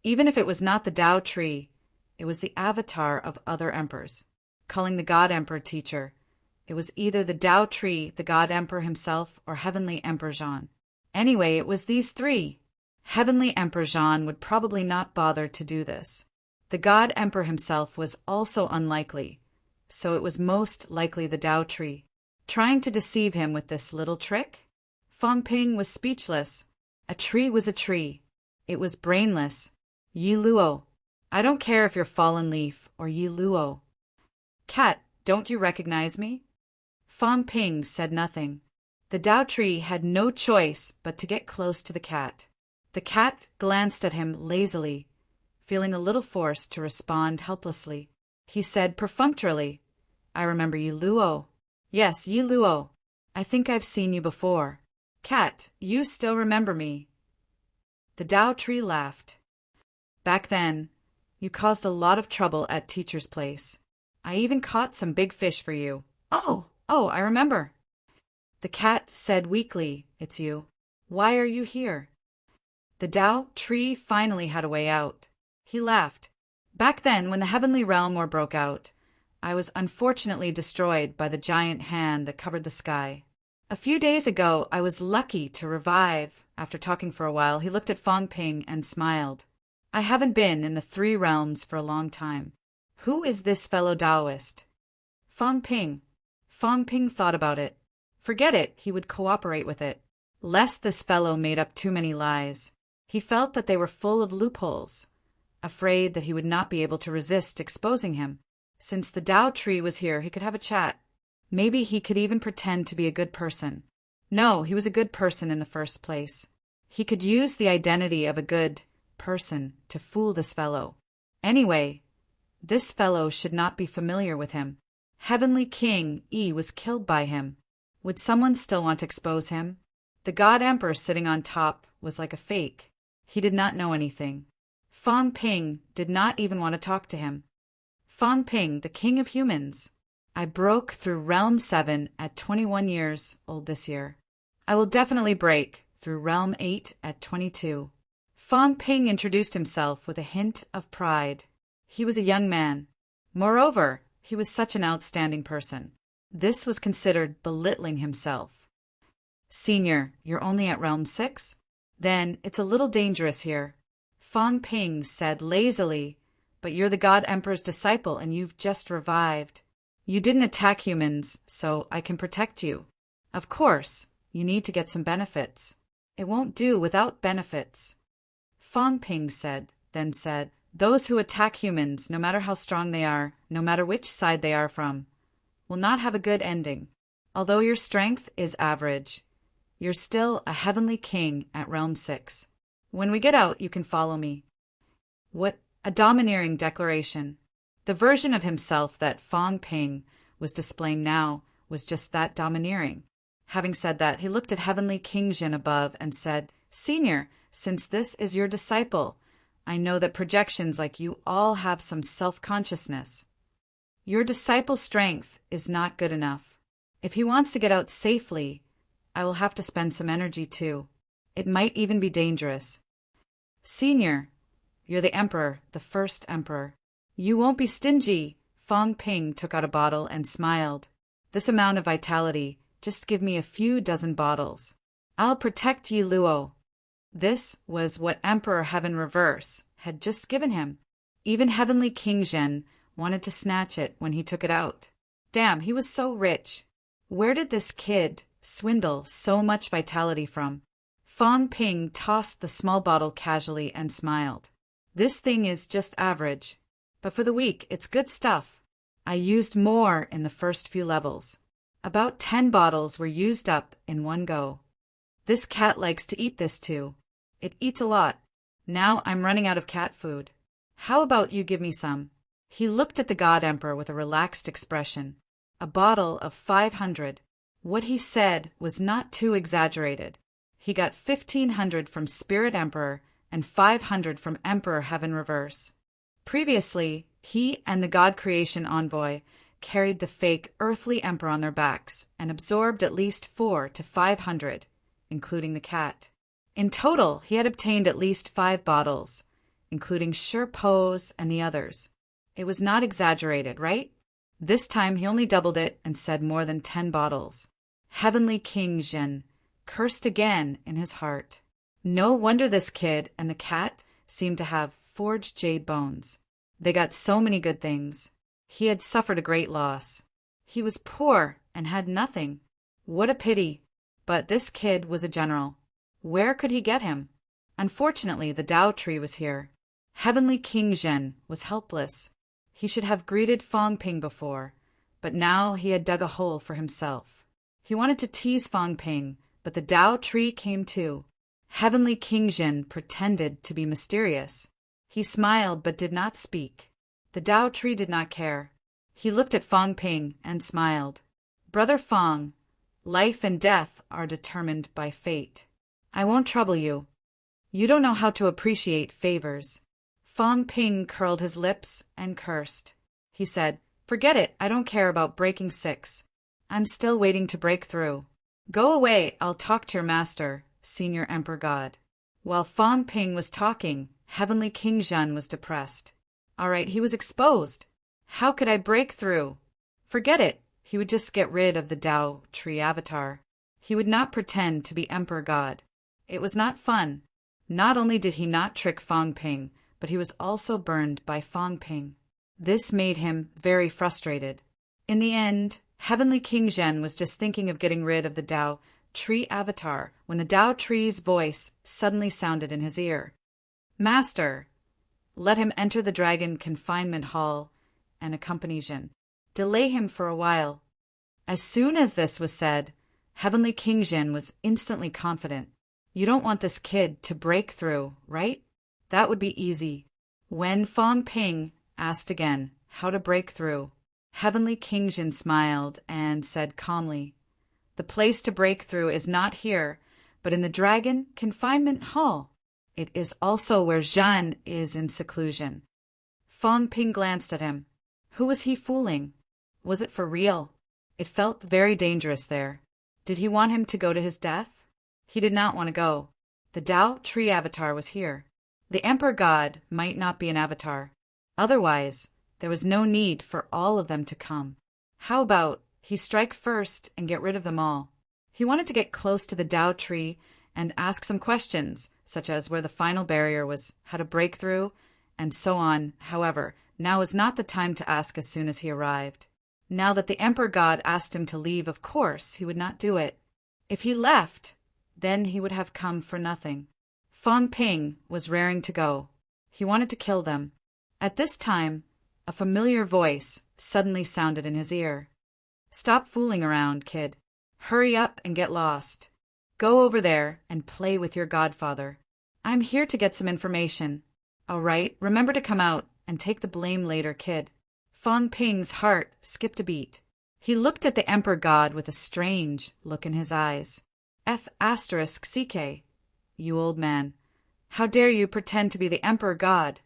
[SPEAKER 1] Even if it was not the Tao Tree, it was the avatar of other emperors. Calling the God Emperor teacher, it was either the Tao Tree, the God Emperor himself, or Heavenly Emperor Zhan. Anyway, it was these 3. Heavenly Emperor Zhan would probably not bother to do this. The God Emperor himself was also unlikely, so it was most likely the Tao Tree, trying to deceive him with this little trick. Fang Ping was speechless. A tree was a tree. It was brainless. Yi Luo. I don't care if you're Fallen Leaf or Yi Luo. Cat, don't you recognize me? Fang Ping said nothing. The Tao Tree had no choice but to get close to the cat. The cat glanced at him lazily, feeling a little forced to respond helplessly. He said perfunctorily, "I remember Yi Luo." "Yes, Yi Luo. I think I've seen you before." "Cat, you still remember me." The Tao Tree laughed. "Back then, you caused a lot of trouble at Teacher's Place. I even caught some big fish for you." Oh, I remember." The cat said weakly, "It's you. Why are you here?" The Tao Tree finally had a way out. He laughed. "Back then, when the Heavenly Realm War broke out, I was unfortunately destroyed by the giant hand that covered the sky. A few days ago, I was lucky to revive." After talking for a while, he looked at Fang Ping and smiled. "I haven't been in the 3 realms for a long time. Who is this fellow Taoist?" Fang Ping. Fang Ping thought about it. Forget it, he would cooperate with it. Lest this fellow made up too many lies. He felt that they were full of loopholes, afraid that he would not be able to resist exposing him. Since the Tao Tree was here, he could have a chat. Maybe he could even pretend to be a good person. No, he was a good person in the first place. He could use the identity of a good person to fool this fellow. Anyway, this fellow should not be familiar with him. Heavenly King Yi was killed by him. Would someone still want to expose him? The God Emperor sitting on top was like a fake. He did not know anything. Fang Ping did not even want to talk to him. Fang Ping, the king of humans. I broke through Realm 7 at 21 years old this year. I will definitely break through Realm 8 at 22. Fang Ping introduced himself with a hint of pride. He was a young man. Moreover, he was such an outstanding person. This was considered belittling himself. Senior, you're only at Realm 6? Then it's a little dangerous here. Fang Ping said lazily, but you're the God Emperor's disciple and you've just revived. You didn't attack humans, so I can protect you. Of course, you need to get some benefits. It won't do without benefits. Fang Ping said, then said, Those who attack humans, no matter how strong they are, no matter which side they are from, will not have a good ending. Although your strength is average, you're still a heavenly king at Realm 6. When we get out, you can follow me. What a domineering declaration. The version of himself that Fong Ping was displaying now was just that domineering. Having said that, he looked at Heavenly King Jin above and said, "Senior, since this is your disciple, I know that projections like you all have some self-consciousness. Your disciple's strength is not good enough. If he wants to get out safely, I will have to spend some energy too. It might even be dangerous. Senior, you're the emperor, the first emperor. You won't be stingy." Fong Ping took out a bottle and smiled. "This amount of vitality, just give me a few dozen bottles. I'll protect Yi Luo." This was what Emperor Heaven Reverse had just given him. Even Heavenly King Zhen wanted to snatch it when he took it out. Damn, he was so rich. Where did this kid swindle so much vitality from? Fong Ping tossed the small bottle casually and smiled. "This thing is just average, but for the weak, it's good stuff. I used more in the first few levels. About 10 bottles were used up in one go. This cat likes to eat this too. It eats a lot. Now I'm running out of cat food. How about you give me some?" He looked at the God Emperor with a relaxed expression. A bottle of 500. What he said was not too exaggerated. He got 1,500 from Spirit Emperor and 500 from Emperor Heaven Reverse. Previously, he and the God Creation Envoy carried the fake earthly emperor on their backs and absorbed at least 400 to 500, including the cat. In total, he had obtained at least 5 bottles, including Sure Pose and the others. It was not exaggerated, right? This time he only doubled it and said more than 10 bottles. Heavenly King Zhen cursed again in his heart. No wonder this kid and the cat seemed to have forged jade bones. They got so many good things. He had suffered a great loss. He was poor and had nothing. What a pity. But this kid was a general. Where could he get him? Unfortunately, the Tao tree was here. Heavenly King Zhen was helpless. He should have greeted Fong Ping before, but now he had dug a hole for himself. He wanted to tease Fong Ping, but the Tao tree came too. Heavenly King Zhen pretended to be mysterious. He smiled but did not speak. The Tao tree did not care. He looked at Fong Ping and smiled. "Brother Fong, life and death are determined by fate. I won't trouble you. You don't know how to appreciate favors." Fong Ping curled his lips and cursed. He said, "Forget it, I don't care about breaking 6. I'm still waiting to break through. Go away, I'll talk to your master, Senior Emperor God." While Fong Ping was talking, Heavenly King Zhen was depressed. All right, he was exposed. How could I break through? Forget it, he would just get rid of the Tao tree avatar. He would not pretend to be Emperor God. It was not fun. Not only did he not trick Fong Ping, but he was also burned by Fong Ping. This made him very frustrated. In the end, Heavenly King Zhen was just thinking of getting rid of the Tao tree avatar when the Tao tree's voice suddenly sounded in his ear. "Master, let him enter the dragon confinement hall and accompany Zhen. Delay him for a while." As soon as this was said, Heavenly King Zhen was instantly confident. "You don't want this kid to break through, right? That would be easy." When Fong Ping asked again how to break through, Heavenly King Zhen smiled and said calmly, "The place to break through is not here, but in the Dragon Confinement Hall. It is also where Zhan is in seclusion." Fong Ping glanced at him. Who was he fooling? Was it for real? It felt very dangerous there. Did he want him to go to his death? He did not want to go. The Tao tree avatar was here. The Emperor God might not be an avatar. Otherwise, there was no need for all of them to come. How about he strike first and get rid of them all? He wanted to get close to the Tao tree and ask some questions, such as where the final barrier was, how to break through, and so on. However, now was not the time to ask as soon as he arrived. Now that the Emperor God asked him to leave, of course, he would not do it. If he left, then he would have come for nothing. Fong Ping was raring to go. He wanted to kill them. At this time, a familiar voice suddenly sounded in his ear. "Stop fooling around, kid. Hurry up and get lost. Go over there and play with your godfather. I'm here to get some information. All right, remember to come out and take the blame later, kid." Fang Ping's heart skipped a beat. He looked at the Emperor God with a strange look in his eyes. F***CK, you old man. How dare you pretend to be the Emperor God?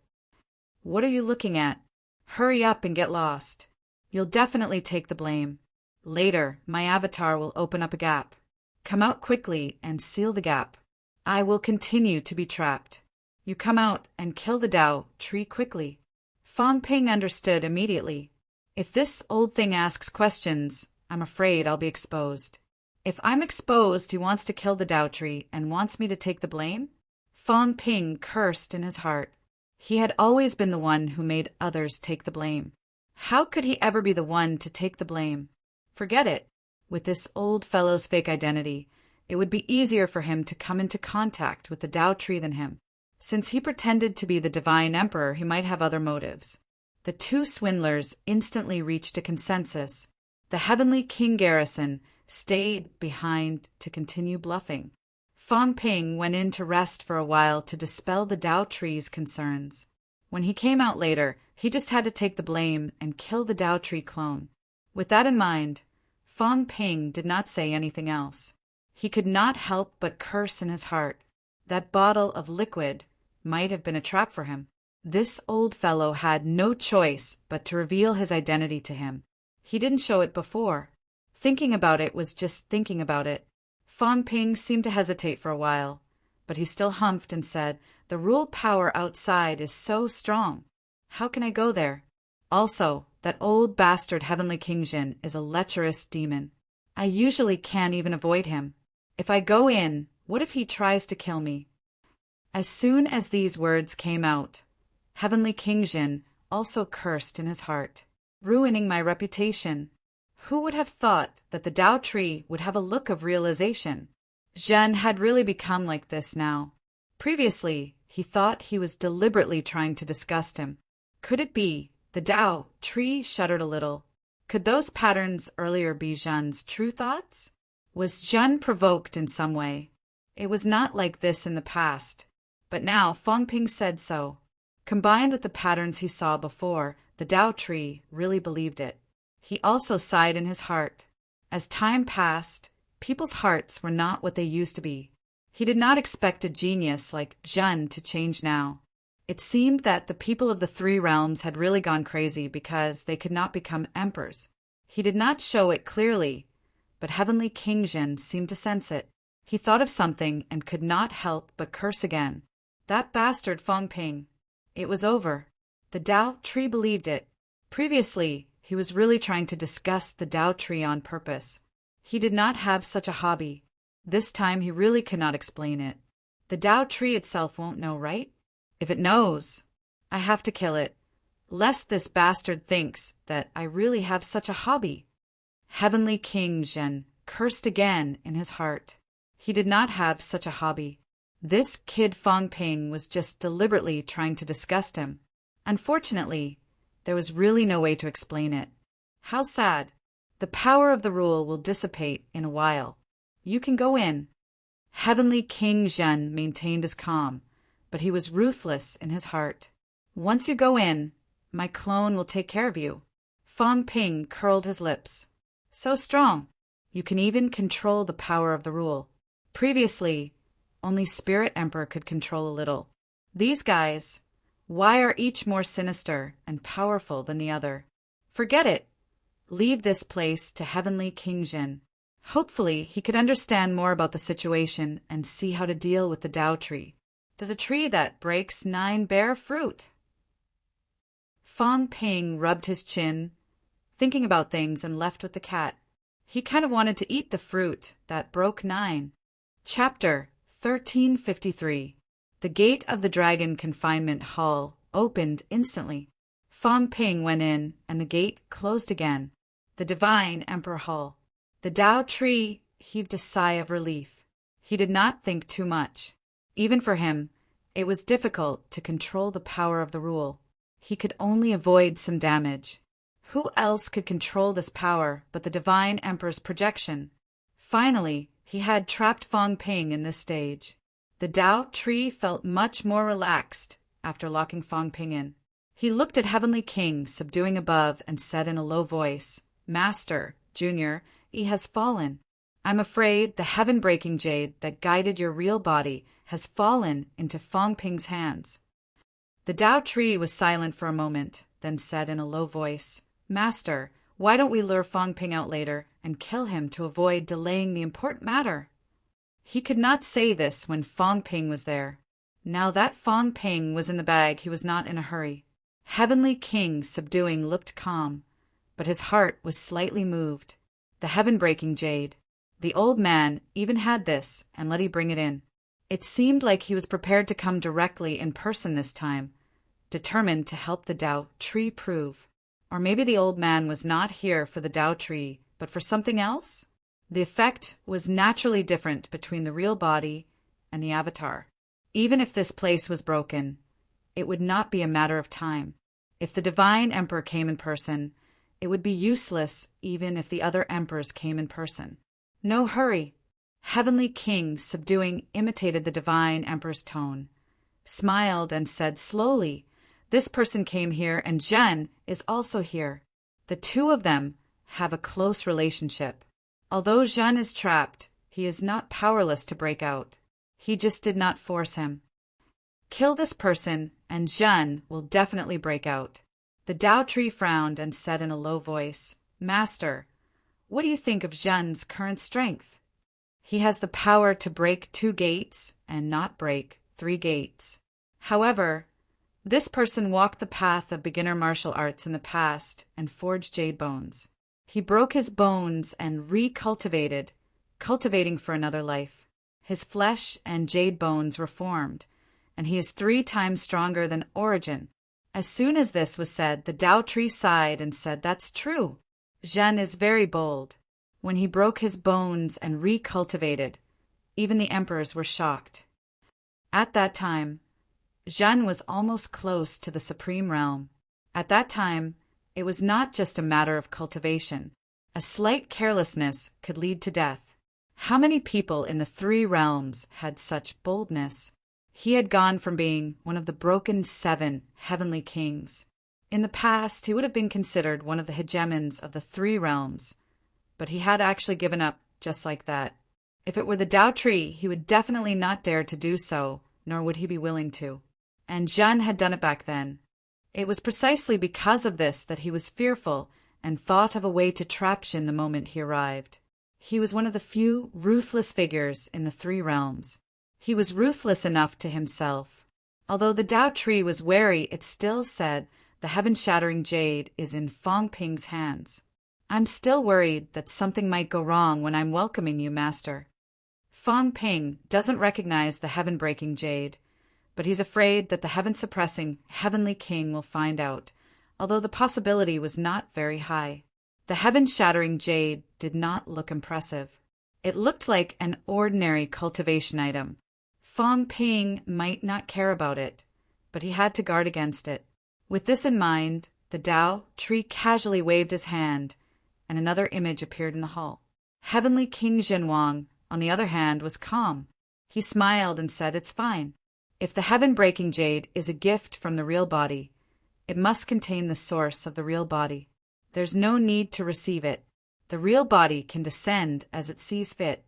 [SPEAKER 1] What are you looking at? Hurry up and get lost. You'll definitely take the blame. Later, my avatar will open up a gap. Come out quickly and seal the gap. I will continue to be trapped. You come out and kill the Dao tree quickly. Fang Ping understood immediately. If this old thing asks questions, I'm afraid I'll be exposed. If I'm exposed, he wants to kill the Dao tree and wants me to take the blame? Fang Ping cursed in his heart. He had always been the one who made others take the blame. How could he ever be the one to take the blame? Forget it. With this old fellow's fake identity, it would be easier for him to come into contact with the Dao tree than him. Since he pretended to be the divine emperor, he might have other motives. The two swindlers instantly reached a consensus. The heavenly king garrison stayed behind to continue bluffing. Fang Ping went in to rest for a while to dispel the Dao tree's concerns. When he came out later, he just had to take the blame and kill the Dao tree clone. With that in mind, Fang Ping did not say anything else. He could not help but curse in his heart. That bottle of liquid might have been a trap for him. This old fellow had no choice but to reveal his identity to him. He didn't show it before. Thinking about it was just thinking about it. Fang Ping seemed to hesitate for a while, but he still humphed and said, "The rule power outside is so strong. How can I go there? Also, that old bastard Heavenly King Jin is a lecherous demon. I usually can't even avoid him. If I go in, what if he tries to kill me?" As soon as these words came out, Heavenly King Jin also cursed in his heart. Ruining my reputation. Who would have thought that the Dao tree would have a look of realization? Zhen had really become like this now. Previously, he thought he was deliberately trying to disgust him. Could it be? The Dao tree shuddered a little. Could those patterns earlier be Zhen's true thoughts? Was Zhen provoked in some way? It was not like this in the past, but now Fang Ping said so. Combined with the patterns he saw before, the Dao tree really believed it. He also sighed in his heart. As time passed, people's hearts were not what they used to be. He did not expect a genius like Zhen to change now. It seemed that the people of the three realms had really gone crazy because they could not become emperors. He did not show it clearly, but Heavenly King Jin seemed to sense it. He thought of something and could not help but curse again. That bastard Fang Ping. It was over. The Dao tree believed it. Previously, he was really trying to disgust the Dao tree on purpose. He did not have such a hobby. This time he really could not explain it. The Dao tree itself won't know, right? If it knows, I have to kill it, lest this bastard thinks that I really have such a hobby. Heavenly King Zhen cursed again in his heart. He did not have such a hobby. This kid Fang Ping was just deliberately trying to disgust him. Unfortunately, there was really no way to explain it. How sad. The power of the rule will dissipate in a while. You can go in. Heavenly King Zhen maintained his calm, but he was ruthless in his heart. Once you go in, my clone will take care of you. Fang Ping curled his lips. So strong. You can even control the power of the rule. Previously, only Spirit Emperor could control a little. These guys, why are each more sinister and powerful than the other? Forget it. Leave this place to Heavenly King Jin. Hopefully, he could understand more about the situation and see how to deal with the Dao tree. Does a tree that breaks 9 bear fruit? Fang Ping rubbed his chin, thinking about things, and left with the cat. He kind of wanted to eat the fruit that broke 9. Chapter 1353. The gate of the Dragon Confinement Hall opened instantly. Fang Ping went in, and the gate closed again. The Divine Emperor Hall. The Dao tree heaved a sigh of relief. He did not think too much. Even for him, it was difficult to control the power of the rule. He could only avoid some damage. Who else could control this power but the Divine Emperor's projection? Finally, he had trapped Fong Ping in this stage. The Tao tree felt much more relaxed after locking Fong Ping in. He looked at Heavenly King, subduing above, and said in a low voice, "Master, Junior, he has fallen. I'm afraid the heaven-breaking jade that guided your real body has fallen into Fong Ping's hands." The Tao tree was silent for a moment, then said in a low voice, "Master, why don't we lure Fong Ping out later and kill him to avoid delaying the important matter?" He could not say this when Fong Ping was there. Now that Fong Ping was in the bag, he was not in a hurry. Heavenly King, subduing, looked calm, but his heart was slightly moved. The heaven-breaking jade. The old man even had this, and let he bring it in. It seemed like he was prepared to come directly in person this time, determined to help the Tao tree prove. Or maybe the old man was not here for the Tao tree, but for something else? The effect was naturally different between the real body and the avatar. Even if this place was broken, it would not be a matter of time. If the Divine Emperor came in person, it would be useless even if the other emperors came in person. No hurry. Heavenly King, subduing, imitated the Divine Emperor's tone, smiled and said slowly, "This person came here and Zhen is also here. The two of them have a close relationship. Although Zhen is trapped, he is not powerless to break out. He just did not force him. Kill this person and Zhen will definitely break out." The Tao tree frowned and said in a low voice, "Master, what do you think of Zhen's current strength? He has the power to break 2 gates and not break 3 gates. However, this person walked the path of beginner martial arts in the past and forged jade bones. He broke his bones and recultivated, cultivating for another life. His flesh and jade bones were formed, and he is 3 times stronger than Origin." As soon as this was said, the Tao tree sighed and said, "That's true. Zhen is very bold. When he broke his bones and recultivated, even the emperors were shocked." At that time, Zhen was almost close to the supreme realm. At that time, it was not just a matter of cultivation. A slight carelessness could lead to death. How many people in the 3 realms had such boldness? He had gone from being one of the broken 7 heavenly kings. In the past, he would have been considered one of the hegemons of the 3 realms, but he had actually given up just like that. If it were the Tao tree, he would definitely not dare to do so, nor would he be willing to. And Zhen had done it back then. It was precisely because of this that he was fearful and thought of a way to trap Jin the moment he arrived. He was one of the few ruthless figures in the 3 realms. He was ruthless enough to himself. Although the Tao tree was wary, it still said, "The heaven-shattering jade is in Fong Ping's hands. I'm still worried that something might go wrong when I'm welcoming you, Master." Fong Ping doesn't recognize the heaven-breaking jade, but he's afraid that the heaven-suppressing Heavenly King will find out, although the possibility was not very high. The heaven-shattering jade did not look impressive. It looked like an ordinary cultivation item. Fong Ping might not care about it, but he had to guard against it. With this in mind, the Tao tree casually waved his hand, and another image appeared in the hall. Heavenly King Zhenwang, on the other hand, was calm. He smiled and said, "It's fine. If the heaven-breaking jade is a gift from the real body, it must contain the source of the real body. There's no need to receive it. The real body can descend as it sees fit."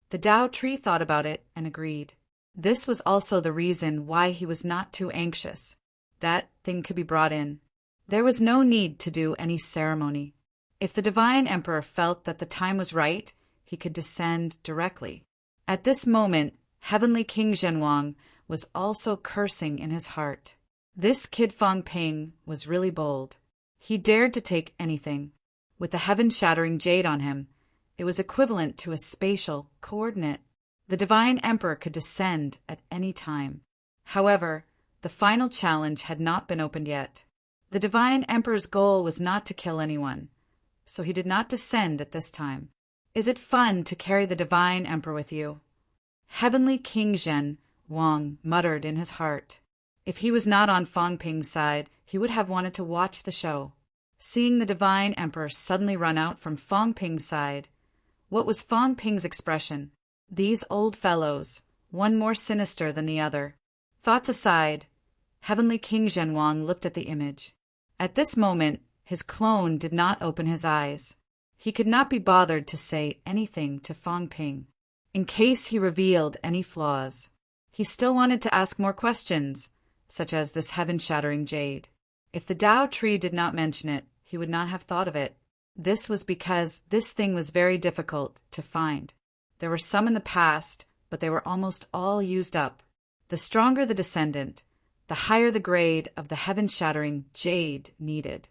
[SPEAKER 1] The Tao tree thought about it and agreed. This was also the reason why he was not too anxious. That thing could be brought in. There was no need to do any ceremony. If the Divine Emperor felt that the time was right, he could descend directly. At this moment, Heavenly King Zhenwang was also cursing in his heart. This kid Fong Ping was really bold. He dared to take anything. With the heaven-shattering jade on him, it was equivalent to a spatial coordinate. The Divine Emperor could descend at any time. However, the final challenge had not been opened yet. The Divine Emperor's goal was not to kill anyone, so he did not descend at this time. "Is it fun to carry the Divine Emperor with you?" Heavenly King Zhen Wang muttered in his heart. If he was not on Fang Ping's side, he would have wanted to watch the show. Seeing the divine emperor suddenly run out from Fang Ping's side, what was Fang Ping's expression? These old fellows, one more sinister than the other. Thoughts aside, Heavenly King Zhenwang looked at the image. At this moment, his clone did not open his eyes. He could not be bothered to say anything to Fang Ping, in case he revealed any flaws. He still wanted to ask more questions, such as this heaven-shattering jade. If the Tao tree did not mention it, he would not have thought of it. This was because this thing was very difficult to find. There were some in the past, but they were almost all used up. The stronger the descendant, the higher the grade of the heaven-shattering jade needed.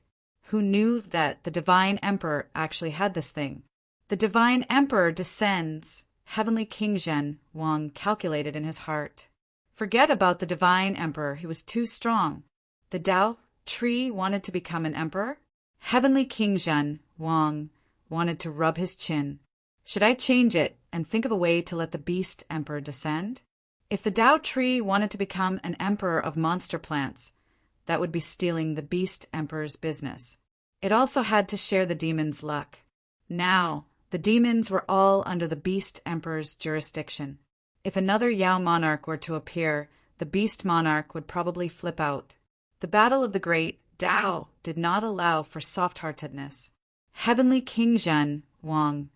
[SPEAKER 1] Who knew that the divine emperor actually had this thing? The divine emperor descends, Heavenly King Zhen Wang calculated in his heart. Forget about the divine emperor, he was too strong. The Tao tree wanted to become an emperor? Heavenly King Zhen Wang wanted to rub his chin. Should I change it and think of a way to let the beast emperor descend? If the Tao tree wanted to become an emperor of monster plants, that would be stealing the beast emperor's business. It also had to share the demon's luck. Now, the demons were all under the beast emperor's jurisdiction. If another Yao monarch were to appear, the beast monarch would probably flip out. The battle of the great Tao did not allow for soft-heartedness. Heavenly King Zhen Wang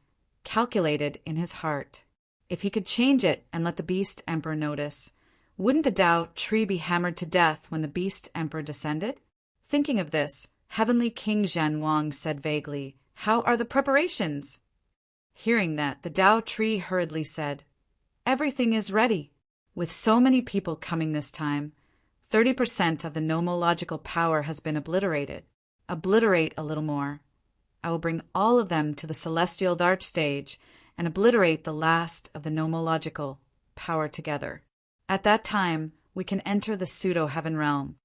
[SPEAKER 1] calculated in his heart. If he could change it and let the beast emperor notice, wouldn't the Tao tree be hammered to death when the beast emperor descended? Thinking of this, Heavenly King Zhen Wang said vaguely, "How are the preparations?" Hearing that, the Tao tree hurriedly said, "Everything is ready. With so many people coming this time, 30% of the nomological power has been obliterated. Obliterate a little more. I will bring all of them to the celestial dark stage and obliterate the last of the nomological power together. At that time, we can enter the pseudo-heaven realm."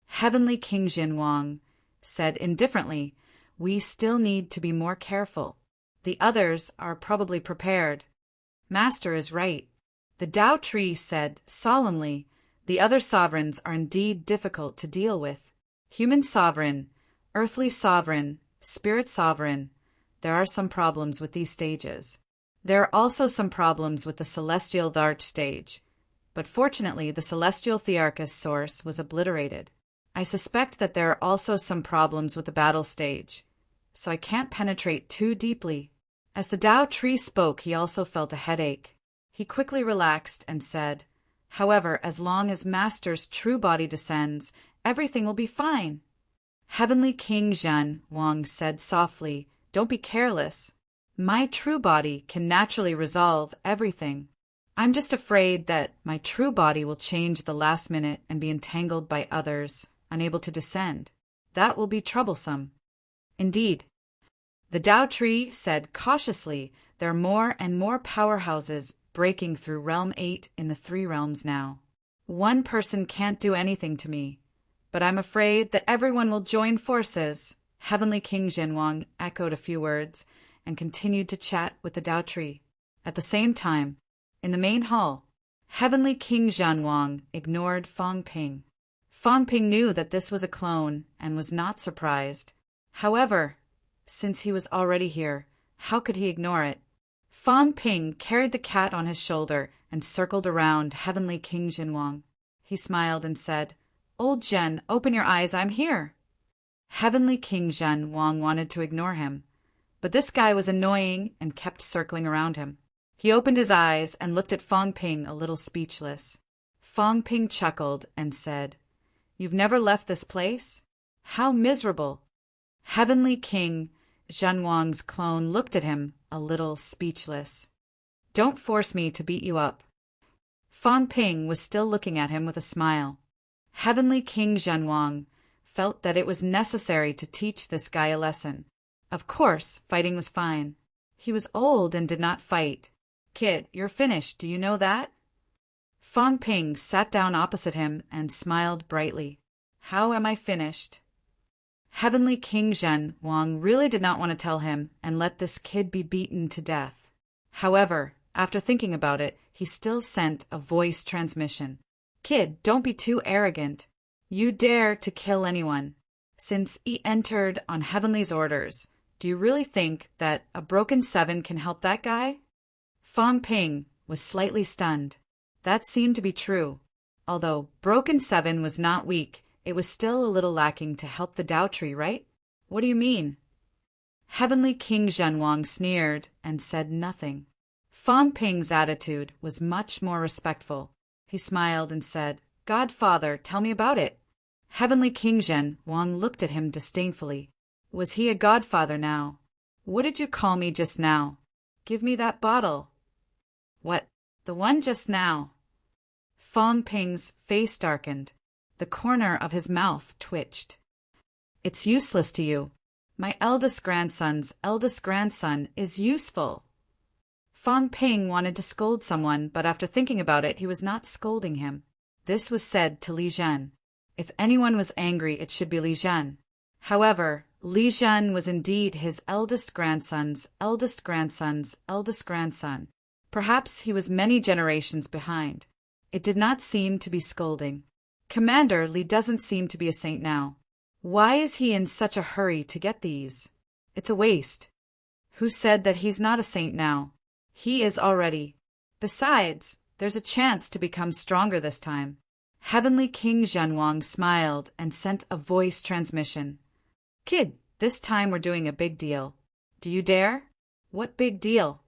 [SPEAKER 1] Heavenly King Zhen Wang said indifferently, "We still need to be more careful. The others are probably prepared." Master is right. The Tao tree said solemnly, "The other sovereigns are indeed difficult to deal with. Human sovereign, earthly sovereign, spirit sovereign. There are some problems with these stages. There are also some problems with the celestial dark stage. But fortunately, the celestial Thearchus source was obliterated. I suspect that there are also some problems with the battle stage, so I can't penetrate too deeply." As the Tao tree spoke, he also felt a headache. He quickly relaxed and said, "However, as long as Master's true body descends, everything will be fine." Heavenly King Zhen Wang said softly, "Don't be careless. My true body can naturally resolve everything. I'm just afraid that my true body will change at the last minute and be entangled by others, unable to descend. That will be troublesome." Indeed. The Tao tree said cautiously, "There are more and more powerhouses breaking through Realm 8 in the 3 realms now. One person can't do anything to me, but I'm afraid that everyone will join forces." Heavenly King Zhenwang echoed a few words and continued to chat with the Tao tree. At the same time, in the main hall, Heavenly King Zhenwang ignored Fang Ping. Fang Ping knew that this was a clone and was not surprised. However, since he was already here, how could he ignore it? Fang Ping carried the cat on his shoulder and circled around Heavenly King Zhenwang. He smiled and said, "Old Zhen, open your eyes, I'm here." Heavenly King Zhen Wang wanted to ignore him, but this guy was annoying and kept circling around him. He opened his eyes and looked at Fang Ping a little speechless. Fang Ping chuckled and said, "You've never left this place? How miserable." Heavenly King Zhenwang's clone looked at him a little speechless. "Don't force me to beat you up." Fang Ping was still looking at him with a smile. Heavenly King Zhenwang felt that it was necessary to teach this guy a lesson. Of course, fighting was fine. He was old and did not fight. "Kid, you're finished, do you know that?" Fang Ping sat down opposite him and smiled brightly. "How am I finished?" Heavenly King Zhen Wang really did not want to tell him and let this kid be beaten to death. However, after thinking about it, he still sent a voice transmission. Kid, don't be too arrogant. You dare to kill anyone. Since he entered on Heavenly's orders, do you really think that a broken 7 can help that guy? Fong Ping was slightly stunned. That seemed to be true. Although broken 7 was not weak, it was still a little lacking to help the Dao tree, right? What do you mean? Heavenly King Zhenwang sneered and said nothing. Fong Ping's attitude was much more respectful. He smiled and said, Godfather, tell me about it. Heavenly King Zhenwang looked at him disdainfully. Was he a godfather now? What did you call me just now? Give me that bottle. What? The one just now? Fong Ping's face darkened. The corner of his mouth twitched. It's useless to you. My eldest grandson's eldest grandson is useful. Fong Ping wanted to scold someone, but after thinking about it, he was not scolding him. This was said to Li Zhen. If anyone was angry, it should be Li Zhen. However, Li Zhen was indeed his eldest grandson's eldest grandson's eldest grandson. Perhaps he was many generations behind. It did not seem to be scolding. Commander Li doesn't seem to be a saint now. Why is he in such a hurry to get these? It's a waste. Who said that he's not a saint now? He is already. Besides, there's a chance to become stronger this time. Heavenly King Zhenwang smiled and sent a voice transmission. Kid, this time we're doing a big deal. Do you dare? What big deal?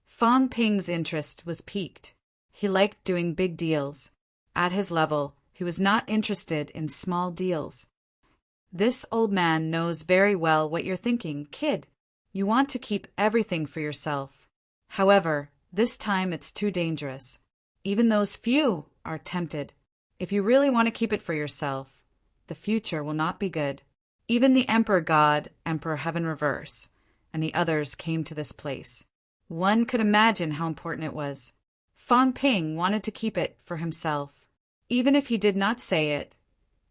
[SPEAKER 1] Fong Ping's interest was piqued. He liked doing big deals. At his level, he was not interested in small deals. This old man knows very well what you're thinking, kid. You want to keep everything for yourself. However, this time it's too dangerous. Even those few are tempted. If you really want to keep it for yourself, the future will not be good. Even the Emperor God, Emperor Heaven Reverse, and the others came to this place. One could imagine how important it was. Fong Ping wanted to keep it for himself. Even if he did not say it,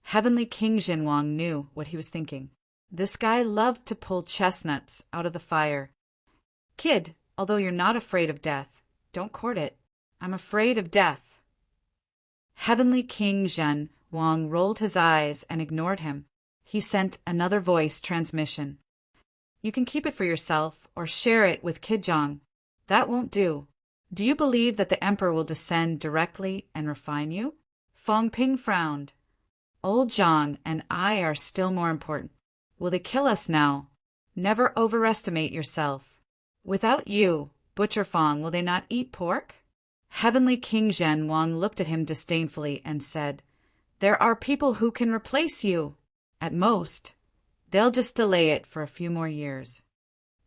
[SPEAKER 1] Heavenly King Zhenwang knew what he was thinking. This guy loved to pull chestnuts out of the fire. Kid, although you're not afraid of death, don't court it. I'm afraid of death. Heavenly King Zhenwang rolled his eyes and ignored him. He sent another voice transmission. You can keep it for yourself or share it with Kid Zhang. That won't do. Do you believe that the Emperor will descend directly and refine you? Fong Ping frowned. Old Zhang and I are still more important. Will they kill us now? Never overestimate yourself. Without you, Butcher Fong, will they not eat pork? Heavenly King Zhenwang looked at him disdainfully and said, There are people who can replace you. At most, they'll just delay it for a few more years.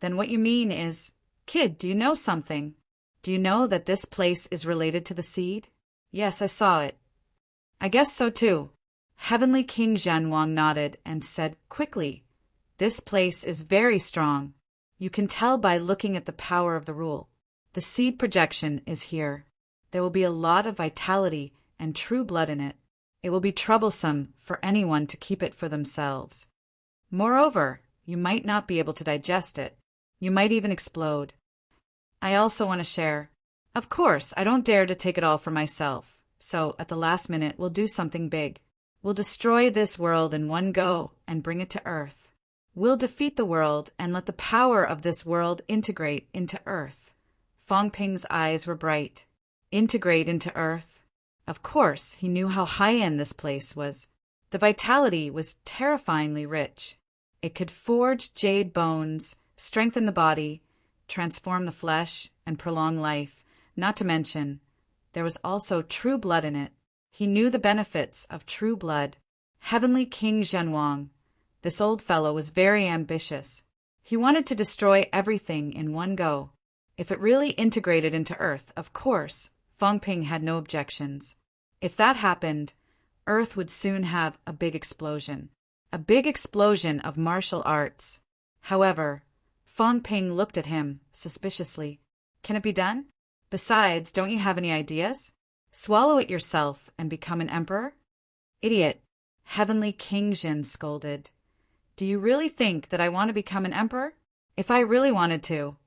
[SPEAKER 1] Then what you mean is, Kid, do you know something? Do you know that this place is related to the seed? Yes, I saw it. I guess so too. Heavenly King Zhenwang nodded and said quickly, This place is very strong. You can tell by looking at the power of the rule. The seed projection is here. There will be a lot of vitality and true blood in it. It will be troublesome for anyone to keep it for themselves. Moreover, you might not be able to digest it. You might even explode. I also want to share. Of course, I don't dare to take it all for myself. So, at the last minute, we'll do something big. We'll destroy this world in one go and bring it to Earth. We'll defeat the world and let the power of this world integrate into Earth. Fong Ping's eyes were bright. Integrate into Earth? Of course, he knew how high-end this place was. The vitality was terrifyingly rich. It could forge jade bones, strengthen the body, transform the flesh, and prolong life. Not to mention, there was also true blood in it. He knew the benefits of true blood. Heavenly King Zhenwang. This old fellow was very ambitious. He wanted to destroy everything in one go. If it really integrated into Earth, of course, Fong Ping had no objections. If that happened, Earth would soon have a big explosion. A big explosion of martial arts. However, Fong Ping looked at him suspiciously. Can it be done? Besides, don't you have any ideas? Swallow it yourself and become an emperor? Idiot! Heavenly King Zhen scolded. Do you really think that I want to become an emperor? If I really wanted to,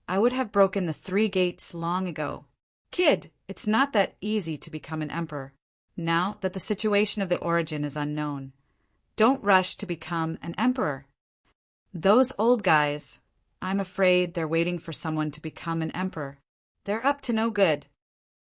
[SPEAKER 1] I would have broken the 3 gates long ago. Kid, it's not that easy to become an emperor. now that the situation of the origin is unknown. Don't rush to become an emperor. Those old guys, I'm afraid they're waiting for someone to become an emperor. They're up to no good.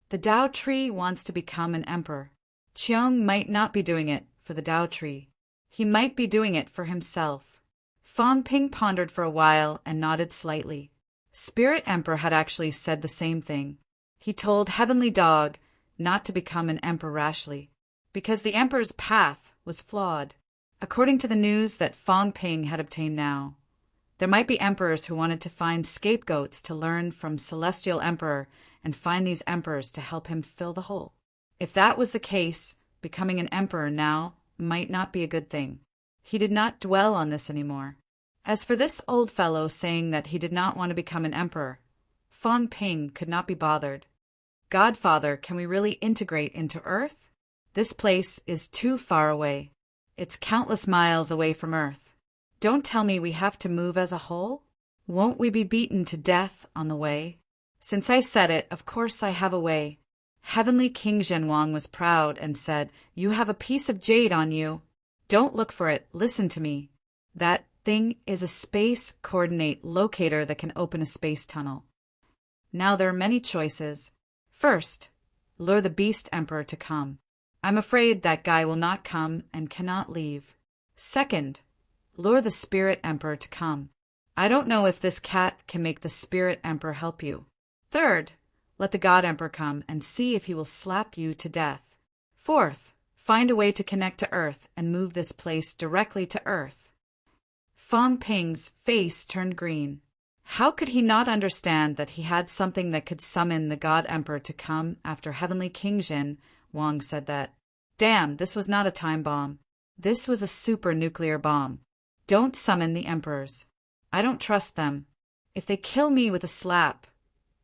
[SPEAKER 1] The Tao tree wants to become an emperor. Cheong might not be doing it for the Tao tree. He might be doing it for himself. Fang Ping pondered for a while and nodded slightly. Spirit Emperor had actually said the same thing. He told Heavenly Dog not to become an emperor rashly, because the emperor's path was flawed. According to the news that Fang Ping had obtained now, there might be emperors who wanted to find scapegoats to learn from Celestial Emperor and find these emperors to help him fill the hole. If that was the case, becoming an emperor now might not be a good thing. He did not dwell on this anymore. As for this old fellow saying that he did not want to become an emperor, Fang Ping could not be bothered. Godfather, can we really integrate into Earth? This place is too far away. It's countless miles away from Earth. Don't tell me we have to move as a whole? Won't we be beaten to death on the way? Since I said it, of course I have a way. Heavenly King Zhenwang was proud and said, "You have a piece of jade on you. Don't look for it, listen to me. That thing is a space coordinate locator that can open a space tunnel." Now there are many choices. First, lure the Beast Emperor to come. I'm afraid that guy will not come and cannot leave. Second, lure the Spirit Emperor to come. I don't know if this cat can make the Spirit Emperor help you. Third, let the God Emperor come and see if he will slap you to death. Fourth, find a way to connect to Earth and move this place directly to Earth. Fang Ping's face turned green. How could he not understand that he had something that could summon the God Emperor to come after Heavenly King Zhen Wang said that? Damn, this was not a time bomb. This was a super nuclear bomb. Don't summon the emperors. I don't trust them. If they kill me with a slap,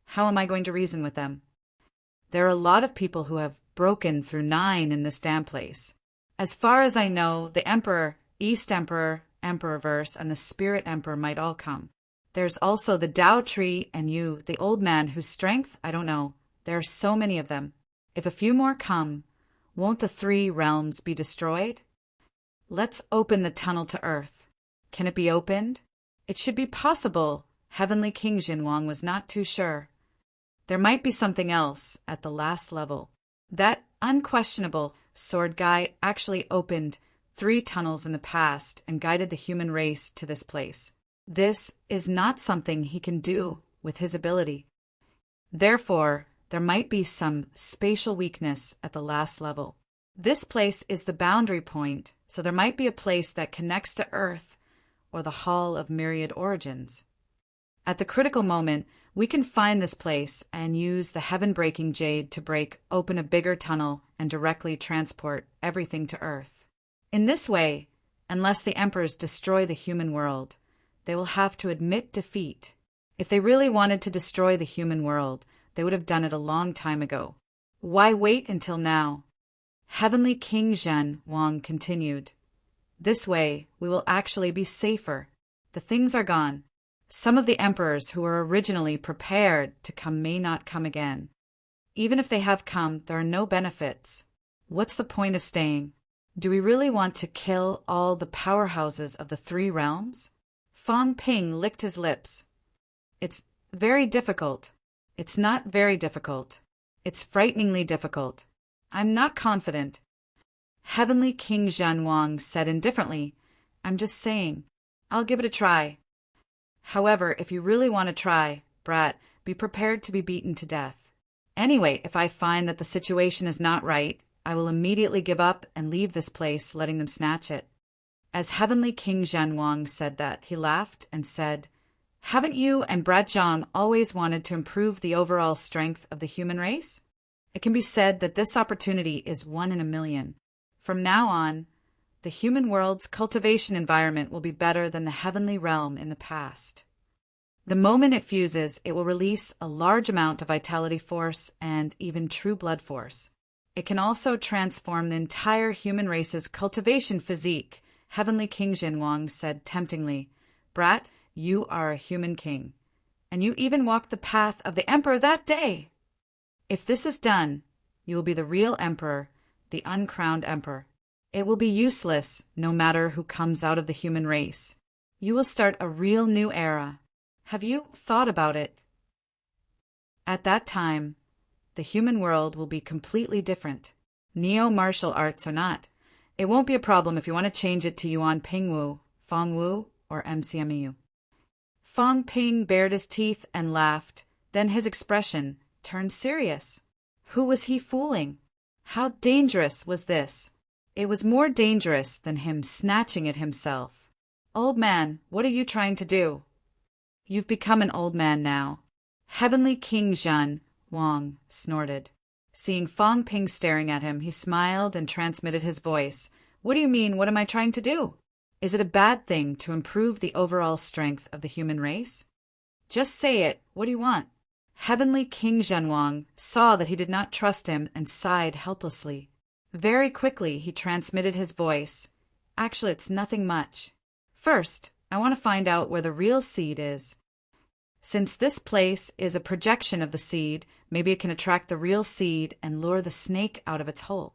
[SPEAKER 1] how am I going to reason with them? There are a lot of people who have broken through 9 in this damn place. As far as I know, the Emperor, East Emperor, Emperorverse, and the Spirit Emperor might all come. There's also the Tao Tree and you, the old man whose strength, I don't know. There are so many of them. If a few more come, won't the 3 realms be destroyed? Let's open the tunnel to Earth. Can it be opened? It should be possible. Heavenly King Zhenwang was not too sure. There might be something else at the last level. That unquestionable sword guy actually opened 3 tunnels in the past and guided the human race to this place. This is not something he can do with his ability. Therefore, there might be some spatial weakness at the last level. This place is the boundary point, so there might be a place that connects to Earth or the Hall of Myriad Origins. At the critical moment, we can find this place and use the heaven-breaking jade to break open a bigger tunnel and directly transport everything to Earth. In this way, unless the emperors destroy the human world, they will have to admit defeat. If they really wanted to destroy the human world, they would have done it a long time ago. Why wait until now? Heavenly King Zhen Wang continued. This way, we will actually be safer. The things are gone. Some of the emperors who were originally prepared to come may not come again. Even if they have come, there are no benefits. What's the point of staying? Do we really want to kill all the powerhouses of the 3 realms? Fang Ping licked his lips. It's very difficult. It's not very difficult. It's frighteningly difficult. I'm not confident. Heavenly King Zhenwang said indifferently, I'm just saying. I'll give it a try. However, if you really want to try, brat, be prepared to be beaten to death. Anyway, if I find that the situation is not right, I will immediately give up and leave this place, letting them snatch it. As Heavenly King Zhenwang said that, he laughed and said, Haven't you and Brat Zhang always wanted to improve the overall strength of the human race? It can be said that this opportunity is 1 in a million. From now on, the human world's cultivation environment will be better than the heavenly realm in the past. The moment it fuses, it will release a large amount of vitality force and even true blood force. It can also transform the entire human race's cultivation physique, Heavenly King Zhenwang said temptingly. Brat, you are a human king, and you even walked the path of the emperor that day. If this is done, you will be the real emperor, the uncrowned emperor. It will be useless, no matter who comes out of the human race. You will start a real new era. Have you thought about it? At that time, the human world will be completely different. Neo-martial arts or not. It won't be a problem if you want to change it to Yuan Pingwu, Fengwu, or MCMEU. Fang Ping bared his teeth and laughed, then his expression turned serious. Who was he fooling? How dangerous was this? It was more dangerous than him snatching it himself. Old man, what are you trying to do? You've become an old man now. Heavenly King Zhen Wang snorted. Seeing Fang Ping staring at him, he smiled and transmitted his voice. What do you mean, what am I trying to do? Is it a bad thing to improve the overall strength of the human race? Just say it. What do you want? Heavenly King Zhenwang saw that he did not trust him and sighed helplessly. Very quickly he transmitted his voice. Actually, it's nothing much. First, I want to find out where the real seed is. Since this place is a projection of the seed, maybe it can attract the real seed and lure the snake out of its hole.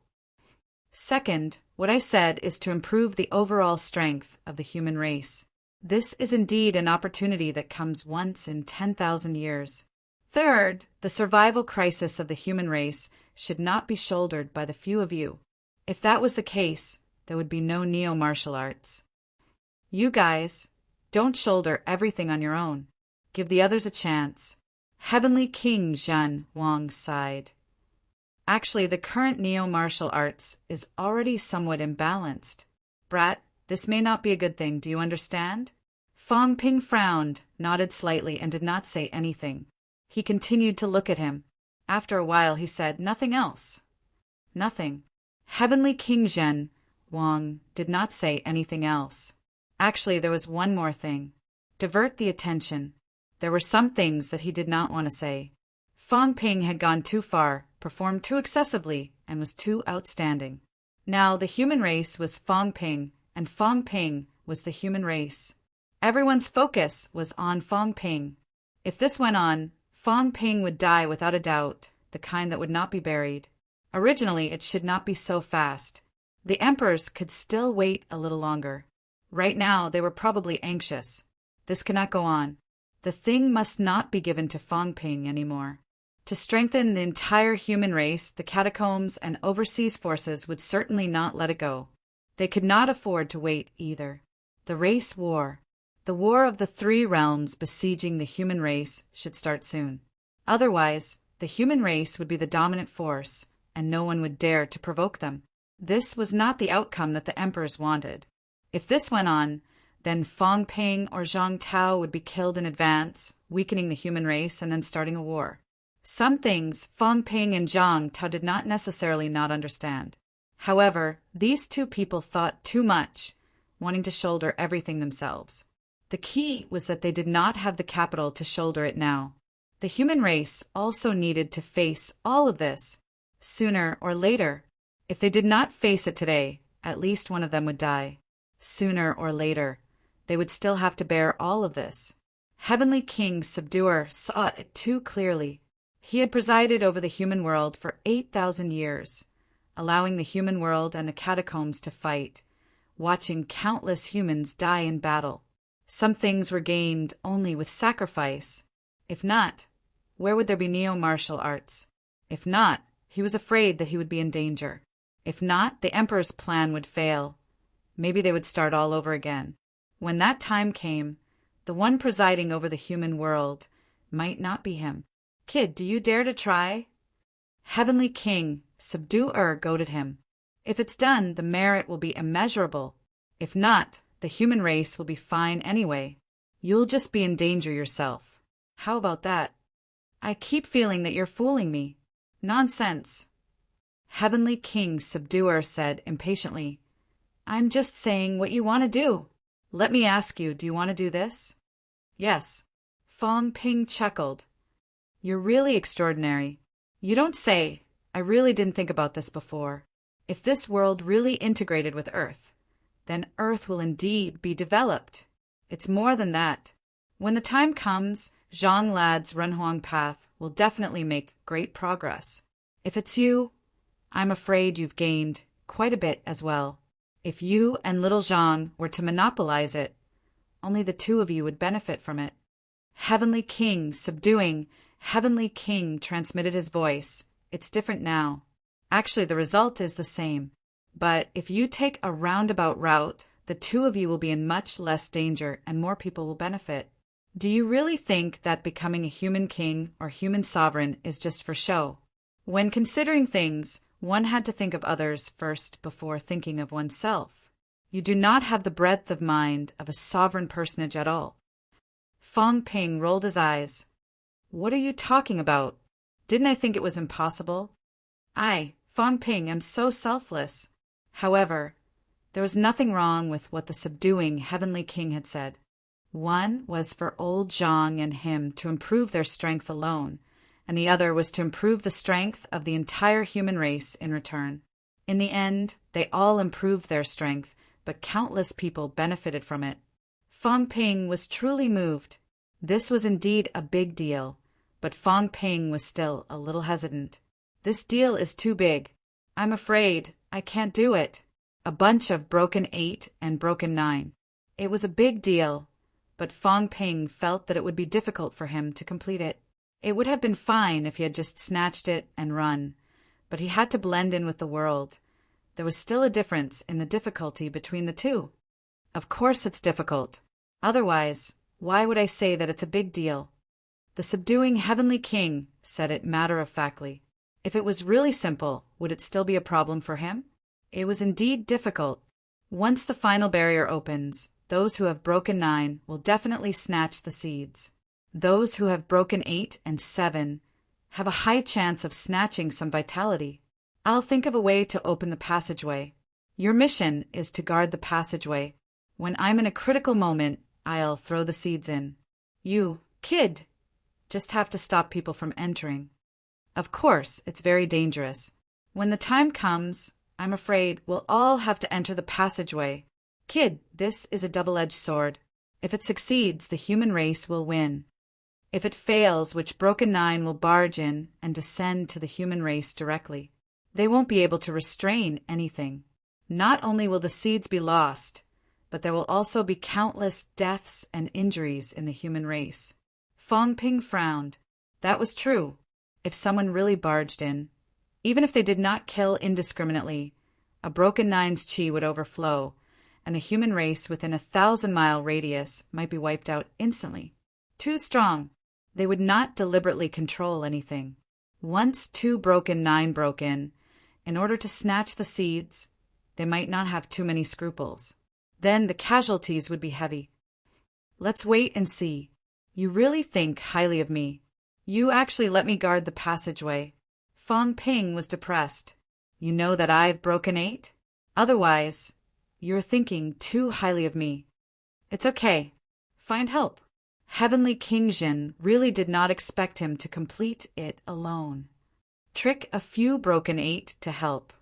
[SPEAKER 1] Second, what I said is to improve the overall strength of the human race. This is indeed an opportunity that comes once in 10,000 years. Third, the survival crisis of the human race should not be shouldered by the few of you. If that was the case, there would be no neo-martial arts. You guys, don't shoulder everything on your own. Give the others a chance. Heavenly King Zhen Wang sighed. Actually, the current neo-martial arts is already somewhat imbalanced. Brat, this may not be a good thing, do you understand? Fang Ping frowned, nodded slightly, and did not say anything. He continued to look at him. After a while he said, nothing else. Nothing. Heavenly King Zhen Wang did not say anything else. Actually, there was one more thing. Divert the attention. There were some things that he did not want to say. Fang Ping had gone too far, performed too excessively, and was too outstanding. Now the human race was Fang Ping, and Fang Ping was the human race. Everyone's focus was on Fang Ping. If this went on, Fang Ping would die without a doubt, the kind that would not be buried. Originally, it should not be so fast. The emperors could still wait a little longer. Right now, they were probably anxious. This cannot go on. The thing must not be given to Fang Ping anymore. To strengthen the entire human race, the catacombs and overseas forces would certainly not let it go. They could not afford to wait either. The race war, the war of the three realms besieging the human race, should start soon. Otherwise, the human race would be the dominant force, and no one would dare to provoke them. This was not the outcome that the emperors wanted. If this went on, then Fang Ping or Zhang Tao would be killed in advance, weakening the human race and then starting a war. Some things Fang Ping and Zhang Tao did not necessarily not understand. However, these two people thought too much, wanting to shoulder everything themselves. The key was that they did not have the capital to shoulder it now. The human race also needed to face all of this, sooner or later. If they did not face it today, at least one of them would die. Sooner or later, they would still have to bear all of this. Heavenly King Subduer saw it too clearly. He had presided over the human world for 8,000 years, allowing the human world and the catacombs to fight, watching countless humans die in battle. Some things were gained only with sacrifice. If not, where would there be neo-martial arts? If not, he was afraid that he would be in danger. If not, the emperor's plan would fail. Maybe they would start all over again. When that time came, the one presiding over the human world might not be him. Kid, do you dare to try? Heavenly King Subduer goaded him. If it's done, the merit will be immeasurable. If not, the human race will be fine anyway. You'll just be in danger yourself. How about that? I keep feeling that you're fooling me. Nonsense. Heavenly King Subduer said impatiently, I'm just saying what you want to do. Let me ask you, do you want to do this? Yes. Fang Ping chuckled. You're really extraordinary. You don't say. I really didn't think about this before. If this world really integrated with Earth, then Earth will indeed be developed. It's more than that. When the time comes, Zhang Lad's Renhuang path will definitely make great progress. If it's you, I'm afraid you've gained quite a bit as well. If you and little Jean were to monopolize it, only the two of you would benefit from it. Heavenly King, subduing, Heavenly King transmitted his voice. It's different now. Actually, the result is the same. But if you take a roundabout route, the two of you will be in much less danger and more people will benefit. Do you really think that becoming a human king or human sovereign is just for show? When considering things, one had to think of others first before thinking of oneself. You do not have the breadth of mind of a sovereign personage at all. Fong Ping rolled his eyes. What are you talking about? Didn't I think it was impossible? I, Fong Ping, am so selfless. However, there was nothing wrong with what the subduing Heavenly King had said. One was for old Zhang and him to improve their strength alone, and the other was to improve the strength of the entire human race in return. In the end, they all improved their strength, but countless people benefited from it. Fong Ping was truly moved. This was indeed a big deal, but Fong Ping was still a little hesitant. This deal is too big. I'm afraid I can't do it. A bunch of broken 8 and broken 9. It was a big deal, but Fong Ping felt that it would be difficult for him to complete it. It would have been fine if he had just snatched it and run, but he had to blend in with the world. There was still a difference in the difficulty between the two. Of course it's difficult. Otherwise, why would I say that it's a big deal? The subduing Heavenly King said it matter-of-factly. If it was really simple, would it still be a problem for him? It was indeed difficult. Once the final barrier opens, those who have broken 9 will definitely snatch the seeds. Those who have broken 8 and 7 have a high chance of snatching some vitality. I'll think of a way to open the passageway. Your mission is to guard the passageway. When I'm in a critical moment, I'll throw the seeds in. You, kid, just have to stop people from entering. Of course, it's very dangerous. When the time comes, I'm afraid we'll all have to enter the passageway. Kid, this is a double-edged sword. If it succeeds, the human race will win. If it fails, which broken 9 will barge in and descend to the human race directly. They won't be able to restrain anything. Not only will the seeds be lost, but there will also be countless deaths and injuries in the human race. Fong Ping frowned. That was true. If someone really barged in, even if they did not kill indiscriminately, a broken 9's chi would overflow, and the human race within a 1,000-mile radius might be wiped out instantly. Too strong. They would not deliberately control anything. Once 2 broken 9 broke in order to snatch the seeds, they might not have too many scruples. Then the casualties would be heavy. Let's wait and see. You really think highly of me. You actually let me guard the passageway. Fong Ping was depressed. You know that I've broken 8? Otherwise, you're thinking too highly of me. It's okay. Find help. Heavenly King Jin really did not expect him to complete it alone. Trick a few broken 8 to help.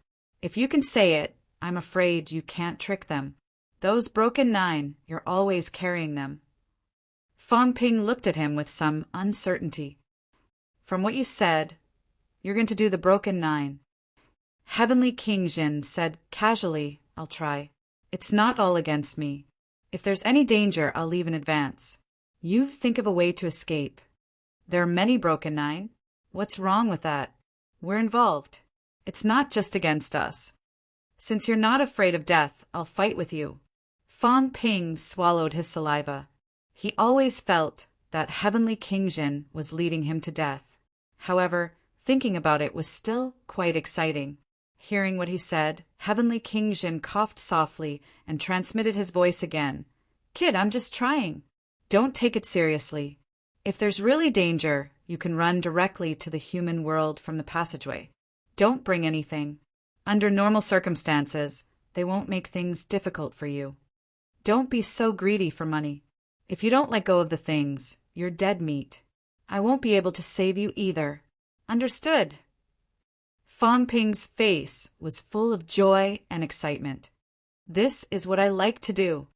[SPEAKER 1] If you can say it, I'm afraid you can't trick them. Those broken 9, you're always carrying them. Fong Ping looked at him with some uncertainty. From what you said, you're going to do the broken 9. Heavenly King Jin said casually, I'll try. It's not all against me. If there's any danger, I'll leave in advance. You think of a way to escape. There are many broken 9. What's wrong with that? We're involved. It's not just against us. Since you're not afraid of death, I'll fight with you. Fong Ping swallowed his saliva. He always felt that Heavenly King Jin was leading him to death. However, thinking about it was still quite exciting. Hearing what he said, Heavenly King Jin coughed softly and transmitted his voice again. Kid, I'm just trying. Don't take it seriously. If there's really danger, you can run directly to the human world from the passageway. Don't bring anything. Under normal circumstances, they won't make things difficult for you. Don't be so greedy for money. If you don't let go of the things, you're dead meat. I won't be able to save you either. Understood? Fong Ping's face was full of joy and excitement. This is what I like to do.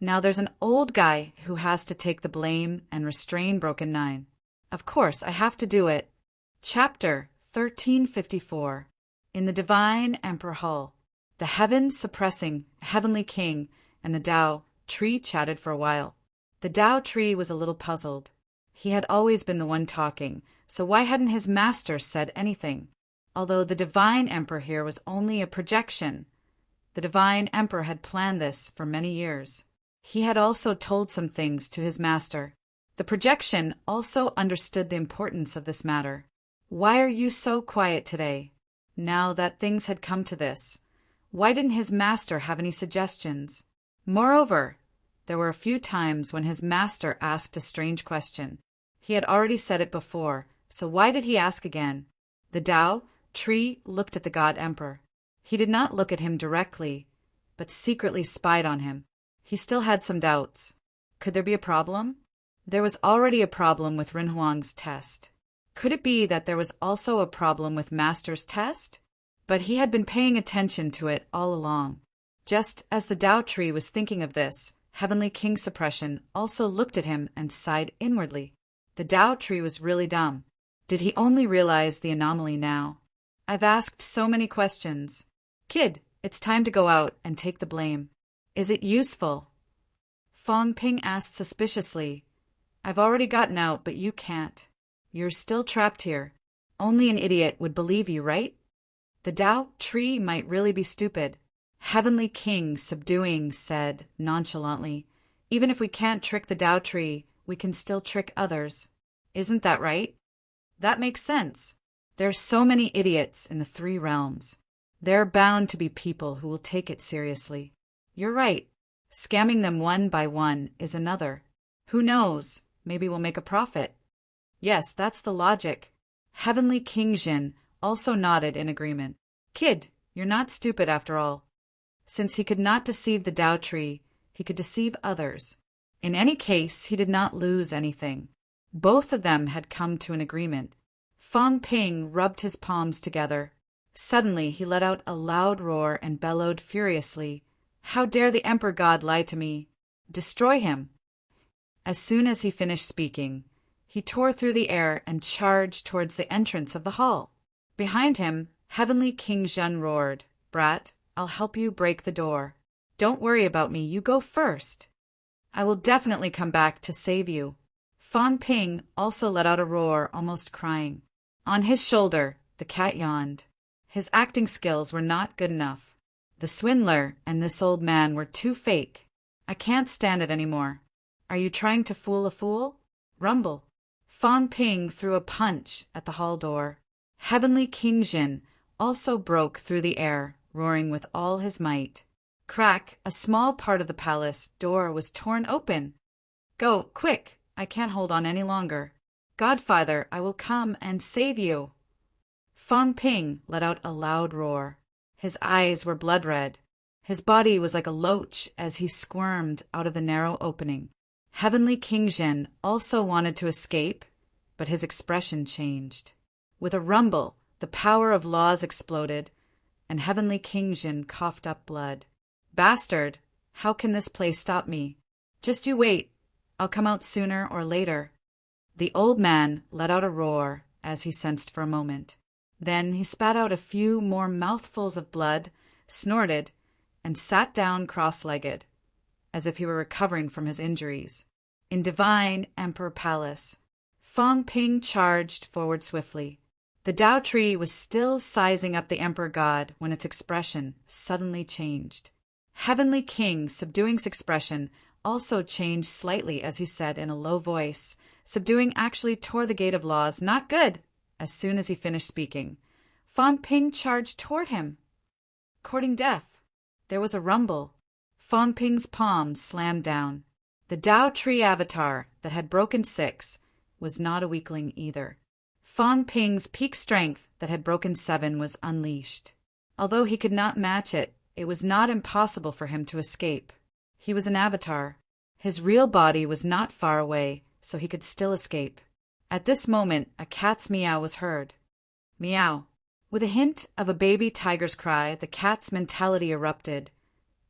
[SPEAKER 1] Now there's an old guy who has to take the blame and restrain broken 9. Of course, I have to do it. Chapter 1354. In the divine Emperor Hall, the heaven-suppressing heavenly king and the Tao tree chatted for a while. The Tao tree was a little puzzled. He had always been the one talking, so why hadn't his master said anything? Although the divine emperor here was only a projection, the divine emperor had planned this for many years. He had also told some things to his master. The projection also understood the importance of this matter. Why are you so quiet today? Now that things had come to this, why didn't his master have any suggestions? Moreover, there were a few times when his master asked a strange question. He had already said it before, so why did he ask again? The Tao tree looked at the God Emperor. He did not look at him directly, but secretly spied on him. He still had some doubts. Could there be a problem? There was already a problem with Rinhuang's test. Could it be that there was also a problem with Master's test? But he had been paying attention to it all along. Just as the Tao tree was thinking of this, Heavenly King Suppression also looked at him and sighed inwardly. The Tao tree was really dumb. Did he only realize the anomaly now? I've asked so many questions. Kid, it's time to go out and take the blame. Is it useful? Fong Ping asked suspiciously. I've already gotten out, but you can't. You're still trapped here. Only an idiot would believe you, right? The Tao tree might really be stupid. Heavenly King Subduing said nonchalantly, even if we can't trick the Tao tree, we can still trick others. Isn't that right? That makes sense. There are so many idiots in the three realms. There are bound to be people who will take it seriously. You're right. Scamming them one by one is another. Who knows? Maybe we'll make a profit. Yes, that's the logic. Heavenly King Jin also nodded in agreement. Kid, you're not stupid after all. Since he could not deceive the Tao tree, he could deceive others. In any case, he did not lose anything. Both of them had come to an agreement. Fong Ping rubbed his palms together. Suddenly he let out a loud roar and bellowed furiously, How dare the Emperor God lie to me? Destroy him! As soon as he finished speaking, he tore through the air and charged towards the entrance of the hall. Behind him, Heavenly King Zhen roared, Brat, I'll help you break the door. Don't worry about me, you go first. I will definitely come back to save you. Fong Ping also let out a roar, almost crying. On his shoulder, the cat yawned. His acting skills were not good enough. The swindler and this old man were too fake. I can't stand it anymore. Are you trying to fool a fool? Rumble. Fong Ping threw a punch at the hall door. Heavenly King Jin also broke through the air, roaring with all his might. Crack, a small part of the palace door was torn open. Go, quick! I can't hold on any longer. Godfather, I will come and save you. Fong Ping let out a loud roar. His eyes were blood red. His body was like a loach as he squirmed out of the narrow opening. Heavenly King Jin also wanted to escape, but his expression changed. With a rumble, the power of laws exploded, and Heavenly King Jin coughed up blood. Bastard, how can this place stop me? Just you wait. I'll come out sooner or later. The old man let out a roar as he sensed for a moment. Then he spat out a few more mouthfuls of blood, snorted, and sat down cross-legged, as if he were recovering from his injuries. In Divine Emperor Palace, Fong Ping charged forward swiftly. The Tao tree was still sizing up the Emperor God when its expression suddenly changed. Heavenly King Subduing's expression also changed slightly as he said in a low voice, Subduing actually tore the gate of laws. Not good! As soon as he finished speaking, Fong Ping charged toward him. Courting death. There was a rumble. Fong Ping's palm slammed down. The Tao tree avatar that had broken 6 was not a weakling either. Fong Ping's peak strength that had broken 7 was unleashed. Although he could not match it, it was not impossible for him to escape. He was an avatar. His real body was not far away, so he could still escape. At this moment, a cat's meow was heard. Meow. With a hint of a baby tiger's cry, the cat's mentality erupted,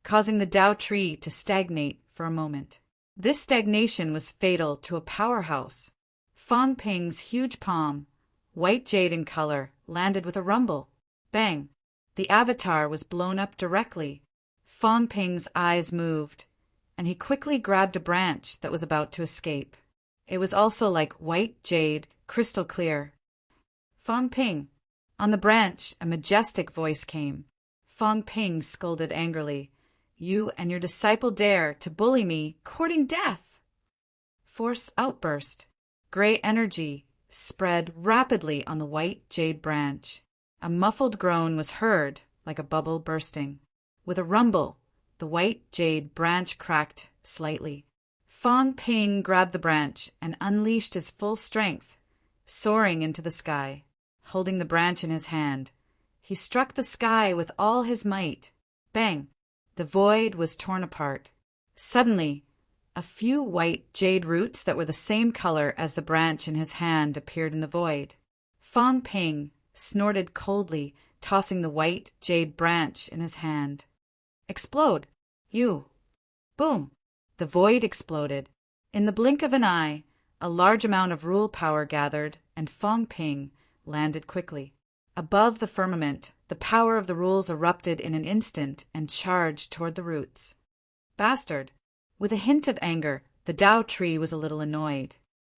[SPEAKER 1] causing the Tao tree to stagnate for a moment. This stagnation was fatal to a powerhouse. Fong Ping's huge palm, white jade in color, landed with a rumble. Bang! The avatar was blown up directly. Fong Ping's eyes moved, and he quickly grabbed a branch that was about to escape. It was also like white jade, crystal clear. Fong Ping! On the branch, a majestic voice came. Fong Ping scolded angrily. You and your disciple dare to bully me, courting death! Force outburst. Gray energy spread rapidly on the white jade branch. A muffled groan was heard, like a bubble bursting. With a rumble, the white jade branch cracked slightly. Fong Ping grabbed the branch and unleashed his full strength, soaring into the sky. Holding the branch in his hand, he struck the sky with all his might. Bang! The void was torn apart. Suddenly, a few white jade roots that were the same color as the branch in his hand appeared in the void. Fong Ping snorted coldly, tossing the white jade branch in his hand. Explode! You! Boom! The void exploded. In the blink of an eye, a large amount of rule power gathered, and Fong Ping landed quickly. Above the firmament, the power of the rules erupted in an instant and charged toward the roots. Bastard! With a hint of anger, the Tao tree was a little annoyed.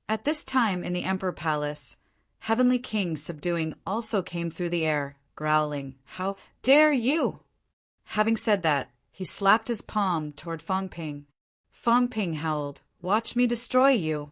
[SPEAKER 1] At this time in the Emperor Palace, Heavenly King Subduing also came through the air, growling, How dare you! Having said that, he slapped his palm toward Fong Ping. Fong Ping howled, Watch me destroy you!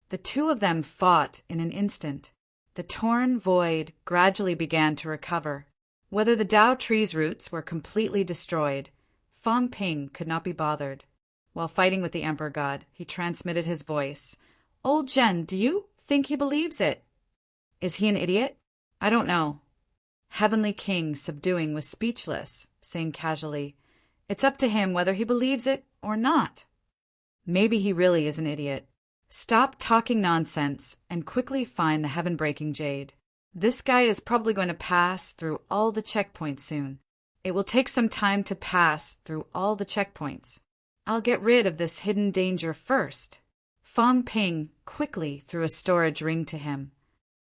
[SPEAKER 1] The two of them fought in an instant. The torn void gradually began to recover. Whether the Tao tree's roots were completely destroyed, Fong Ping could not be bothered. While fighting with the Emperor God, he transmitted his voice. Old Zhen, do you think he believes it? Is he an idiot? I don't know. Heavenly King Subduing was speechless, saying casually, It's up to him whether he believes it or not. Maybe he really is an idiot. Stop talking nonsense and quickly find the heaven-breaking jade. This guy is probably going to pass through all the checkpoints soon. It will take some time to pass through all the checkpoints. I'll get rid of this hidden danger first. Fong Ping quickly threw a storage ring to him.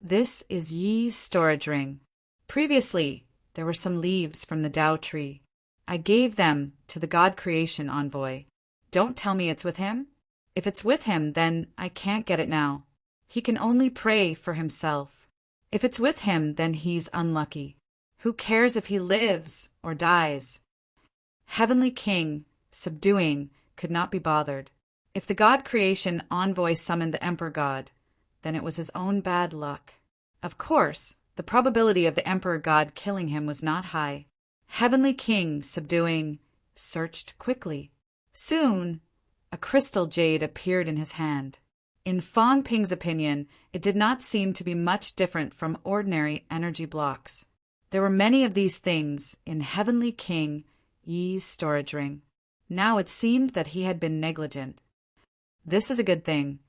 [SPEAKER 1] This is Yi's storage ring. Previously, there were some leaves from the Tao tree. I gave them to the God Creation Envoy. Don't tell me it's with him. If it's with him, then I can't get it now. He can only pray for himself. If it's with him, then he's unlucky. Who cares if he lives or dies? Heavenly King Subduing could not be bothered. If the God Creation Envoy summoned the Emperor God, then it was his own bad luck. Of course, the probability of the Emperor God killing him was not high. Heavenly King Subduing searched quickly. Soon, a crystal jade appeared in his hand. In Fong Ping's opinion, it did not seem to be much different from ordinary energy blocks. There were many of these things in Heavenly King Yi's storage ring. Now it seemed that he had been negligent. This is a good thing.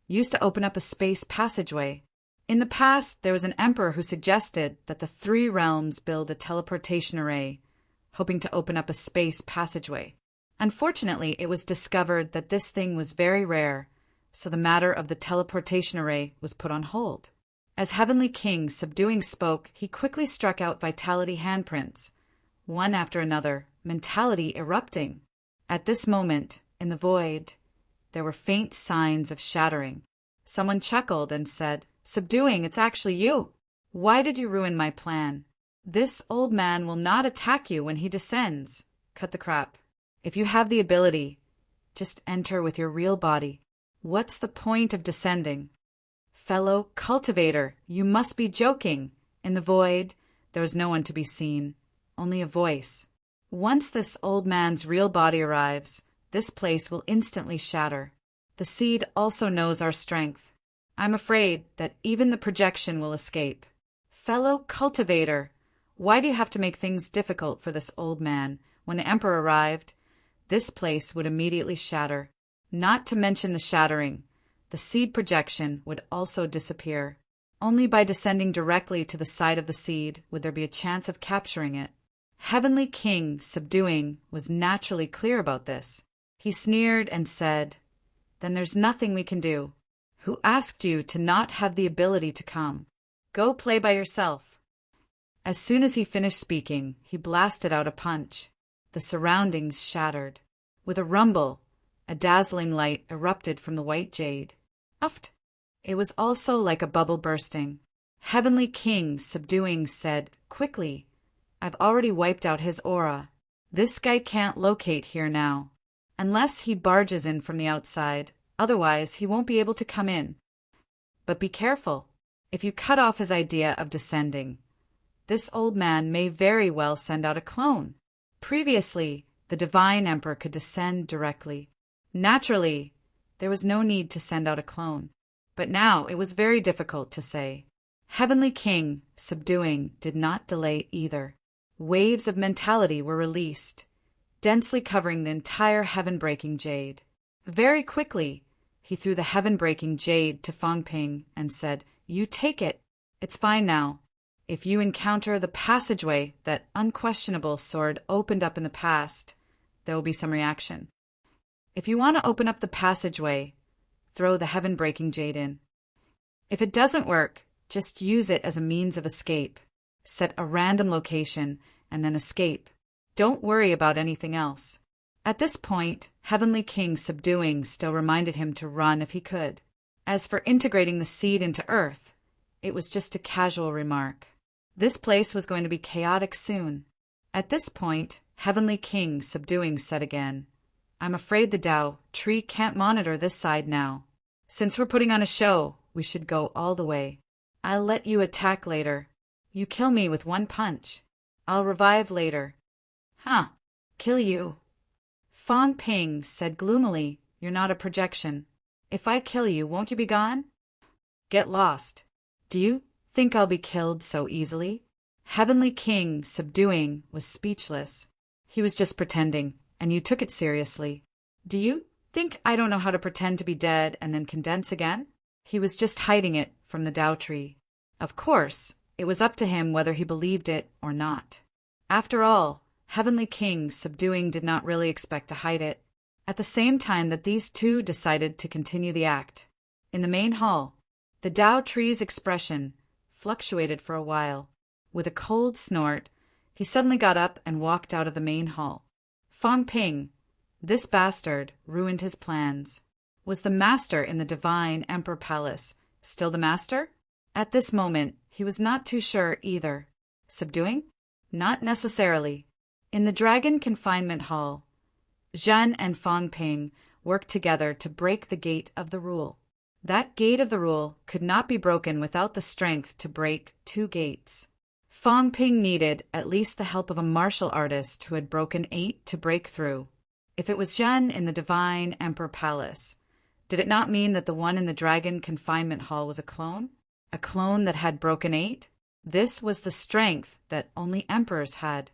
[SPEAKER 1] Used to open up a space passageway. In the past, there was an emperor who suggested that the three realms build a teleportation array, hoping to open up a space passageway. Unfortunately, it was discovered that this thing was very rare, so the matter of the teleportation array was put on hold. As Heavenly King Subduing spoke, he quickly struck out vitality handprints, one after another, mentality erupting. At this moment, in the void, there were faint signs of shattering. Someone chuckled and said, Subduing, it's actually you. Why did you ruin my plan? This old man will not attack you when he descends. Cut the crap. If you have the ability, just enter with your real body. What's the point of descending? Fellow cultivator, you must be joking. In the void, there was no one to be seen, only a voice. Once this old man's real body arrives, this place will instantly shatter. The seed also knows our strength. I'm afraid that even the projection will escape. Fellow cultivator, why do you have to make things difficult for this old man? When the Emperor arrived, this place would immediately shatter. Not to mention the shattering, the seed projection would also disappear. Only by descending directly to the side of the seed would there be a chance of capturing it. Heavenly King Subduing was naturally clear about this. He sneered and said, Then there's nothing we can do. Who asked you to not have the ability to come? Go play by yourself. As soon as he finished speaking, he blasted out a punch. The surroundings shattered. With a rumble, a dazzling light erupted from the white jade. Uft! It was also like a bubble bursting. Heavenly King, subduing, said, quickly, I've already wiped out his aura. This guy can't locate here now. Unless he barges in from the outside, otherwise he won't be able to come in. But be careful. If you cut off his idea of descending, this old man may very well send out a clone. Previously, the Divine Emperor could descend directly. Naturally, there was no need to send out a clone. But now it was very difficult to say. Heavenly King, subduing, did not delay either. Waves of mentality were released, densely covering the entire heaven-breaking jade. Very quickly, he threw the heaven-breaking jade to Fang Ping and said, You take it. It's fine now. If you encounter the passageway that unquestionable sword opened up in the past, there will be some reaction. If you want to open up the passageway, throw the heaven-breaking jade in. If it doesn't work, just use it as a means of escape. Set a random location and then escape. Don't worry about anything else. At this point, Heavenly King, subduing, still reminded him to run if he could. As for integrating the seed into Earth, it was just a casual remark. This place was going to be chaotic soon. At this point, Heavenly King, subduing, said again, I'm afraid the Tao tree can't monitor this side now. Since we're putting on a show, we should go all the way. I'll let you attack later. You kill me with one punch. I'll revive later. Huh. Kill you. Fang Ping said gloomily, You're not a projection. If I kill you, won't you be gone? Get lost. Do you think I'll be killed so easily? Heavenly King, subduing, was speechless. He was just pretending, and you took it seriously. Do you think I don't know how to pretend to be dead and then condense again? He was just hiding it from the Tao tree. Of course, it was up to him whether he believed it or not. After all, Heavenly King, subduing, did not really expect to hide it. At the same time that these two decided to continue the act. In the main hall, the Tao tree's expression fluctuated for a while. With a cold snort, he suddenly got up and walked out of the main hall. Fang Ping, this bastard, ruined his plans. Was the master in the Divine Emperor Palace still the master? At this moment, he was not too sure either. Subduing? Not necessarily. In the Dragon Confinement Hall, Zhen and Fang Ping worked together to break the gate of the rule. That gate of the rule could not be broken without the strength to break two gates. Fang Ping needed at least the help of a martial artist who had broken 8 to break through. If it was Zhen in the Divine Emperor Palace, did it not mean that the one in the Dragon Confinement Hall was a clone? A clone that had broken 8? This was the strength that only emperors had.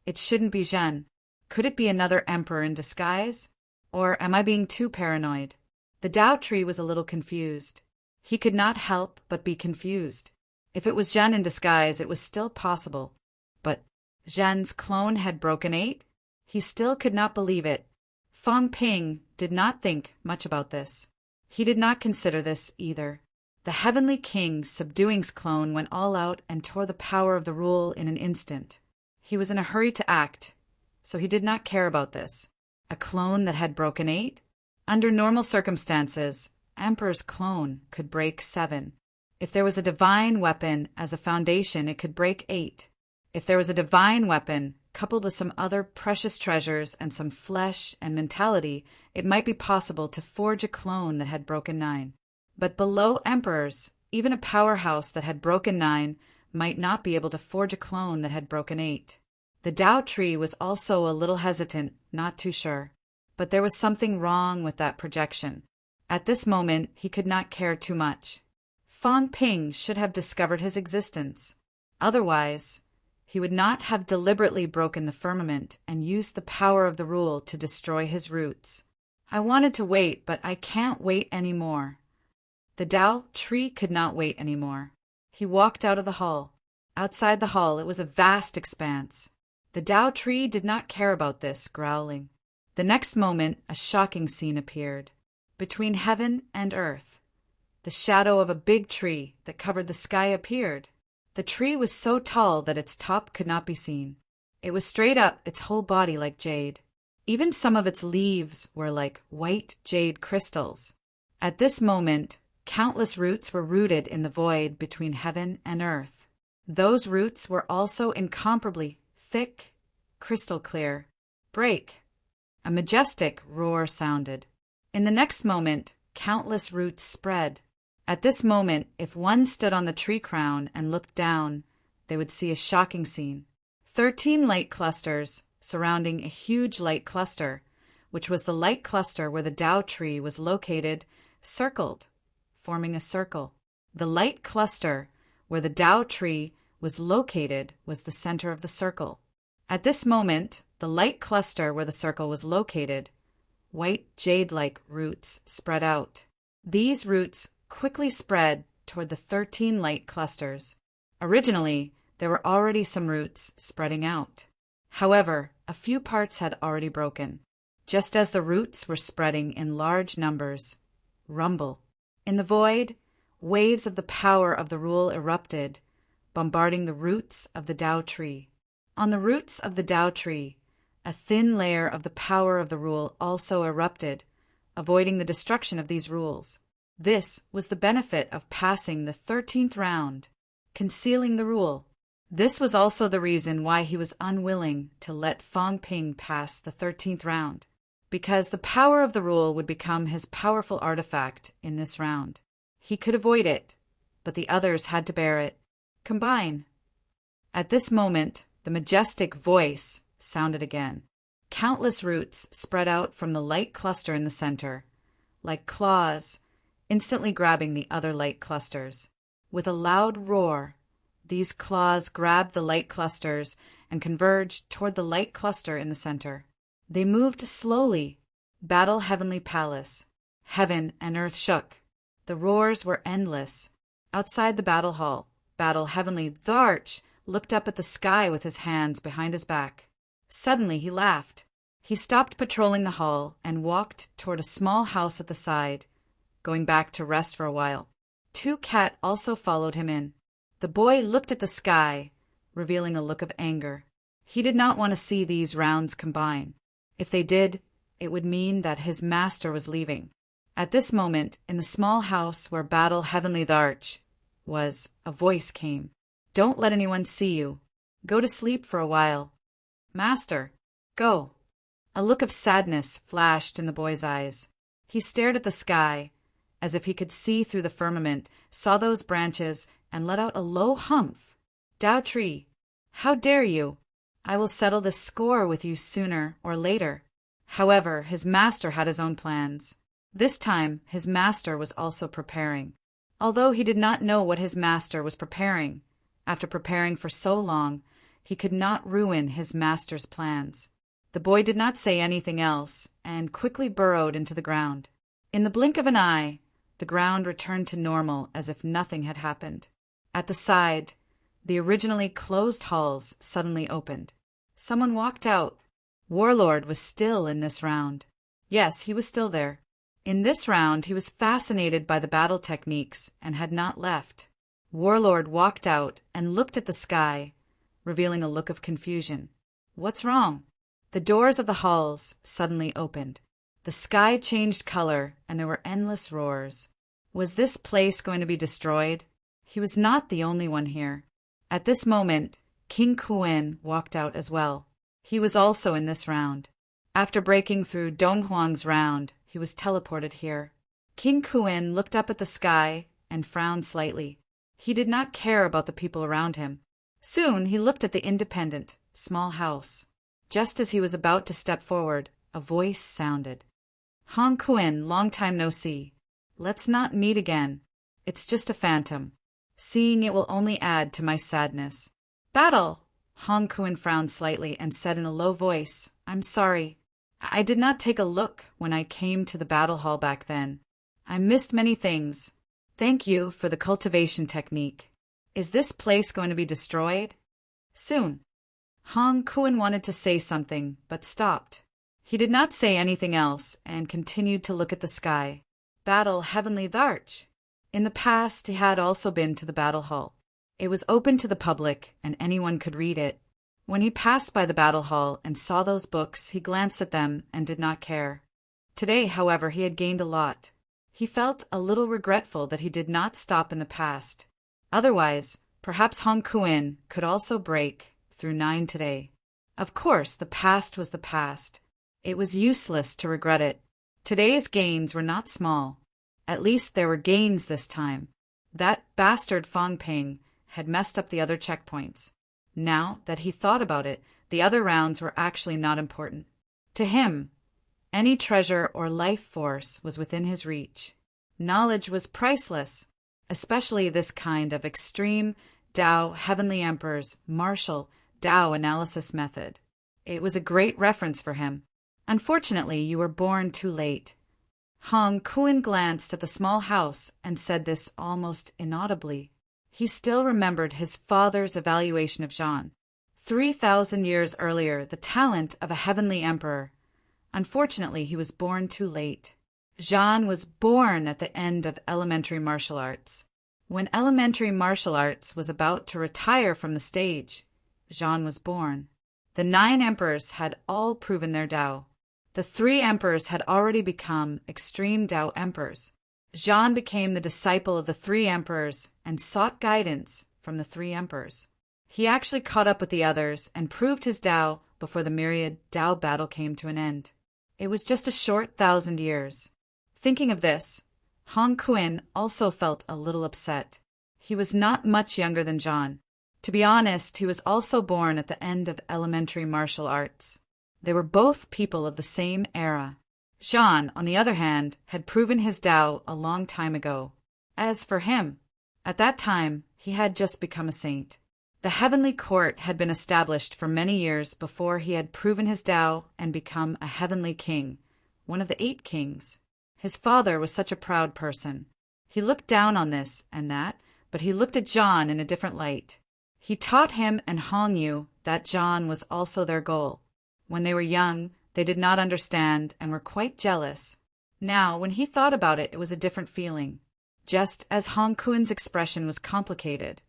[SPEAKER 1] It shouldn't be Zhen. Could it be another emperor in disguise? Or am I being too paranoid? The Tao tree was a little confused. He could not help but be confused. If it was Zhen in disguise, it was still possible. But Zhen's clone had broken 8? He still could not believe it. Fang Ping did not think much about this. He did not consider this either. The Heavenly King, subduing's clone, went all out and tore the power of the rule in an instant. He was in a hurry to act, so he did not care about this. A clone that had broken 8? Under normal circumstances, Emperor's clone could break 7. If there was a divine weapon as a foundation, it could break 8. If there was a divine weapon, coupled with some other precious treasures and some flesh and mentality, it might be possible to forge a clone that had broken 9. But below emperors, even a powerhouse that had broken 9 might not be able to forge a clone that had broken 8. The Tao tree was also a little hesitant, not too sure. But there was something wrong with that projection. At this moment, he could not care too much. Fang Ping should have discovered his existence. Otherwise, he would not have deliberately broken the firmament and used the power of the rule to destroy his roots. I wanted to wait, but I can't wait anymore. The Tao tree could not wait anymore. He walked out of the hall. Outside the hall, it was a vast expanse. The Tao tree did not care about this, growling. The next moment, a shocking scene appeared. Between heaven and earth, the shadow of a big tree that covered the sky appeared. The tree was so tall that its top could not be seen. It was straight up, its whole body like jade. Even some of its leaves were like white jade crystals. At this moment, countless roots were rooted in the void between heaven and earth. Those roots were also incomparably thick, crystal clear. Break! A majestic roar sounded. In the next moment, countless roots spread. At this moment, if one stood on the tree crown and looked down, they would see a shocking scene. 13 light clusters surrounding a huge light cluster, which was the light cluster where the Tao tree was located, circled, forming a circle. The light cluster where the Tao tree was located was the center of the circle. At this moment, the light cluster where the circle was located, white jade-like roots spread out. These roots quickly spread toward the 13 light clusters. Originally, there were already some roots spreading out. However, a few parts had already broken. Just as the roots were spreading in large numbers, rumble. In the void, waves of the power of the rule erupted, bombarding the roots of the Tao tree. On the roots of the Tao tree, a thin layer of the power of the rule also erupted, avoiding the destruction of these rules. This was the benefit of passing the 13th round, concealing the rule. This was also the reason why he was unwilling to let Fang Ping pass the 13th round, because the power of the rule would become his powerful artifact in this round. He could avoid it, but the others had to bear it. Combine. At this moment, the majestic voice sounded again. Countless roots spread out from the light cluster in the center, like claws, instantly grabbing the other light clusters. With a loud roar, these claws grabbed the light clusters and converged toward the light cluster in the center. They moved slowly. Battle Heavenly Palace. Heaven and earth shook. The roars were endless. Outside the battle hall, Battle Heavenly Dharch looked up at the sky with his hands behind his back. Suddenly he laughed. He stopped patrolling the hall and walked toward a small house at the side, going back to rest for a while. 2 Cat also followed him in. The boy looked at the sky, revealing a look of anger. He did not want to see these rounds combine. If they did, it would mean that his master was leaving. At this moment, in the small house where Battle Heavenly Dharch was, a voice came. Don't let anyone see you. Go to sleep for a while. Master, go. A look of sadness flashed in the boy's eyes. He stared at the sky, as if he could see through the firmament, saw those branches, and let out a low humph. Tao tree, how dare you? I will settle this score with you sooner or later. However, his master had his own plans. This time, his master was also preparing. Although he did not know what his master was preparing, after preparing for so long, he could not ruin his master's plans. The boy did not say anything else, and quickly burrowed into the ground. In the blink of an eye, the ground returned to normal as if nothing had happened. At the side, the originally closed halls suddenly opened. Someone walked out. Warlord was still in this round. Yes, he was still there. In this round, he was fascinated by the battle techniques and had not left. Warlord walked out and looked at the sky, revealing a look of confusion. What's wrong? The doors of the halls suddenly opened. The sky changed color, and there were endless roars. Was this place going to be destroyed? He was not the only one here. At this moment, King Kuen walked out as well. He was also in this round. After breaking through Dong Huang's round, he was teleported here. King Kuen looked up at the sky and frowned slightly. He did not care about the people around him. Soon he looked at the independent, small house. Just as he was about to step forward, a voice sounded. Hong Kuen, long time no see. Let's not meet again. It's just a phantom. Seeing it will only add to my sadness. Battle! Hong Kuen frowned slightly and said in a low voice, I'm sorry. I did not take a look when I came to the battle hall back then. I missed many things. Thank you for the cultivation technique. Is this place going to be destroyed? Soon. Hong Kuen wanted to say something, but stopped. He did not say anything else and continued to look at the sky. Battle Heavenly Dharch. In the past, he had also been to the battle hall. It was open to the public, and anyone could read it. When he passed by the battle hall and saw those books, he glanced at them and did not care. Today, however, he had gained a lot. He felt a little regretful that he did not stop in the past. Otherwise, perhaps Hong Kuen could also break through 9 today. Of course, the past was the past. It was useless to regret it. Today's gains were not small. At least there were gains this time. That bastard Fong Ping had messed up the other checkpoints. Now that he thought about it, the other rounds were actually not important. To him, any treasure or life force was within his reach. Knowledge was priceless, especially this kind of extreme Tao Heavenly Emperor's martial Tao analysis method. It was a great reference for him. Unfortunately, you were born too late. Hong Kuen glanced at the small house and said this almost inaudibly. He still remembered his father's evaluation of Jean. 3,000 years earlier, the talent of a heavenly emperor. Unfortunately, he was born too late. Jean was born at the end of elementary martial arts. When elementary martial arts was about to retire from the stage, Jean was born. The 9 emperors had all proven their Tao. The 3 emperors had already become extreme Tao emperors. Jean became the disciple of the 3 emperors and sought guidance from the 3 emperors. He actually caught up with the others and proved his Tao before the myriad Tao battle came to an end. It was just a short 1,000 years. Thinking of this, Hong Kuen also felt a little upset. He was not much younger than Jean. To be honest, he was also born at the end of elementary martial arts. They were both people of the same era. Jean, on the other hand, had proven his Tao a long time ago. As for him, at that time, he had just become a saint. The heavenly court had been established for many years before he had proven his Tao and become a heavenly king, one of the 8 kings. His father was such a proud person. He looked down on this and that, but he looked at John in a different light. He taught him and Hong Yu that John was also their goal. When they were young, they did not understand and were quite jealous. Now, when he thought about it, it was a different feeling. Just as Hong Kuen's expression was complicated,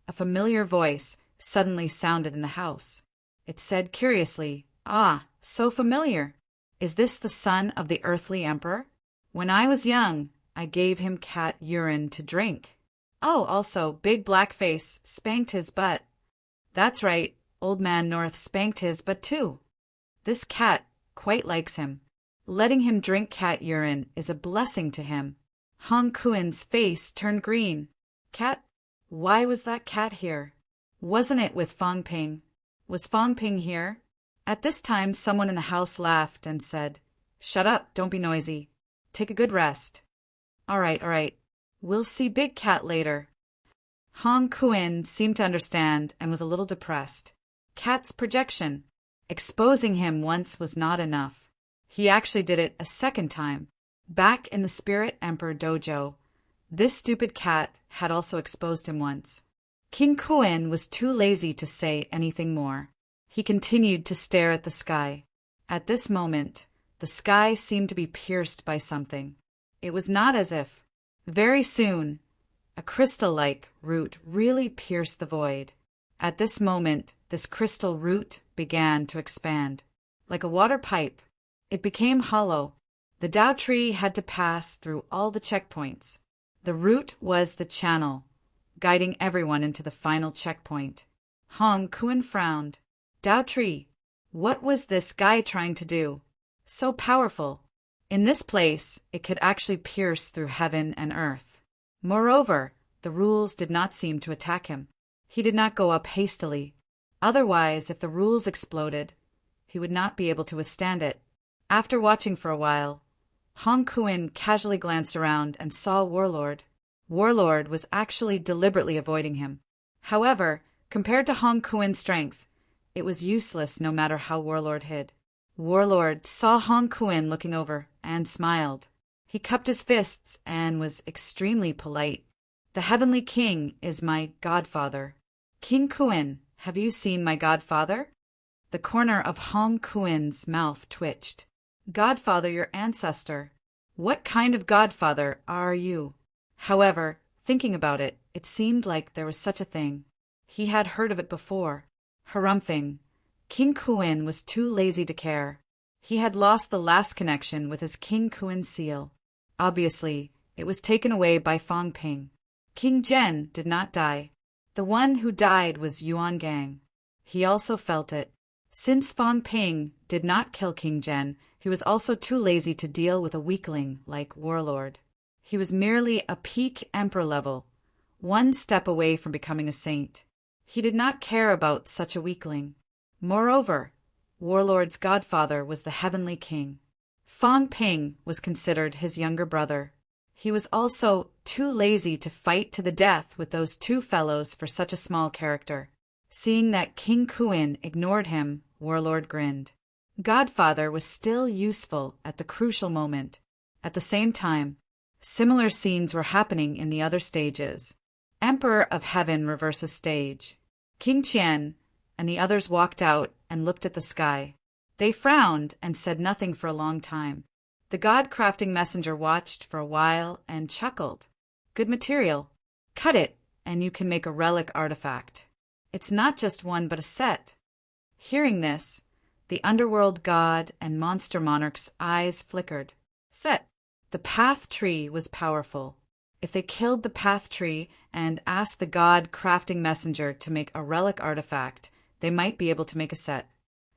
[SPEAKER 1] a familiar voice suddenly sounded in the house. It said curiously, "Ah, so familiar. Is this the son of the earthly emperor? When I was young, I gave him cat urine to drink. Oh, also, Big Blackface spanked his butt. That's right, Old Man North spanked his butt too. This cat quite likes him. Letting him drink cat urine is a blessing to him." Hong Kuen's face turned green. Cat? Why was that cat here? Wasn't it with Fong Ping? Was Fong Ping here? At this time, someone in the house laughed and said, "Shut up, don't be noisy. Take a good rest." All right. We'll see Big Cat later." Hong Kuen seemed to understand and was a little depressed. Cat's projection. Exposing him once was not enough. He actually did it a second time. Back in the Spirit Emperor dojo, this stupid cat had also exposed him once. King Kuen was too lazy to say anything more. He continued to stare at the sky. At this moment, the sky seemed to be pierced by something. It was not as if, very soon, a crystal-like root really pierced the void. At this moment, this crystal root began to expand. Like a water pipe, it became hollow. The Tao tree had to pass through all the checkpoints. The root was the channel, guiding everyone into the final checkpoint. Hong Kuen frowned. Tao tree, what was this guy trying to do? So powerful. In this place, it could actually pierce through heaven and earth. Moreover, the rules did not seem to attack him. He did not go up hastily. Otherwise, if the rules exploded, he would not be able to withstand it. After watching for a while, Hong Kuen casually glanced around and saw Warlord. Warlord was actually deliberately avoiding him. However, compared to Hong Kuen's strength, it was useless no matter how Warlord hid. Warlord saw Hong Kuen looking over and smiled. He cupped his fists and was extremely polite. "The Heavenly King is my godfather. King Kuen, have you seen my godfather?" The corner of Hong Kuen's mouth twitched. "Godfather, your ancestor. What kind of godfather are you?" However, Thinking about it, it seemed like there was such a thing. He had heard of it before. Harumphing. King Kuin was too lazy to care. He had lost the last connection with his King Kuin seal. Obviously, it was taken away by Fong Ping. King Zhen did not die. The one who died was Yuan Gang. He also felt it. Since Fong Ping did not kill King Zhen, he was also too lazy to deal with a weakling like Warlord. He was merely a peak emperor level, one step away from becoming a saint. He did not care about such a weakling. Moreover, Warlord's godfather was the Heavenly King. Fong Ping was considered his younger brother. He was also too lazy to fight to the death with those two fellows for such a small character. Seeing that King Kuin ignored him, Warlord grinned. Godfather was still useful at the crucial moment. At the same time, similar scenes were happening in the other stages. Emperor of Heaven reverses stage. King Qian and the others walked out and looked at the sky. They frowned and said nothing for a long time. The god-crafting messenger watched for a while and chuckled. Good material. Cut it, and you can make a relic artifact. It's not just one but a set. Hearing this, the underworld god and monster monarch's eyes flickered. Set. The path tree was powerful. If they killed the path tree and asked the god-crafting messenger to make a relic artifact, they might be able to make a set.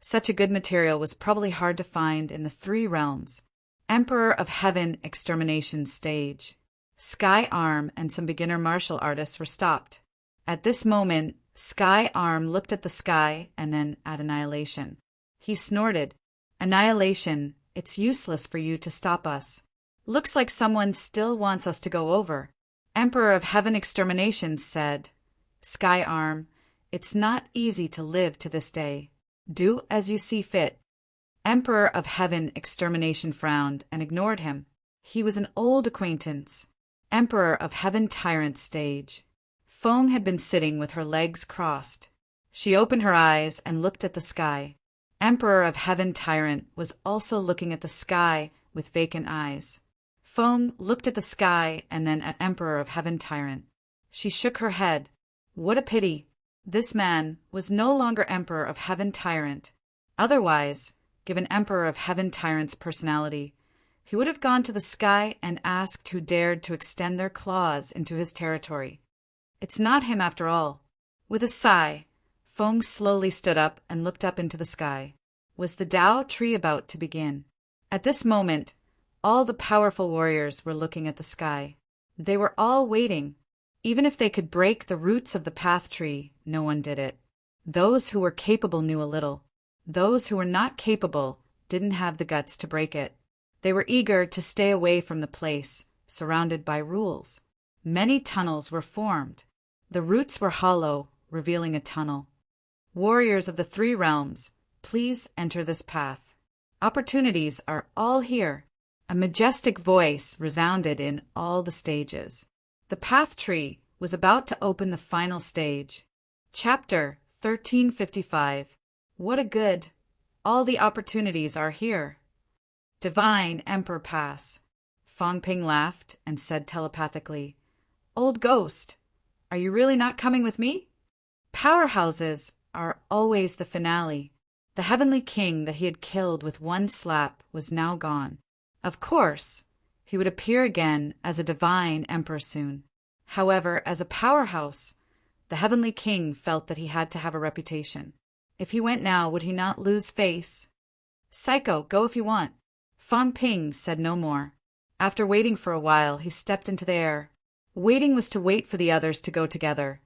[SPEAKER 1] Such a good material was probably hard to find in the three realms. Emperor of Heaven extermination stage. Sky Arm and some beginner martial artists were stopped. At this moment, Sky Arm looked at the sky and then at Annihilation. He snorted. Annihilation, it's useless for you to stop us. Looks like someone still wants us to go over. Emperor of Heaven extermination said, Sky Arm, it's not easy to live to this day. Do as you see fit. Emperor of Heaven extermination frowned and ignored him. He was an old acquaintance. Emperor of Heaven tyrant stage. Fong had been sitting with her legs crossed. She opened her eyes and looked at the sky. Emperor of Heaven tyrant was also looking at the sky with vacant eyes. Fong looked at the sky and then at Emperor of Heaven tyrant. She shook her head. What a pity. This man was no longer Emperor of Heaven tyrant. Otherwise, given Emperor of Heaven tyrant's personality, he would have gone to the sky and asked who dared to extend their claws into his territory. It's not him after all. With a sigh, Fong slowly stood up and looked up into the sky. Was the Tao tree about to begin? At this moment, all the powerful warriors were looking at the sky. They were all waiting. Even if they could break the roots of the path tree, no one did it. Those who were capable knew a little. Those who were not capable didn't have the guts to break it. They were eager to stay away from the place, surrounded by rules. Many tunnels were formed. The roots were hollow, revealing a tunnel. Warriors of the three realms, please enter this path. Opportunities are all here. A majestic voice resounded in all the stages. The path tree was about to open the final stage. Chapter 1355. What a good. All the opportunities are here. Divine Emperor Pass. Fong Ping laughed and said telepathically, Old ghost, are you really not coming with me? Powerhouses are always the finale. The Heavenly King that he had killed with one slap was now gone. Of course, he would appear again as a divine emperor soon. However, as a powerhouse, the Heavenly King felt that he had to have a reputation. If he went now, would he not lose face? Psycho, go if you want. Fong Ping said no more. After waiting for a while, he stepped into the air. Waiting was to wait for the others to go together,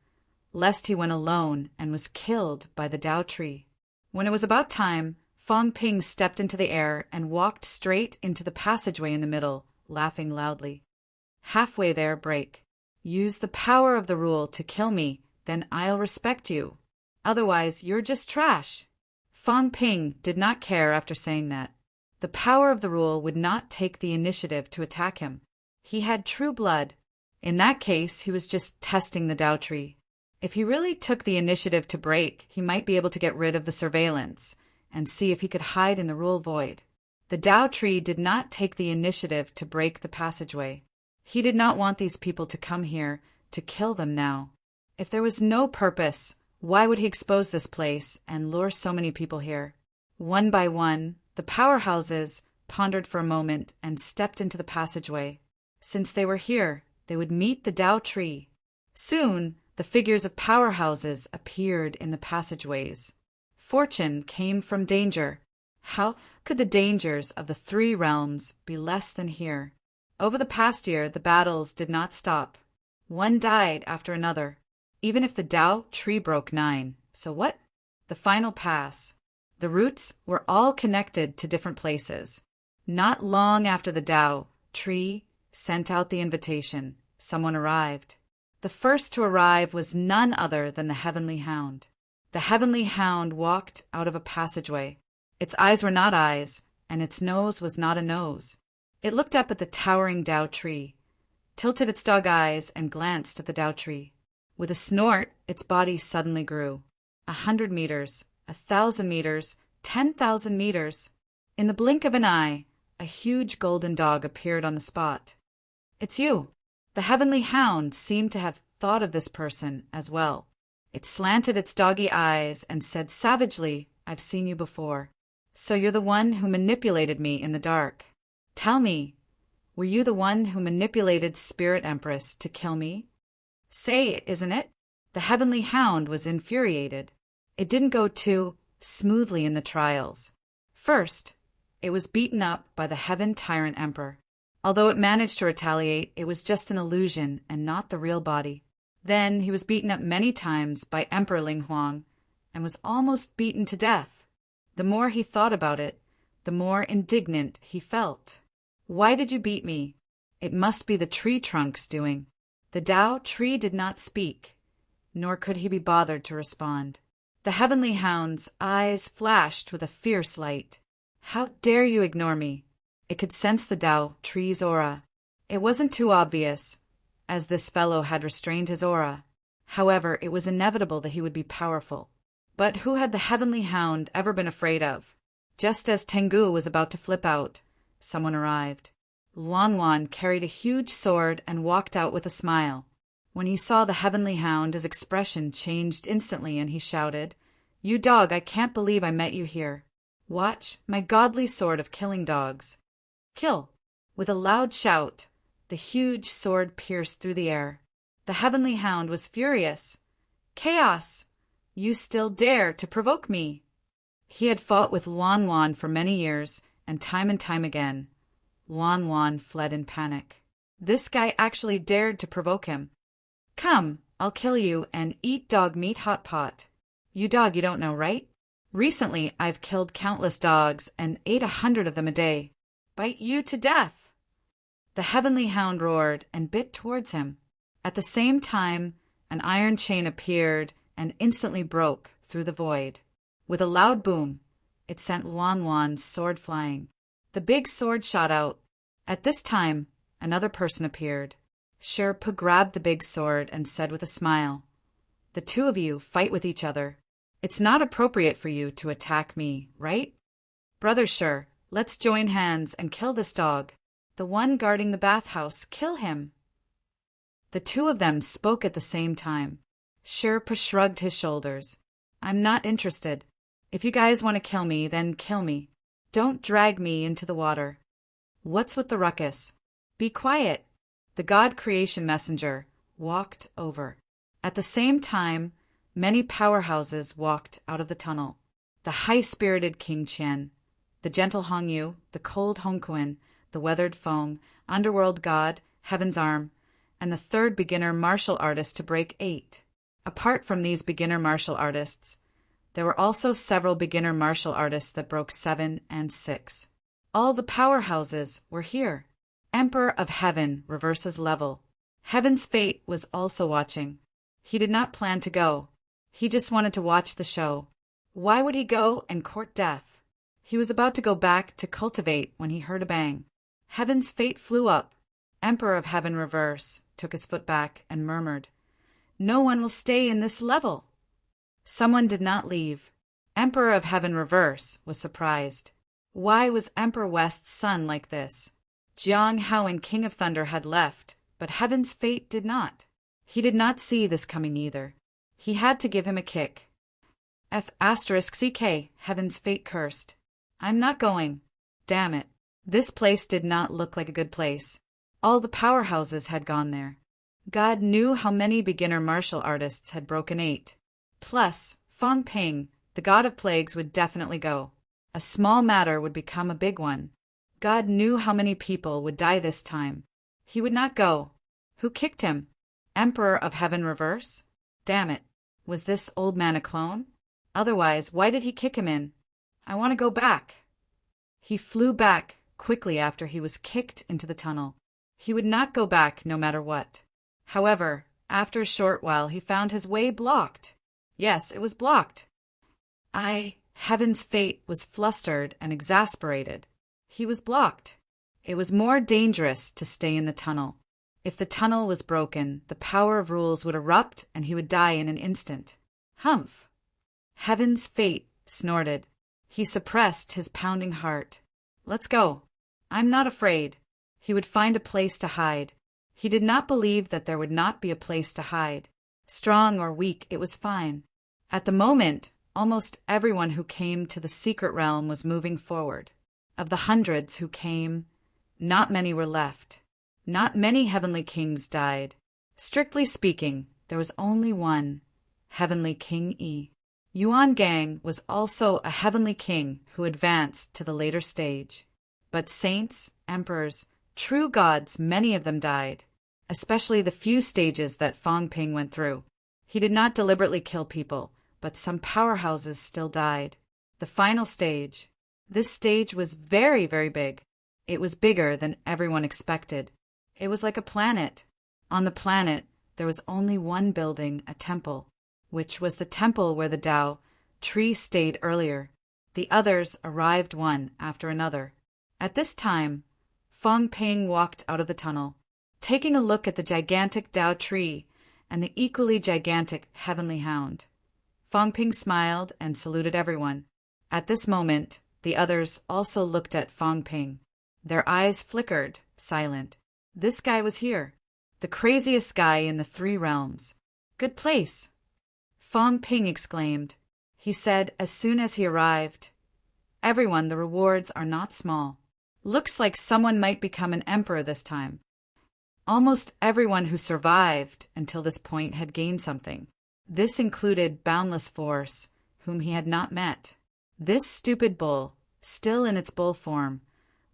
[SPEAKER 1] lest he went alone and was killed by the Tao tree. When it was about time, Fong Ping stepped into the air and walked straight into the passageway in the middle, laughing loudly. Halfway there, break. Use the power of the rule to kill me, then I'll respect you. Otherwise, you're just trash. Fong Ping did not care after saying that. The power of the rule would not take the initiative to attack him. He had true blood. In that case, he was just testing the Tao tree. If he really took the initiative to break, he might be able to get rid of the surveillance and see if he could hide in the rule void. The Tao tree did not take the initiative to break the passageway. He did not want these people to come here to kill them now. If there was no purpose, why would he expose this place and lure so many people here? One by one, the powerhouses pondered for a moment and stepped into the passageway. Since they were here, they would meet the Tao tree. Soon, the figures of powerhouses appeared in the passageways. Fortune came from danger. How could the dangers of the three realms be less than here? Over the past year, the battles did not stop. One died after another. Even if the Tao tree broke 9, so what? The final pass. The roots were all connected to different places. Not long after the Tao tree sent out the invitation, someone arrived. The first to arrive was none other than the Heavenly Hound. The Heavenly Hound walked out of a passageway. Its eyes were not eyes, and its nose was not a nose. It looked up at the towering Tao tree, tilted its dog eyes, and glanced at the Tao tree. With a snort, its body suddenly grew. 100 meters, 1,000 meters, 10,000 meters. In the blink of an eye, a huge golden dog appeared on the spot. It's you. The Heavenly Hound seemed to have thought of this person as well. It slanted its doggy eyes and said savagely, I've seen you before. So you're the one who manipulated me in the dark. Tell me, were you the one who manipulated Spirit Empress to kill me? Say it, isn't it? The Heavenly Hound was infuriated. It didn't go too smoothly in the trials. First, it was beaten up by the Heaven Tyrant Emperor. Although it managed to retaliate, it was just an illusion and not the real body. Then he was beaten up many times by Emperor Ling Huang and was almost beaten to death. The more he thought about it, the more indignant he felt. Why did you beat me? It must be the tree trunk's doing. The Tao tree did not speak, nor could he be bothered to respond. The Heavenly Hound's eyes flashed with a fierce light. How dare you ignore me? It could sense the Tao tree's aura. It wasn't too obvious, as this fellow had restrained his aura. However, it was inevitable that he would be powerful. But who had the Heavenly Hound ever been afraid of? Just as Tengu was about to flip out, someone arrived. Luan carried a huge sword and walked out with a smile. When he saw the Heavenly Hound, his expression changed instantly and he shouted, You dog, I can't believe I met you here. Watch my godly sword of killing dogs. Kill! With a loud shout, the huge sword pierced through the air. The Heavenly Hound was furious. Chaos! You still dare to provoke me! He had fought with Luan for many years, and time again. Luan fled in panic. This guy actually dared to provoke him. Come, I'll kill you and eat dog meat hot pot. You dog, you don't know, right? Recently, I've killed countless dogs and ate 100 of them a day. Bite you to death! The Heavenly Hound roared and bit towards him. At the same time, an iron chain appeared and instantly broke through the void. With a loud boom, it sent Luan's sword flying. The big sword shot out. At this time, another person appeared. Sherpa grabbed the big sword and said with a smile, The two of you fight with each other. It's not appropriate for you to attack me, right? Brother Sher, let's join hands and kill this dog. The one guarding the bathhouse, kill him. The two of them spoke at the same time. Sherpa shrugged his shoulders. I'm not interested. If you guys want to kill me, then kill me. Don't drag me into the water. What's with the ruckus? Be quiet. The God Creation Messenger walked over. At the same time, many powerhouses walked out of the tunnel. The high-spirited King Qian, the gentle Hongyu, the cold Hongquan, the weathered Feng, underworld god, Heaven's Arm, and the third beginner martial artist to break 8. Apart from these beginner martial artists, there were also several beginner martial artists that broke 7 and 6. All the powerhouses were here. Emperor of Heaven reverses level. Heaven's fate was also watching. He did not plan to go. He just wanted to watch the show. Why would he go and court death? He was about to go back to cultivate when he heard a bang. Heaven's fate flew up. Emperor of Heaven reverse took his foot back and murmured, No one will stay in this level. Someone did not leave. Emperor of Heaven reverse was surprised. Why was Emperor West's son like this? Jiang Hao and King of Thunder had left, but Heaven's fate did not. He did not see this coming either. He had to give him a kick. F***ck, heaven's fate cursed. I'm not going. Damn it. This place did not look like a good place. All the powerhouses had gone there. God knew how many beginner martial artists had broken 8. Plus, Fong Ping, the god of plagues, would definitely go. A small matter would become a big one. God knew how many people would die this time. He would not go. Who kicked him? Emperor of Heaven Reverse? Damn it. Was this old man a clone? Otherwise, why did he kick him in? I want to go back. He flew back quickly after he was kicked into the tunnel. He would not go back no matter what. However, after a short while he found his way blocked. Yes, it was blocked. Heaven's fate was flustered and exasperated. He was blocked. It was more dangerous to stay in the tunnel. If the tunnel was broken, the power of rules would erupt and he would die in an instant. Humph! Heaven's fate snorted. He suppressed his pounding heart. Let's go. I'm not afraid. He would find a place to hide. He did not believe that there would not be a place to hide. Strong or weak, it was fine. At the moment, almost everyone who came to the secret realm was moving forward. Of the hundreds who came, not many were left. Not many heavenly kings died. Strictly speaking, there was only one, Heavenly King Yi. Yuan Gang was also a heavenly king who advanced to the later stage. But saints, emperors, true gods, many of them died, especially the few stages that Fong Ping went through. He did not deliberately kill people, but some powerhouses still died. The final stage. This stage was very, very big. It was bigger than everyone expected. It was like a planet. On the planet, there was only one building, a temple, which was the temple where the Tao tree stayed earlier. The others arrived one after another. At this time, Fong Ping walked out of the tunnel, taking a look at the gigantic Tao tree and the equally gigantic heavenly hound. Fong Ping smiled and saluted everyone. At this moment, the others also looked at Fong Ping. Their eyes flickered, silent. This guy was here. The craziest guy in the 3 realms. Good place. Fong Ping exclaimed. He said as soon as he arrived, "Everyone, the rewards are not small. Looks like someone might become an emperor this time." Almost everyone who survived until this point had gained something. This included Boundless Force, whom he had not met. This stupid bull, still in its bull form,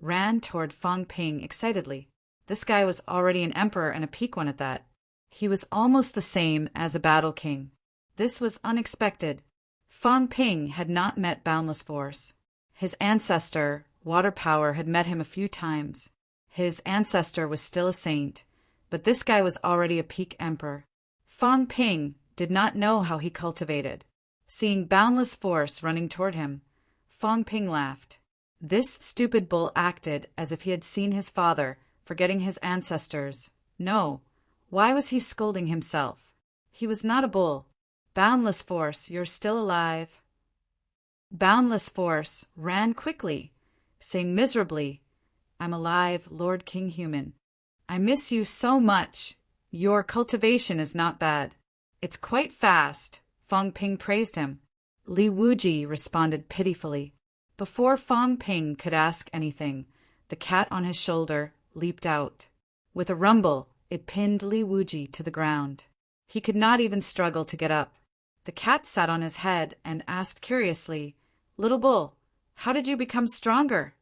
[SPEAKER 1] ran toward Fong Ping excitedly. This guy was already an emperor and a peak one at that. He was almost the same as a battle king. This was unexpected. Fong Ping had not met Boundless Force. His ancestor, Water Power, had met him a few times. His ancestor was still a saint, but this guy was already a peak emperor. Fong Ping did not know how he cultivated. Seeing Boundless Force running toward him, Fong Ping laughed. This stupid bull acted as if he had seen his father, forgetting his ancestors. No, why was he scolding himself? He was not a bull. Boundless Force, you're still alive. Boundless Force ran quickly, saying miserably, "I'm alive, Lord King Human. I miss you so much. Your cultivation is not bad. It's quite fast." Fong Ping praised him. Li Wuji responded pitifully. Before Fong Ping could ask anything, the cat on his shoulder leaped out. With a rumble, it pinned Li Wuji to the ground. He could not even struggle to get up. The cat sat on his head and asked curiously, "Little bull, how did you become stronger?"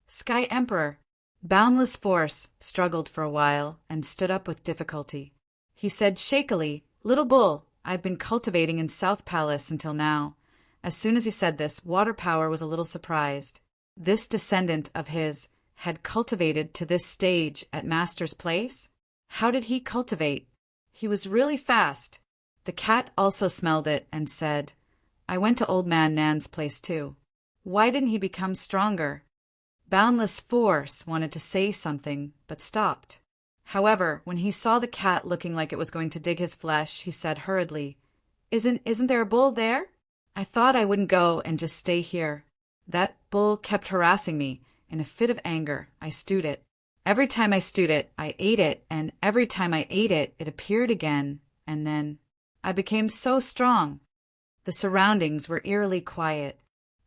[SPEAKER 1] Sky Emperor. Boundless Force struggled for a while and stood up with difficulty. He said shakily, "Little bull, I've been cultivating in South Palace until now." As soon as he said this, Water Power was a little surprised. This descendant of his had cultivated to this stage at Master's place? How did he cultivate? He was really fast. The cat also smelled it and said, "I went to Old Man Nan's place too. Why didn't he become stronger?" Boundless Force wanted to say something, but stopped. However, when he saw the cat looking like it was going to dig his flesh, he said hurriedly, Isn't there a bull there? I thought I wouldn't go and just stay here. That bull kept harassing me. In a fit of anger, I stewed it. Every time I stewed it, I ate it, and every time I ate it, it appeared again, and then I became so strong. The surroundings were eerily quiet.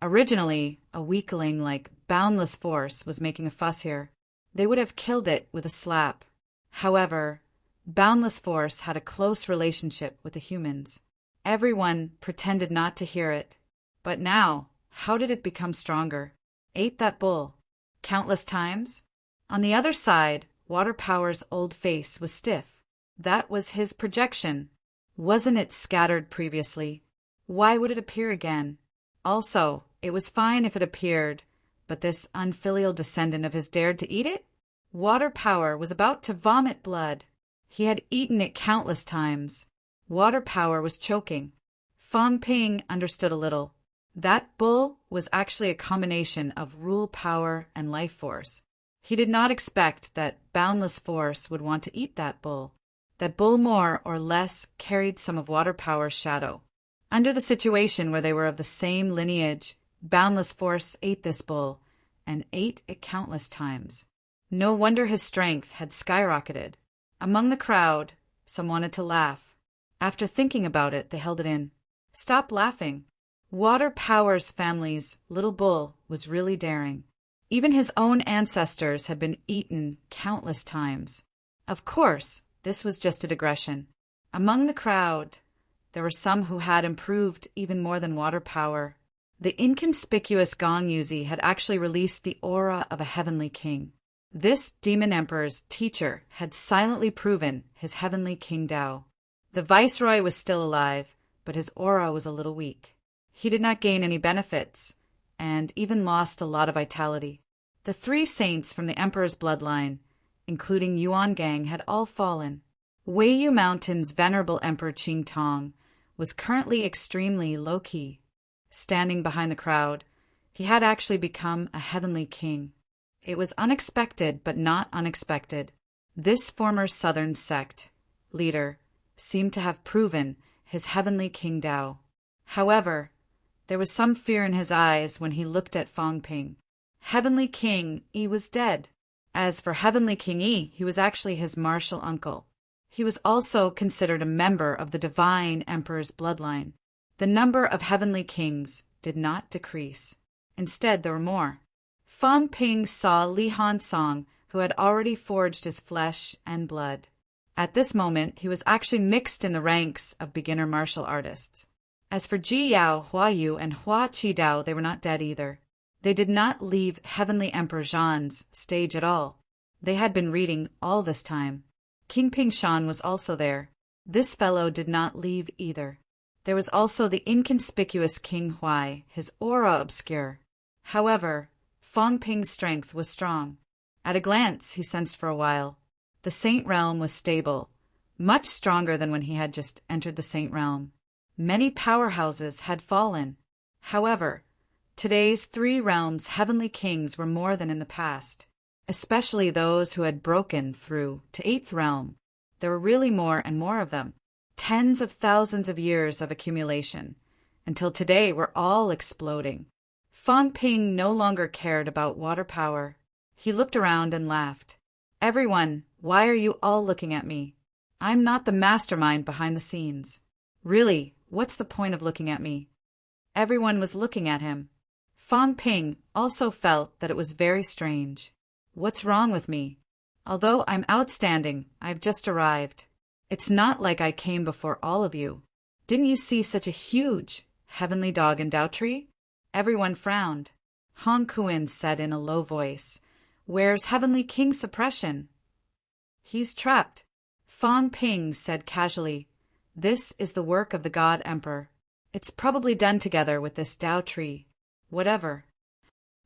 [SPEAKER 1] Originally, a weakling like Boundless Force was making a fuss here. They would have killed it with a slap. However, Boundless Force had a close relationship with the humans. Everyone pretended not to hear it. But now, how did it become stronger? Ate that bull. Countless times? On the other side, Water Power's old face was stiff. That was his projection. Wasn't it scattered previously? Why would it appear again? Also, it was fine if it appeared, but this unfilial descendant of his dared to eat it? Water Power was about to vomit blood. He had eaten it countless times. Water Power was choking. Fang Ping understood a little. That bull was actually a combination of rule power and life force. He did not expect that Boundless Force would want to eat that bull. That bull more or less carried some of Water Power's shadow. Under the situation where they were of the same lineage, Boundless Force ate this bull, and ate it countless times. No wonder his strength had skyrocketed. Among the crowd, some wanted to laugh. After thinking about it, they held it in. Stop laughing. Water Power's family's little bull was really daring. Even his own ancestors had been eaten countless times. Of course, this was just a digression. Among the crowd, there were some who had improved even more than Water Power. The inconspicuous Gong Yuzi had actually released the aura of a heavenly king. This demon emperor's teacher had silently proven his heavenly King Dao. The viceroy was still alive, but his aura was a little weak. He did not gain any benefits, and even lost a lot of vitality. The 3 saints from the emperor's bloodline, including Yuan Gang, had all fallen. Weiyu Mountain's venerable emperor Qing Tong was currently extremely low-key. Standing behind the crowd, he had actually become a heavenly king. It was unexpected, but not unexpected. This former southern sect leader seemed to have proven his heavenly King Dao. However, there was some fear in his eyes when he looked at Fang Ping. Heavenly King Yi was dead. As for Heavenly King Yi, he was actually his martial uncle. He was also considered a member of the divine emperor's bloodline. The number of heavenly kings did not decrease. Instead, there were more. Fang Ping saw Li Hansong, who had already forged his flesh and blood. At this moment, he was actually mixed in the ranks of beginner martial artists. As for Ji Yao, Hua Yu, and Hua Qidao, they were not dead either. They did not leave Heavenly Emperor Zhan's stage at all. They had been reading all this time. King Pingshan was also there. This fellow did not leave either. There was also the inconspicuous King Huai, his aura obscure. However, Fang Ping's strength was strong. At a glance, he sensed for a while. The Saint Realm was stable, much stronger than when he had just entered the Saint Realm. Many powerhouses had fallen. However, today's 3 realms' heavenly kings were more than in the past, especially those who had broken through to 8th realm. There were really more and more of them. Tens of thousands of years of accumulation, until today we're all exploding. Fang Ping no longer cared about Water Power. He looked around and laughed. Everyone, why are you all looking at me? I'm not the mastermind behind the scenes. Really, what's the point of looking at me? Everyone was looking at him. Fang Ping also felt that it was very strange. What's wrong with me? Although I'm outstanding, I've just arrived. It's not like I came before all of you. Didn't you see such a huge heavenly dog and Dao tree? Everyone frowned. Hong Kuan said in a low voice, "Where's Heavenly King Suppression?" "He's trapped." Fang Ping said casually, "This is the work of the God Emperor. It's probably done together with this Dao tree. Whatever."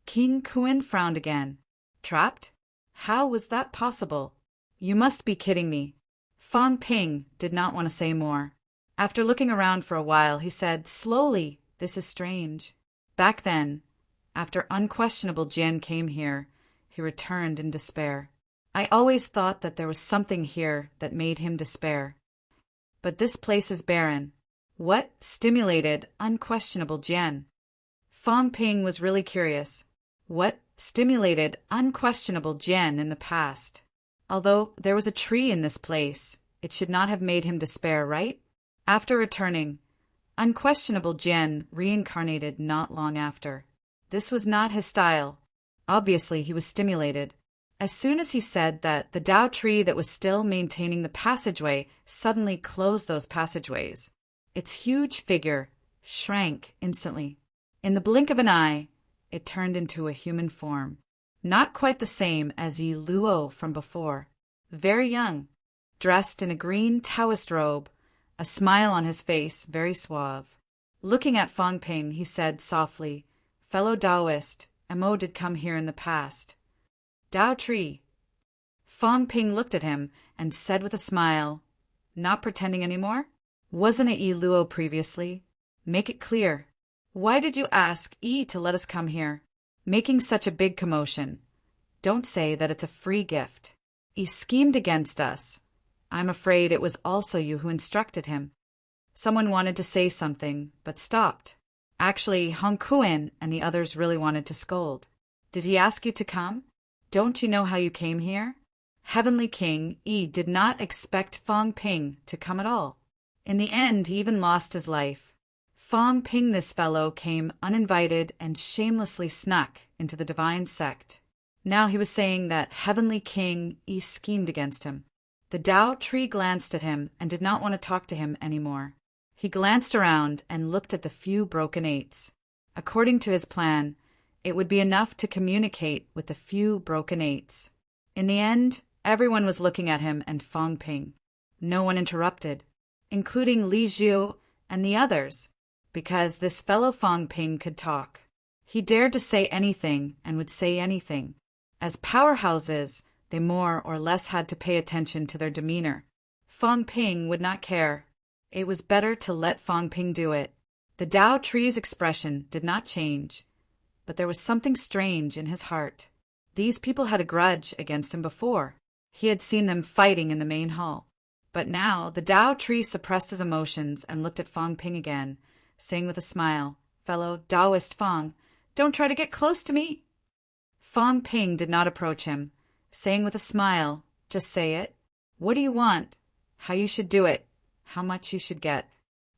[SPEAKER 1] King Kuan frowned again. "Trapped? How was that possible? You must be kidding me." Fang Ping did not want to say more. After looking around for a while, he said, slowly, "This is strange." Back then, after unquestionable Jian came here, he returned in despair. I always thought that there was something here that made him despair. But this place is barren. What stimulated unquestionable Jian? Fang Ping was really curious. What stimulated unquestionable Jian in the past? Although there was a tree in this place, it should not have made him despair, right? After returning, unquestionable Jian reincarnated not long after. This was not his style. Obviously, he was stimulated. As soon as he said that, the Tao tree that was still maintaining the passageway suddenly closed those passageways. Its huge figure shrank instantly. In the blink of an eye, it turned into a human form. Not quite the same as Yi Luo from before. Very young, dressed in a green Taoist robe, a smile on his face, very suave. Looking at Fang Ping, he said softly, "Fellow Taoist, Mo did come here in the past." "Tao tree." Fang Ping looked at him and said with a smile, "Not pretending any more? Wasn't it Yi Luo previously? Make it clear. Why did you ask Yi to let us come here? Making such a big commotion. Don't say that it's a free gift. He schemed against us. I'm afraid it was also you who instructed him." Someone wanted to say something, but stopped. Actually, Hong Kuan and the others really wanted to scold. "Did he ask you to come? Don't you know how you came here?" Heavenly King Yi did not expect Fang Ping to come at all. In the end, he even lost his life. Fang Ping, this fellow, came uninvited and shamelessly snuck into the divine sect. Now he was saying that Heavenly King Yi schemed against him. The Tao tree glanced at him and did not want to talk to him anymore. He glanced around and looked at the few broken eights. According to his plan, it would be enough to communicate with the few broken eights. In the end, everyone was looking at him and Fang Ping. No one interrupted, including Li Jiu and the others, because this fellow Fang Ping could talk. He dared to say anything and would say anything. As powerhouses, they more or less had to pay attention to their demeanor. Fang Ping would not care. It was better to let Fang Ping do it. The Tao tree's expression did not change, but there was something strange in his heart. These people had a grudge against him before. He had seen them fighting in the main hall. But now the Tao tree suppressed his emotions and looked at Fang Ping again, saying with a smile, "Fellow Taoist Fang, don't try to get close to me." Fang Ping did not approach him, saying with a smile, "Just say it. What do you want? How you should do it? How much you should get?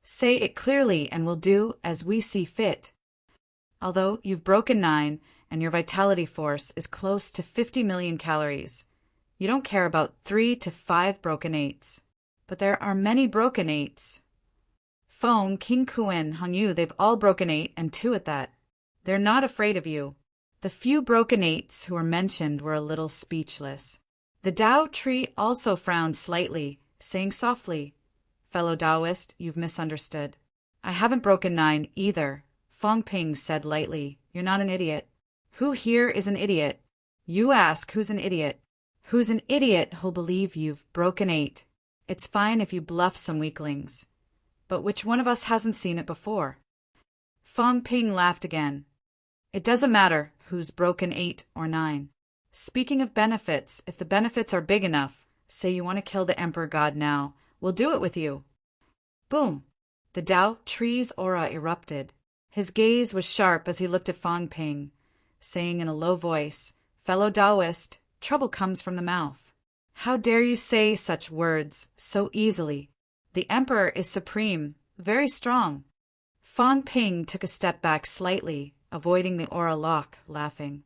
[SPEAKER 1] Say it clearly and we'll do as we see fit. Although you've broken 9 and your vitality force is close to 50 million calories, you don't care about 3 to 5 broken 8s. But there are many broken 8s. Feng, King Kuan, Hong Yu, they've all broken 8 and 2 at that. They're not afraid of you." The few broken 8s who were mentioned were a little speechless. The Tao tree also frowned slightly, saying softly, "Fellow Taoist, you've misunderstood. I haven't broken 9 either." Fang Ping said lightly, "You're not an idiot." "Who here is an idiot?" "You ask who's an idiot." "Who's an idiot who'll believe you've broken 8? It's fine if you bluff some weaklings. But which one of us hasn't seen it before?" Fang Ping laughed again. "It doesn't matter who's broken 8 or 9. Speaking of benefits, if the benefits are big enough, say you want to kill the Emperor God now, we'll do it with you." Boom! The Tao tree's aura erupted. His gaze was sharp as he looked at Fang Ping, saying in a low voice, "Fellow Taoist, trouble comes from the mouth. How dare you say such words so easily? The Emperor is supreme, very strong." Fang Ping took a step back slightly, avoiding the aura lock, laughing.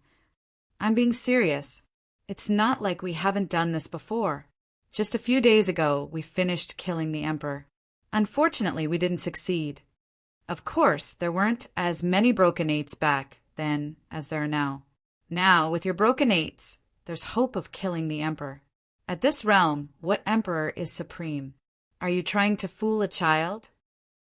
[SPEAKER 1] "I'm being serious. It's not like we haven't done this before. Just a few days ago, we finished killing the Emperor. Unfortunately, we didn't succeed. Of course, there weren't as many broken 8s back then as there are now. Now, with your broken 8s, there's hope of killing the Emperor. At this realm, what Emperor is supreme? Are you trying to fool a child?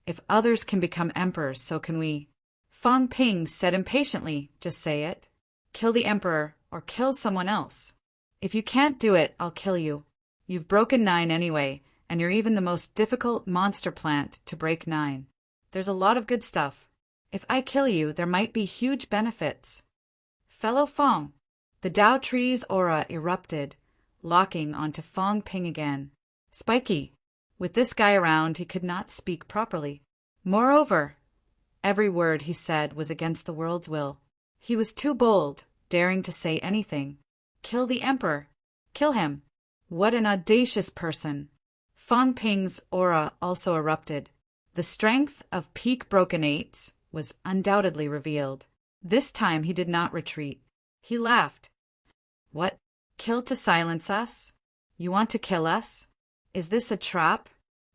[SPEAKER 1] If others can become emperors, so can we." Fang Ping said impatiently, "Just say it. Kill the Emperor or kill someone else. If you can't do it, I'll kill you. You've broken 9 anyway, and you're even the most difficult monster plant to break 9. There's a lot of good stuff. If I kill you, there might be huge benefits." "Fellow Fang." The Tao tree's aura erupted, locking onto Fang Ping again. Spiky. With this guy around, he could not speak properly. Moreover, every word he said was against the world's will. He was too bold, daring to say anything. Kill the emperor! Kill him! What an audacious person! Fang Ping's aura also erupted. The strength of peak broken eights was undoubtedly revealed. This time he did not retreat. He laughed. What? Kill to silence us? You want to kill us? Is this a trap?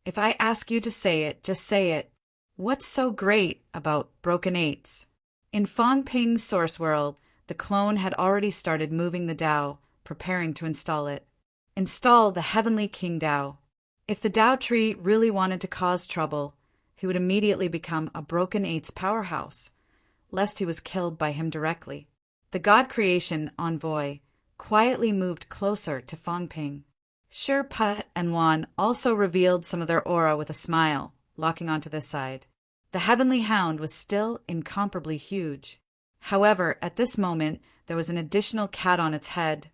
[SPEAKER 1] If I ask you to say it, just say it. What's so great about broken eights? In Fang Ping's source world, the clone had already started moving the Tao, preparing to install it. Install the Heavenly King Tao. If the Tao tree really wanted to cause trouble, he would immediately become a broken eights powerhouse, lest he was killed by him directly. The God Creation envoy quietly moved closer to Fang Ping. Shi Put and Wan also revealed some of their aura with a smile, locking onto this side. The Heavenly Hound was still incomparably huge. However, at this moment, there was an additional cat on its head,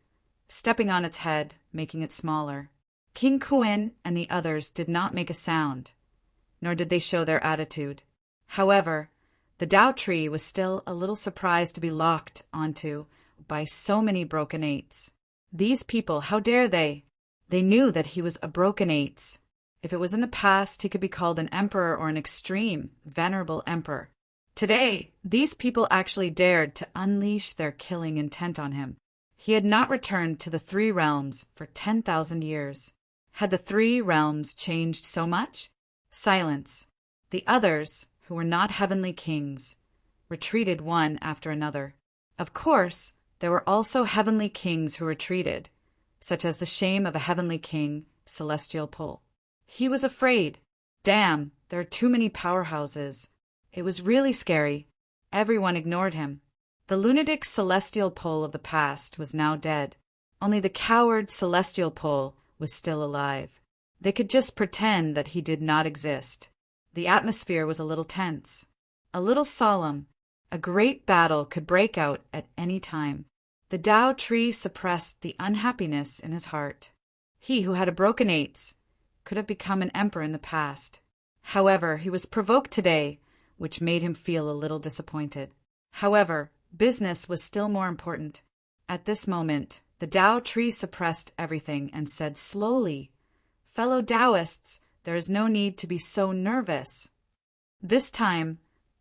[SPEAKER 1] stepping on its head, making it smaller. King Kuin and the others did not make a sound, nor did they show their attitude. However, the Tao tree was still a little surprised to be locked onto by so many broken eights. These people, how dare they? They knew that he was a broken eights. If it was in the past, he could be called an emperor or an extreme, venerable emperor. Today, these people actually dared to unleash their killing intent on him. He had not returned to the three realms for 10,000 years. Had the three realms changed so much? Silence. The others, who were not heavenly kings, retreated one after another. Of course, there were also heavenly kings who retreated, such as the shame of a heavenly king, Celestial Pole. He was afraid. Damn, there are too many powerhouses. It was really scary. Everyone ignored him. The lunatic Celestial Pole of the past was now dead. Only the coward Celestial Pole was still alive. They could just pretend that he did not exist. The atmosphere was a little tense, a little solemn. A great battle could break out at any time. The Tao tree suppressed the unhappiness in his heart. He who had a broken eights could have become an emperor in the past. However, he was provoked today, which made him feel a little disappointed. However, business was still more important. At this moment, the Tao tree suppressed everything and said slowly, "Fellow Taoists, there is no need to be so nervous. This time,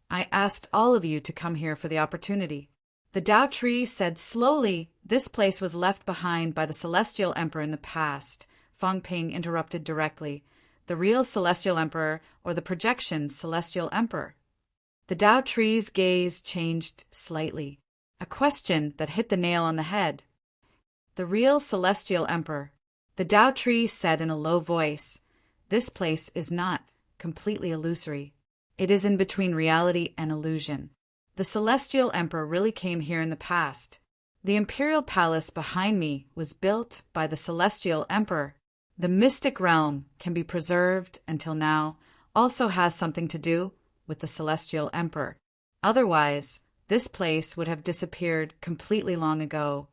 [SPEAKER 1] I asked all of you to come here for the opportunity." The Tao tree said slowly, "This place was left behind by the Celestial Emperor in the past." Fang Ping interrupted directly. "The real Celestial Emperor or the projection Celestial Emperor?" The Tao tree's gaze changed slightly. A question that hit the nail on the head. "The real Celestial Emperor." The Tao tree said in a low voice, "This place is not completely illusory. It is in between reality and illusion. The Celestial Emperor really came here in the past. The Imperial Palace behind me was built by the Celestial Emperor. The mystic realm can be preserved until now also has something to do with the Celestial Emperor. Otherwise, this place would have disappeared completely long ago,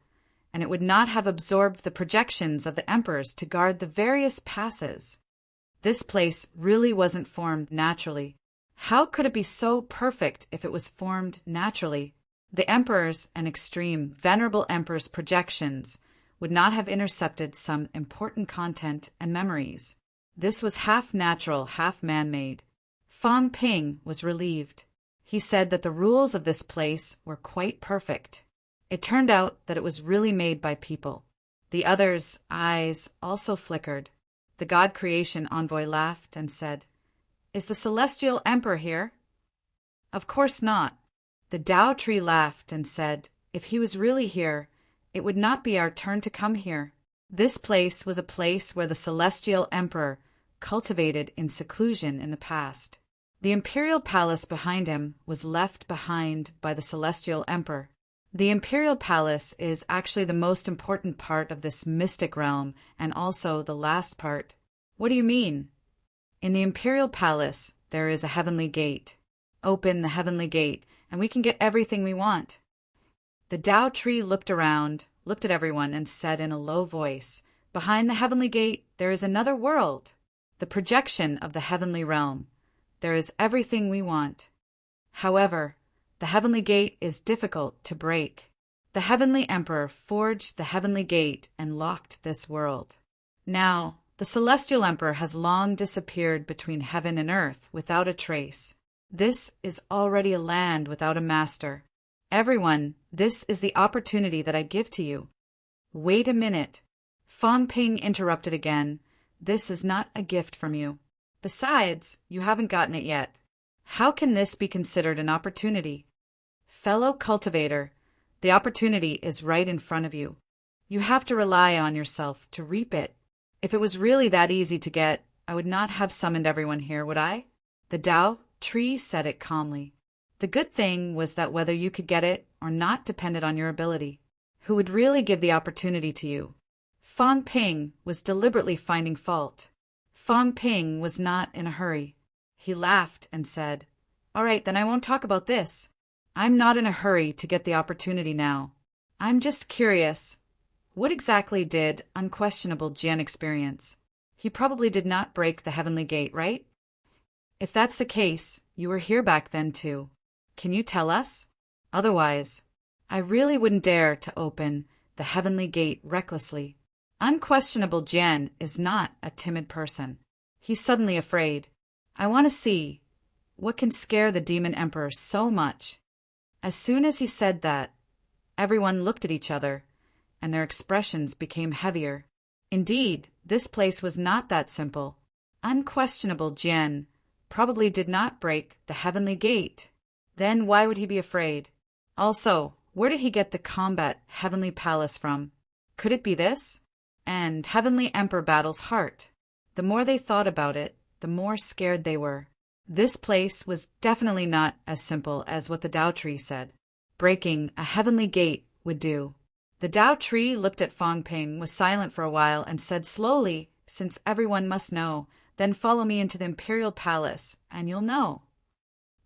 [SPEAKER 1] and it would not have absorbed the projections of the emperors to guard the various passes. This place really wasn't formed naturally. How could it be so perfect if it was formed naturally? The emperors and extreme, venerable emperors' projections would not have intercepted some important content and memories. This was half natural, half man-made. Fang Ping was relieved. He said that the rules of this place were quite perfect. It turned out that it was really made by people. The others' eyes also flickered. The God Creation envoy laughed and said, "Is the Celestial Emperor here?" "Of course not." The Tao tree laughed and said, "If he was really here, it would not be our turn to come here. This place was a place where the Celestial Emperor cultivated in seclusion in the past. The Imperial Palace behind him was left behind by the Celestial Emperor. The Imperial Palace is actually the most important part of this mystic realm and also the last part." "What do you mean?" "In the Imperial Palace, there is a heavenly gate. Open the heavenly gate, and we can get everything we want." The Tao tree looked around, looked at everyone, and said in a low voice, "Behind the heavenly gate, there is another world. The projection of the heavenly realm. There is everything we want. However, the heavenly gate is difficult to break. The heavenly emperor forged the heavenly gate and locked this world. Now, the celestial emperor has long disappeared between heaven and earth without a trace. This is already a land without a master. Everyone, this is the opportunity that I give to you. Wait a minute. Fong Ping interrupted again. This is not a gift from you. Besides, you haven't gotten it yet. How can this be considered an opportunity? Fellow cultivator, the opportunity is right in front of you. You have to rely on yourself to reap it. If it was really that easy to get, I would not have summoned everyone here, would I? The Tao tree said it calmly. The good thing was that whether you could get it or not depended on your ability. Who would really give the opportunity to you? Fong Ping was deliberately finding fault. Fong Ping was not in a hurry. He laughed and said, "All right, then I won't talk about this. I'm not in a hurry to get the opportunity now. I'm just curious. What exactly did unquestionable Jian experience? He probably did not break the heavenly gate, right? If that's the case, you were here back then too. Can you tell us? Otherwise, I really wouldn't dare to open the heavenly gate recklessly." Unquestionable Jian is not a timid person. He's suddenly afraid. I want to see what can scare the demon emperor so much. As soon as he said that, everyone looked at each other, and their expressions became heavier. Indeed, this place was not that simple. Unquestionable Jian probably did not break the heavenly gate. Then why would he be afraid? Also, where did he get the combat heavenly palace from? Could it be this? And heavenly emperor battle's heart. The more they thought about it, the more scared they were. This place was definitely not as simple as what the Tao tree said. Breaking a heavenly gate would do. The Tao tree looked at Fong Ping, was silent for a while, and said slowly, "Since everyone must know, then follow me into the imperial palace, and you'll know."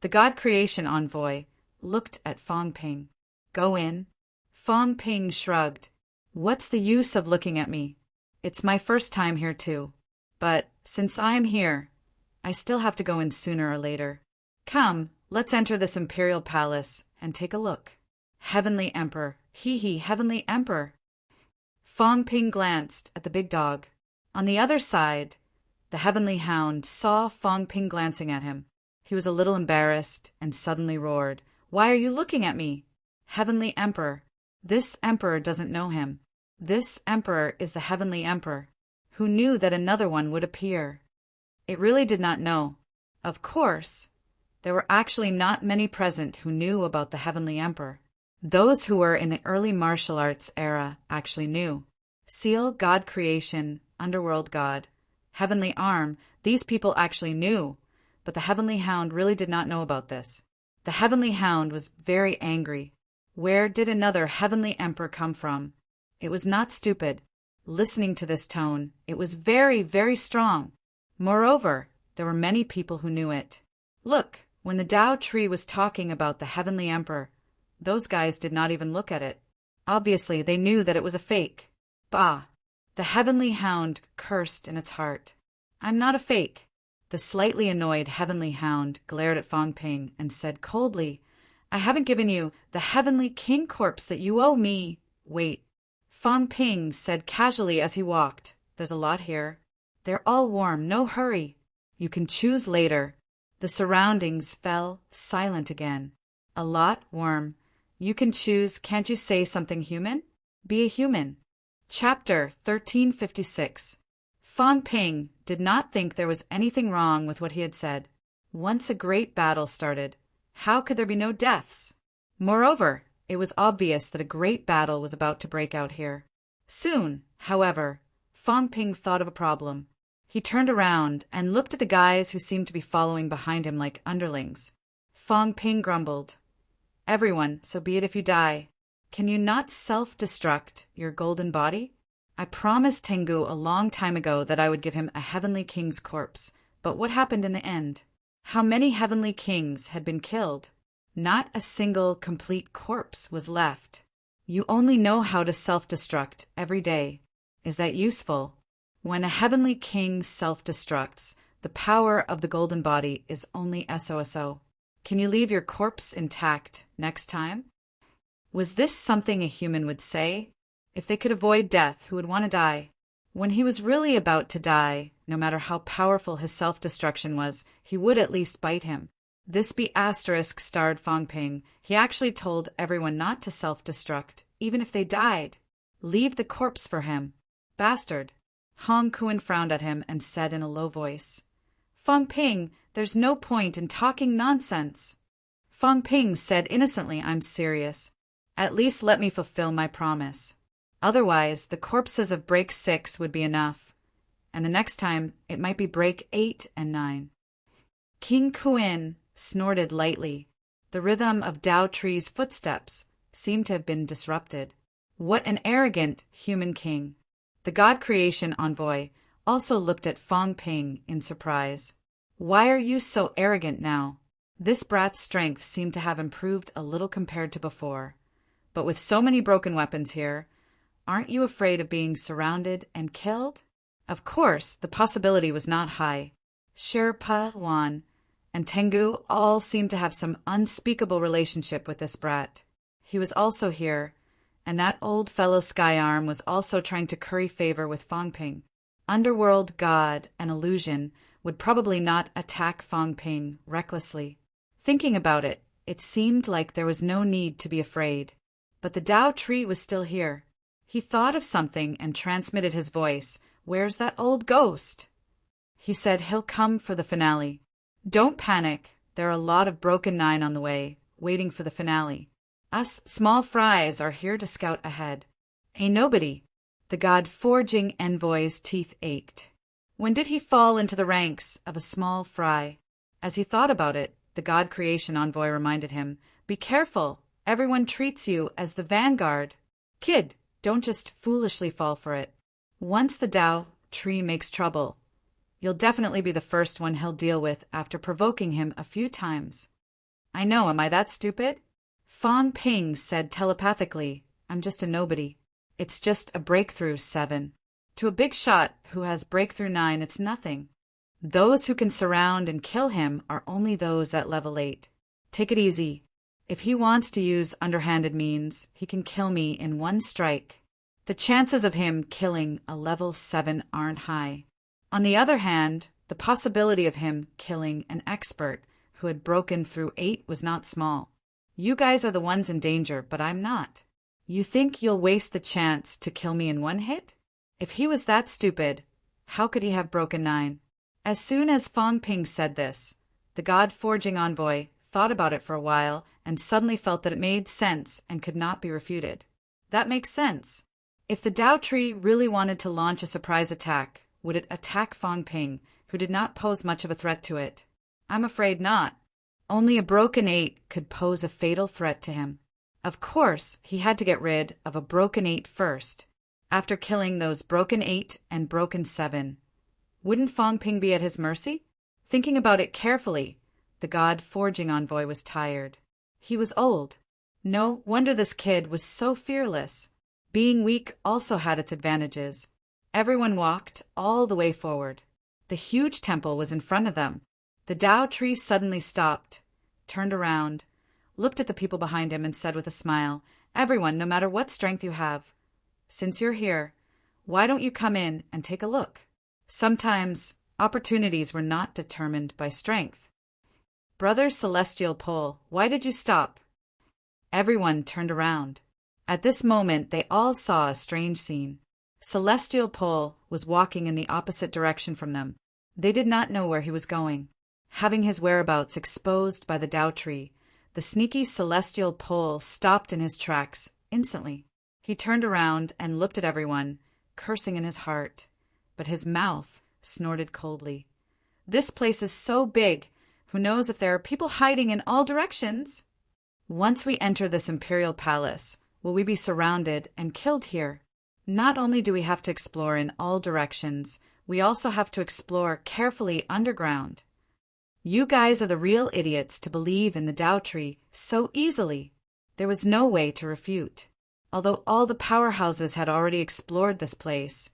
[SPEAKER 1] The God creation envoy looked at Fong Ping. "Go in?" Fong Ping shrugged. "What's the use of looking at me? It's my first time here too. But since I'm here, I still have to go in sooner or later. Come, let's enter this imperial palace and take a look." Heavenly Emperor, Heavenly Emperor. Fong Ping glanced at the big dog. On the other side, the Heavenly Hound saw Fong Ping glancing at him. He was a little embarrassed and suddenly roared, "Why are you looking at me? Heavenly Emperor, this emperor doesn't know him. This emperor is the Heavenly Emperor, who knew that another one would appear. It really did not know. Of course, there were actually not many present who knew about the Heavenly Emperor. Those who were in the early martial arts era actually knew. Seal, God creation, underworld god, heavenly arm, these people actually knew, but the Heavenly Hound really did not know about this. The Heavenly Hound was very angry. Where did another Heavenly Emperor come from? It was not stupid. Listening to this tone, it was very, very strong. Moreover, there were many people who knew it. Look, when the Tao tree was talking about the Heavenly Emperor, those guys did not even look at it. Obviously, they knew that it was a fake. Bah! The Heavenly Hound cursed in its heart. "I'm not a fake." The slightly annoyed Heavenly Hound glared at Fong Ping and said coldly, "I haven't given you the Heavenly King corpse that you owe me." "Wait." Fong Ping said casually as he walked, "There's a lot here. They're all warm, no hurry. You can choose later." The surroundings fell silent again. "A lot warm. You can choose, can't you say something human? Be a human." Chapter 1356. Fong Ping did not think there was anything wrong with what he had said. Once a great battle started, how could there be no deaths? Moreover, it was obvious that a great battle was about to break out here. Soon, however, Fong Ping thought of a problem. He turned around and looked at the guys who seemed to be following behind him like underlings. Fong Ping grumbled, "Everyone, so be it if you die. Can you not self-destruct your golden body? I promised Tengu a long time ago that I would give him a heavenly king's corpse, but what happened in the end? How many heavenly kings had been killed? Not a single complete corpse was left. You only know how to self-destruct every day. Is that useful? When a heavenly king self-destructs, the power of the golden body is only SOSO. Can you leave your corpse intact next time?" Was this something a human would say? If they could avoid death, who would want to die? When he was really about to die, no matter how powerful his self-destruction was, he would at least bite him. This B***starred Fong Ping. He actually told everyone not to self-destruct, even if they died. Leave the corpse for him. Bastard. Hong Kuan frowned at him and said in a low voice, Fong Ping, there's no point in talking nonsense. Fong Ping said innocently, I'm serious. At least let me fulfill my promise. Otherwise, the corpses of break 6 would be enough. And the next time, it might be break 8 and 9. King Kuan snorted lightly. The rhythm of Dao Tree's footsteps seemed to have been disrupted. What an arrogant human king. The God Creation envoy also looked at Fong Ping in surprise. Why are you so arrogant now? This brat's strength seemed to have improved a little compared to before. But with so many broken weapons here, aren't you afraid of being surrounded and killed? Of course, the possibility was not high. Sherpa Wan and Tengu all seemed to have some unspeakable relationship with this brat. He was also here, and that old fellow Skyarm was also trying to curry favor with Fong Ping. Underworld God and illusion would probably not attack Fong Ping recklessly. Thinking about it, it seemed like there was no need to be afraid. But the Dao Tree was still here. He thought of something and transmitted his voice. Where's that old ghost? He said he'll come for the finale. Don't panic. There are a lot of broken 9 on the way, waiting for the finale. Us small fries are here to scout ahead. Ain't nobody. The God-forging envoy's teeth ached. When did he fall into the ranks of a small fry? As he thought about it, the God Creation envoy reminded him, Be careful. Everyone treats you as the vanguard. Kid, don't just foolishly fall for it. Once the Dao Tree makes trouble, you'll definitely be the first one he'll deal with after provoking him a few times. I know, am I that stupid? Fong Ping said telepathically, I'm just a nobody. It's just a breakthrough 7. To a big shot who has breakthrough 9, it's nothing. Those who can surround and kill him are only those at level 8. Take it easy. If he wants to use underhanded means, he can kill me in one strike. The chances of him killing a level 7 aren't high. On the other hand, the possibility of him killing an expert who had broken through 8 was not small. You guys are the ones in danger, but I'm not. You think you'll waste the chance to kill me in one hit? If he was that stupid, how could he have broken 9? As soon as Fong Ping said this, the God-forging envoy thought about it for a while and suddenly felt that it made sense and could not be refuted. That makes sense. If the Dao Tree really wanted to launch a surprise attack, would it attack Fong Ping, who did not pose much of a threat to it? I'm afraid not. Only a broken 8 could pose a fatal threat to him. Of course, he had to get rid of a broken 8 first. After killing those broken 8 and broken 7, wouldn't Fong Ping be at his mercy? Thinking about it carefully, the God-forging envoy was tired. He was old. No wonder this kid was so fearless. Being weak also had its advantages. Everyone walked all the way forward. The huge temple was in front of them. The Dao Tree suddenly stopped, turned around, looked at the people behind him and said with a smile, Everyone, no matter what strength you have, since you're here, why don't you come in and take a look? Sometimes opportunities were not determined by strength. Brother Celestial Pole, why did you stop? Everyone turned around. At this moment, they all saw a strange scene. Celestial Pole was walking in the opposite direction from them. They did not know where he was going. Having his whereabouts exposed by the Dao Tree, the sneaky Celestial Pole stopped in his tracks instantly. He turned around and looked at everyone, cursing in his heart, but his mouth snorted coldly. This place is so big. Who knows if there are people hiding in all directions? Once we enter this imperial palace, will we be surrounded and killed here? Not only do we have to explore in all directions, we also have to explore carefully underground. You guys are the real idiots to believe in the Dao Tree so easily. There was no way to refute. Although all the powerhouses had already explored this place,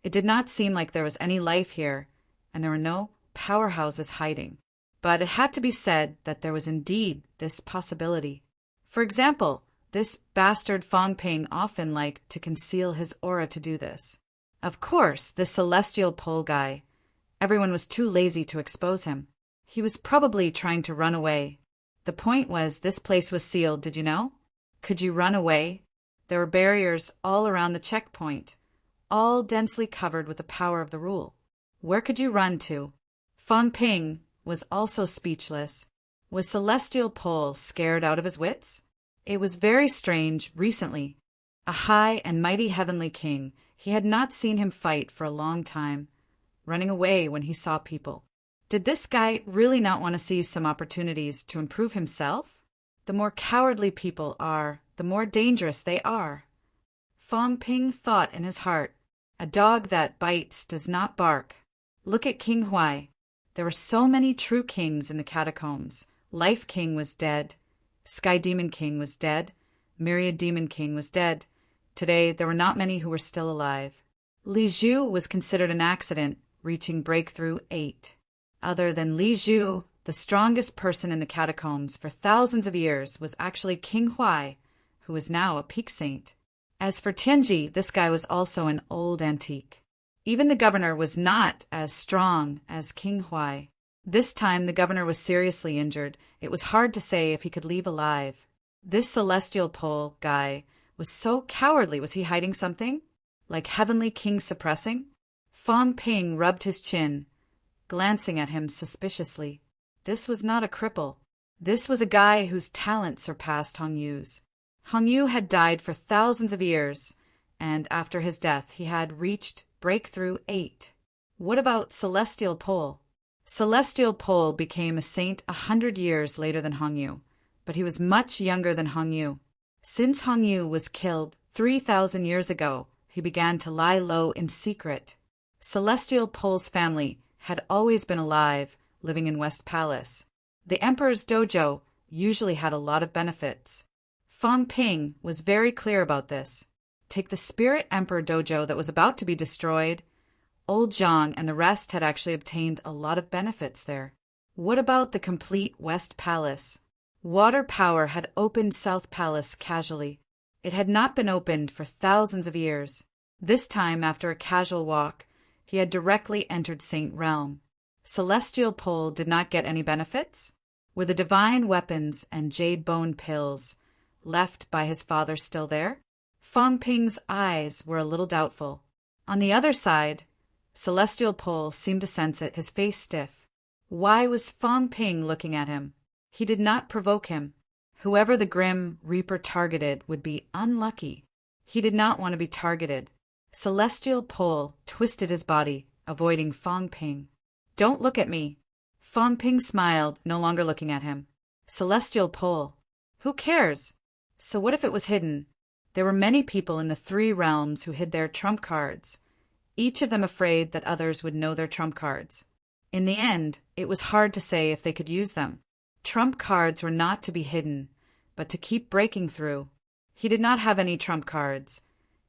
[SPEAKER 1] it did not seem like there was any life here, and there were no powerhouses hiding. But it had to be said that there was indeed this possibility. For example, This bastard Fong Ping often liked to conceal his aura to do this. Of course, the celestial pole guy. Everyone was too lazy to expose him. He was probably trying to run away. The point was, this place was sealed, did you know? Could you run away? There were barriers all around the checkpoint, all densely covered with the power of the rule. Where could you run to? Fong Ping was also speechless. Was Celestial Pole scared out of his wits? It was very strange recently. A high and mighty heavenly king, he had not seen him fight for a long time, running away when he saw people. Did this guy really not want to seize some opportunities to improve himself? The more cowardly people are, the more dangerous they are. Fong Ping thought in his heart, a dog that bites does not bark. Look at King Huai. There were so many true kings in the catacombs. Life King was dead. Sky Demon King was dead. Myriad Demon King was dead. Today, there were not many who were still alive. Li Zhu was considered an accident, reaching Breakthrough 8. Other than Li Zhu, the strongest person in the catacombs for thousands of years was actually King Huai, who is now a peak saint. As for Tianji, this guy was also an old antique. Even the governor was not as strong as King Huai. This time the governor was seriously injured. It was hard to say if he could leave alive. This celestial pole guy was so cowardly. Was he hiding something? Like Heavenly King suppressing? Fong Ping rubbed his chin, glancing at him suspiciously. This was not a cripple. This was a guy whose talent surpassed Hong Yu's. Hong Yu had died for thousands of years, and after his death he had reached Breakthrough 8. What about Celestial Pole? Celestial Pole became a saint 100 years later than Hong Yu, but he was much younger than Hong Yu. Since Hong Yu was killed 3,000 years ago, he began to lie low in secret. Celestial Pole's family had always been alive, living in West Palace. The Emperor's dojo usually had a lot of benefits. Fong Ping was very clear about this. Take the Spirit Emperor dojo that was about to be destroyed. Old Zhang and the rest had actually obtained a lot of benefits there. What about the complete West Palace? Water power had opened South Palace casually. It had not been opened for thousands of years. This time, after a casual walk, he had directly entered Saint Realm. Celestial Pole did not get any benefits? Were the divine weapons and jade bone pills left by his father still there? Fong Ping's eyes were a little doubtful. On the other side, Celestial Pole seemed to sense it, his face stiff. Why was Fong Ping looking at him? He did not provoke him. Whoever the Grim Reaper targeted would be unlucky. He did not want to be targeted. Celestial Pole twisted his body, avoiding Fong Ping. Don't look at me. Fong Ping smiled, no longer looking at him. Celestial Pole. Who cares? So what if it was hidden? There were many people in the 3 realms who hid their trump cards, each of them afraid that others would know their trump cards. In the end, it was hard to say if they could use them. Trump cards were not to be hidden, but to keep breaking through. He did not have any trump cards,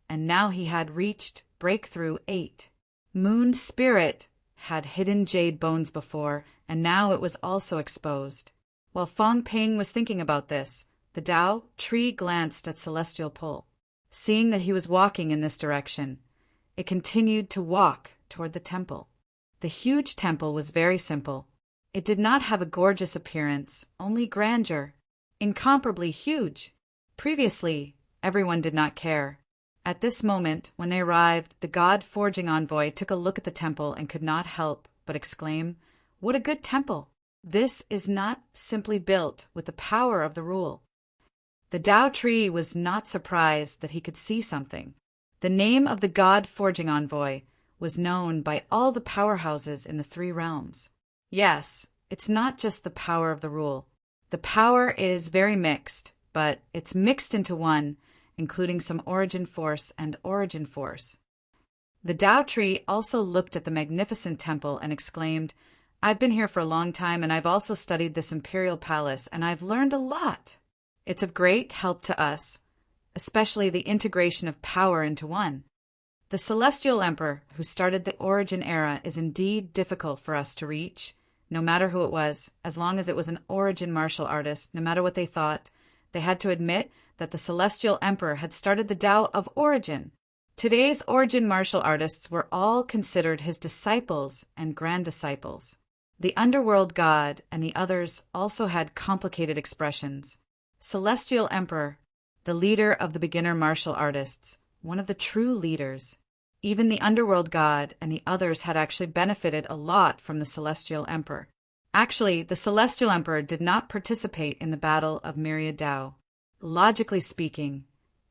[SPEAKER 1] and now he had reached Breakthrough 8. Moon Spirit had hidden jade bones before, and now it was also exposed. While Fong Ping was thinking about this, the Dao tree glanced at Celestial Pole. Seeing that he was walking in this direction, it continued to walk toward the temple. The huge temple was very simple. It did not have a gorgeous appearance, only grandeur. Incomparably huge. Previously, everyone did not care. At this moment, when they arrived, the God-forging envoy took a look at the temple and could not help but exclaim, "What a good temple! This is not simply built with the power of the rule." The Dao tree was not surprised that he could see something. The name of the God-forging envoy was known by all the powerhouses in the 3 realms. Yes, it's not just the power of the rule. The power is very mixed, but it's mixed into one, including some origin force and origin force. The Dao tree also looked at the magnificent temple and exclaimed, "I've been here for a long time, and I've also studied this imperial palace, and I've learned a lot. It's of great help to us, especially the integration of power into one. The Celestial Emperor who started the Origin era is indeed difficult for us to reach, no matter who it was, as long as it was an Origin martial artist, no matter what they thought. They had to admit that the Celestial Emperor had started the Tao of Origin. Today's origin martial artists were all considered his disciples and grand disciples. The underworld god and the others also had complicated expressions. Celestial Emperor, the leader of the beginner martial artists, one of the true leaders. Even the underworld god and the others had actually benefited a lot from the Celestial Emperor. Actually, the Celestial Emperor did not participate in the Battle of Myriad Tao. Logically speaking,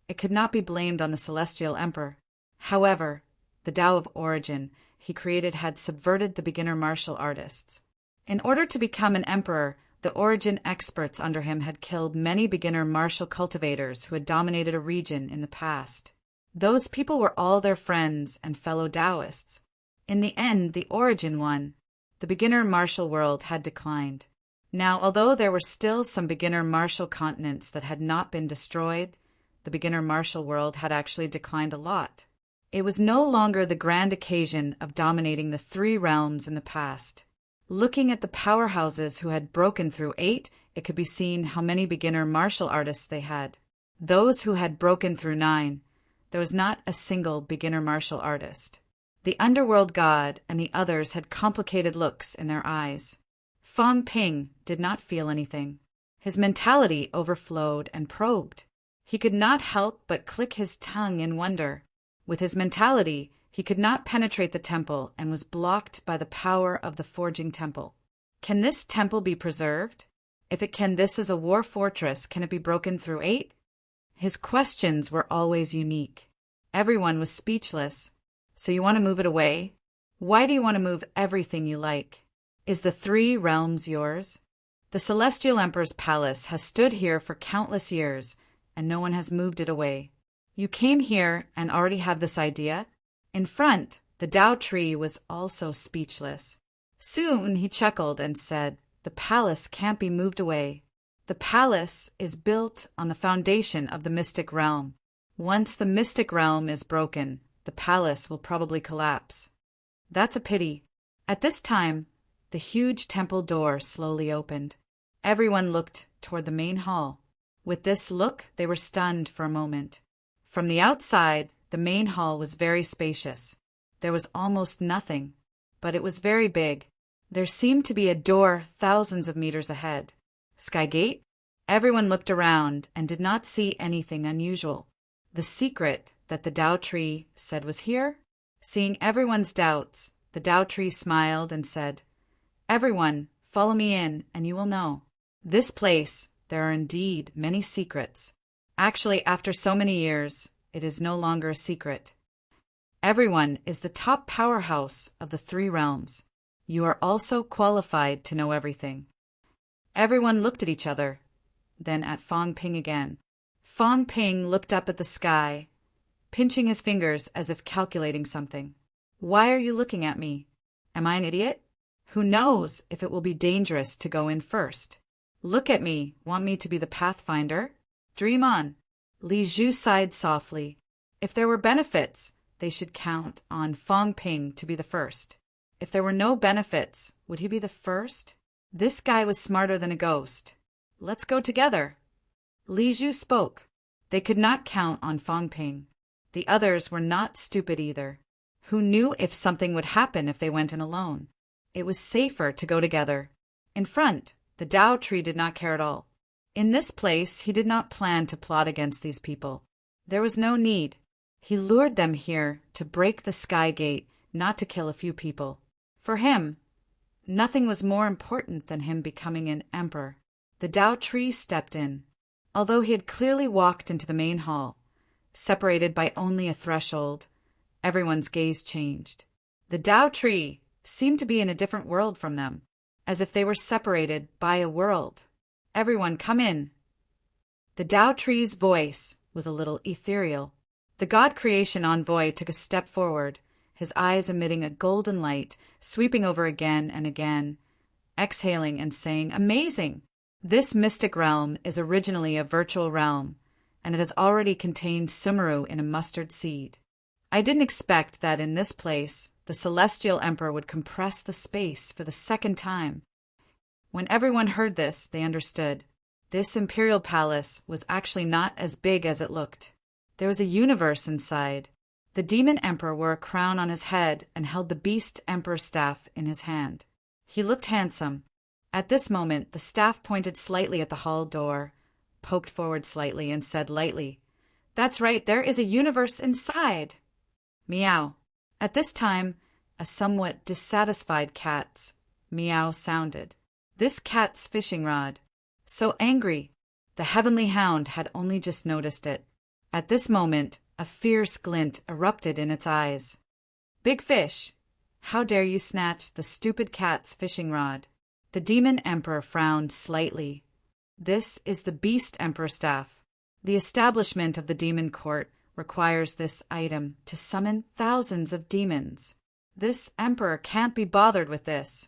[SPEAKER 1] it could not be blamed on the Celestial Emperor. However, the Tao of Origin he created had subverted the beginner martial artists. In order to become an emperor, the origin experts under him had killed many beginner martial cultivators who had dominated a region in the past. Those people were all their friends and fellow Taoists. In the end, the origin won. The beginner martial world had declined. Now, although there were still some beginner martial continents that had not been destroyed, the beginner martial world had actually declined a lot. It was no longer the grand occasion of dominating the 3 realms in the past. Looking at the powerhouses who had broken through 8, it could be seen how many beginner martial artists they had. Those who had broken through 9, there was not a single beginner martial artist. The underworld god and the others had complicated looks in their eyes. Fang Ping did not feel anything. His mentality overflowed and probed. He could not help but click his tongue in wonder. With his mentality, he could not penetrate the temple and was blocked by the power of the forging temple. Can this temple be preserved? If it can, this is a war fortress. Can it be broken through 8? His questions were always unique. Everyone was speechless. So you want to move it away? Why do you want to move everything you like? Is the 3 realms yours? The Celestial Emperor's palace has stood here for countless years, and no one has moved it away. You came here and already have this idea? In front, the Tao tree was also speechless. Soon he chuckled and said, "The palace can't be moved away. The palace is built on the foundation of the mystic realm. Once the mystic realm is broken, the palace will probably collapse." That's a pity. At this time, the huge temple door slowly opened. Everyone looked toward the main hall. With this look, they were stunned for a moment. From the outside, the main hall was very spacious. There was almost nothing, but it was very big. There seemed to be a door thousands of meters ahead. Skygate? Everyone looked around and did not see anything unusual. The secret that the Tao tree said was here? Seeing everyone's doubts, the Tao tree smiled and said, "Everyone, follow me in and you will know. This place, there are indeed many secrets. Actually, after so many years, it is no longer a secret. Everyone is the top powerhouse of the 3 realms. You are also qualified to know everything." Everyone looked at each other, then at Fang Ping again. Fang Ping looked up at the sky, pinching his fingers as if calculating something. "Why are you looking at me? Am I an idiot? Who knows if it will be dangerous to go in first? Look at me. Want me to be the pathfinder? Dream on." Li Zhu sighed softly. If there were benefits, they should count on Fang Ping to be the first. If there were no benefits, would he be the first? This guy was smarter than a ghost. "Let's go together." Li Zhu spoke. They could not count on Fang Ping. The others were not stupid either. Who knew if something would happen if they went in alone? It was safer to go together. In front, the Tao tree did not care at all. In this place, he did not plan to plot against these people. There was no need. He lured them here to break the sky gate, not to kill a few people. For him, nothing was more important than him becoming an emperor. The Tao tree stepped in. Although he had clearly walked into the main hall, separated by only a threshold, everyone's gaze changed. The Tao tree seemed to be in a different world from them, as if they were separated by a world. "Everyone, come in." The Tao tree's voice was a little ethereal. The God creation envoy took a step forward, his eyes emitting a golden light, sweeping over again and again, exhaling and saying, "Amazing! This mystic realm is originally a virtual realm, and it has already contained Sumeru in a mustard seed. I didn't expect that in this place the Celestial Emperor would compress the space for the second time." When everyone heard this, they understood. This imperial palace was actually not as big as it looked. There was a universe inside. The demon emperor wore a crown on his head and held the beast emperor's staff in his hand. He looked handsome. At this moment, the staff pointed slightly at the hall door, poked forward slightly, and said lightly, "That's right, there is a universe inside." Meow. At this time, a somewhat dissatisfied cat's meow sounded. This cat's fishing rod. So angry. The heavenly hound had only just noticed it. At this moment, a fierce glint erupted in its eyes. "Big fish, how dare you snatch the stupid cat's fishing rod?" The demon emperor frowned slightly. "This is the beast emperor staff. The establishment of the demon court requires this item to summon thousands of demons. This emperor can't be bothered with this."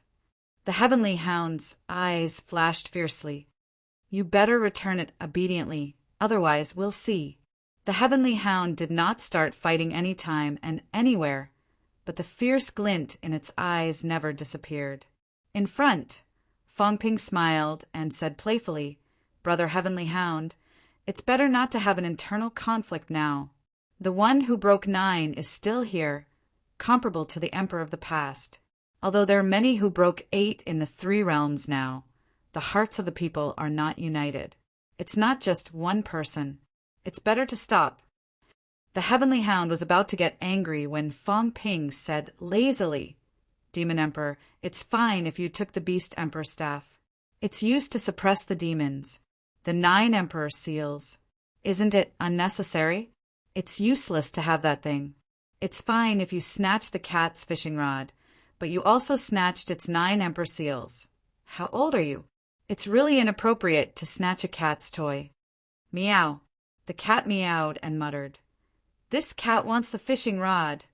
[SPEAKER 1] The heavenly hound's eyes flashed fiercely. "You better return it obediently, otherwise we'll see." The heavenly hound did not start fighting any time and anywhere, but the fierce glint in its eyes never disappeared. In front, Fong Ping smiled and said playfully, "Brother Heavenly Hound, it's better not to have an internal conflict now. The one who broke 9 is still here, comparable to the emperor of the past. Although there are many who broke 8 in the 3 realms now, the hearts of the people are not united. It's not just one person. It's better to stop." The heavenly hound was about to get angry when Fong Ping said lazily, "Demon Emperor, it's fine if you took the Beast Emperor staff. It's used to suppress the demons. The 9 Emperor seals. Isn't it unnecessary? It's useless to have that thing. It's fine if you snatch the cat's fishing rod, but you also snatched its 9 Emperor seals. How old are you? It's really inappropriate to snatch a cat's toy." Meow. The cat meowed and muttered, "This cat wants the fishing rod."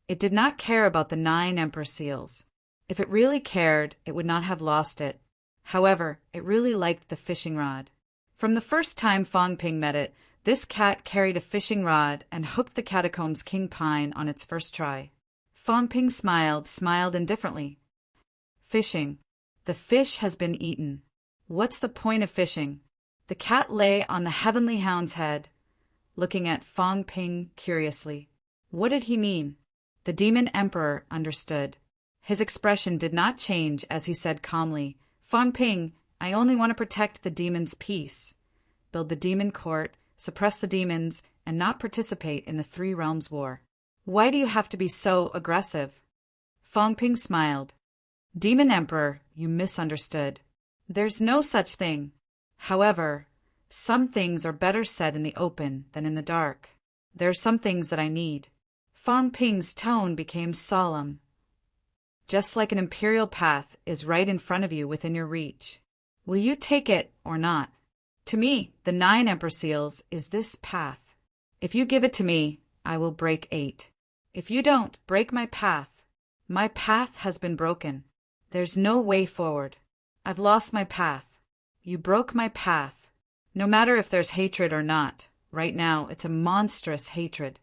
[SPEAKER 1] It did not care about the 9 Emperor seals. If it really cared, it would not have lost it. However, it really liked the fishing rod. From the first time Fong Ping met it, this cat carried a fishing rod and hooked the catacombs king pine on its first try. Fong Ping smiled indifferently. "Fishing. The fish has been eaten. What's the point of fishing?" The cat lay on the heavenly hound's head, looking at Fong Ping curiously. What did he mean? The demon emperor understood. His expression did not change as he said calmly, "Fong Ping, I only want to protect the demon's peace. Build the demon court, suppress the demons, and not participate in the 3 realms war. Why do you have to be so aggressive?" Fong Ping smiled. "Demon Emperor, you misunderstood. There's no such thing. However, some things are better said in the open than in the dark. There are some things that I need." Fong Ping's tone became solemn. "Just like an imperial path is right in front of you within your reach. Will you take it or not? To me, the 9 Emperor seals is this path. If you give it to me, I will break 8. If you don't break my path has been broken. There's no way forward. I've lost my path. You broke my path. No matter if there's hatred or not, right now it's a monstrous hatred.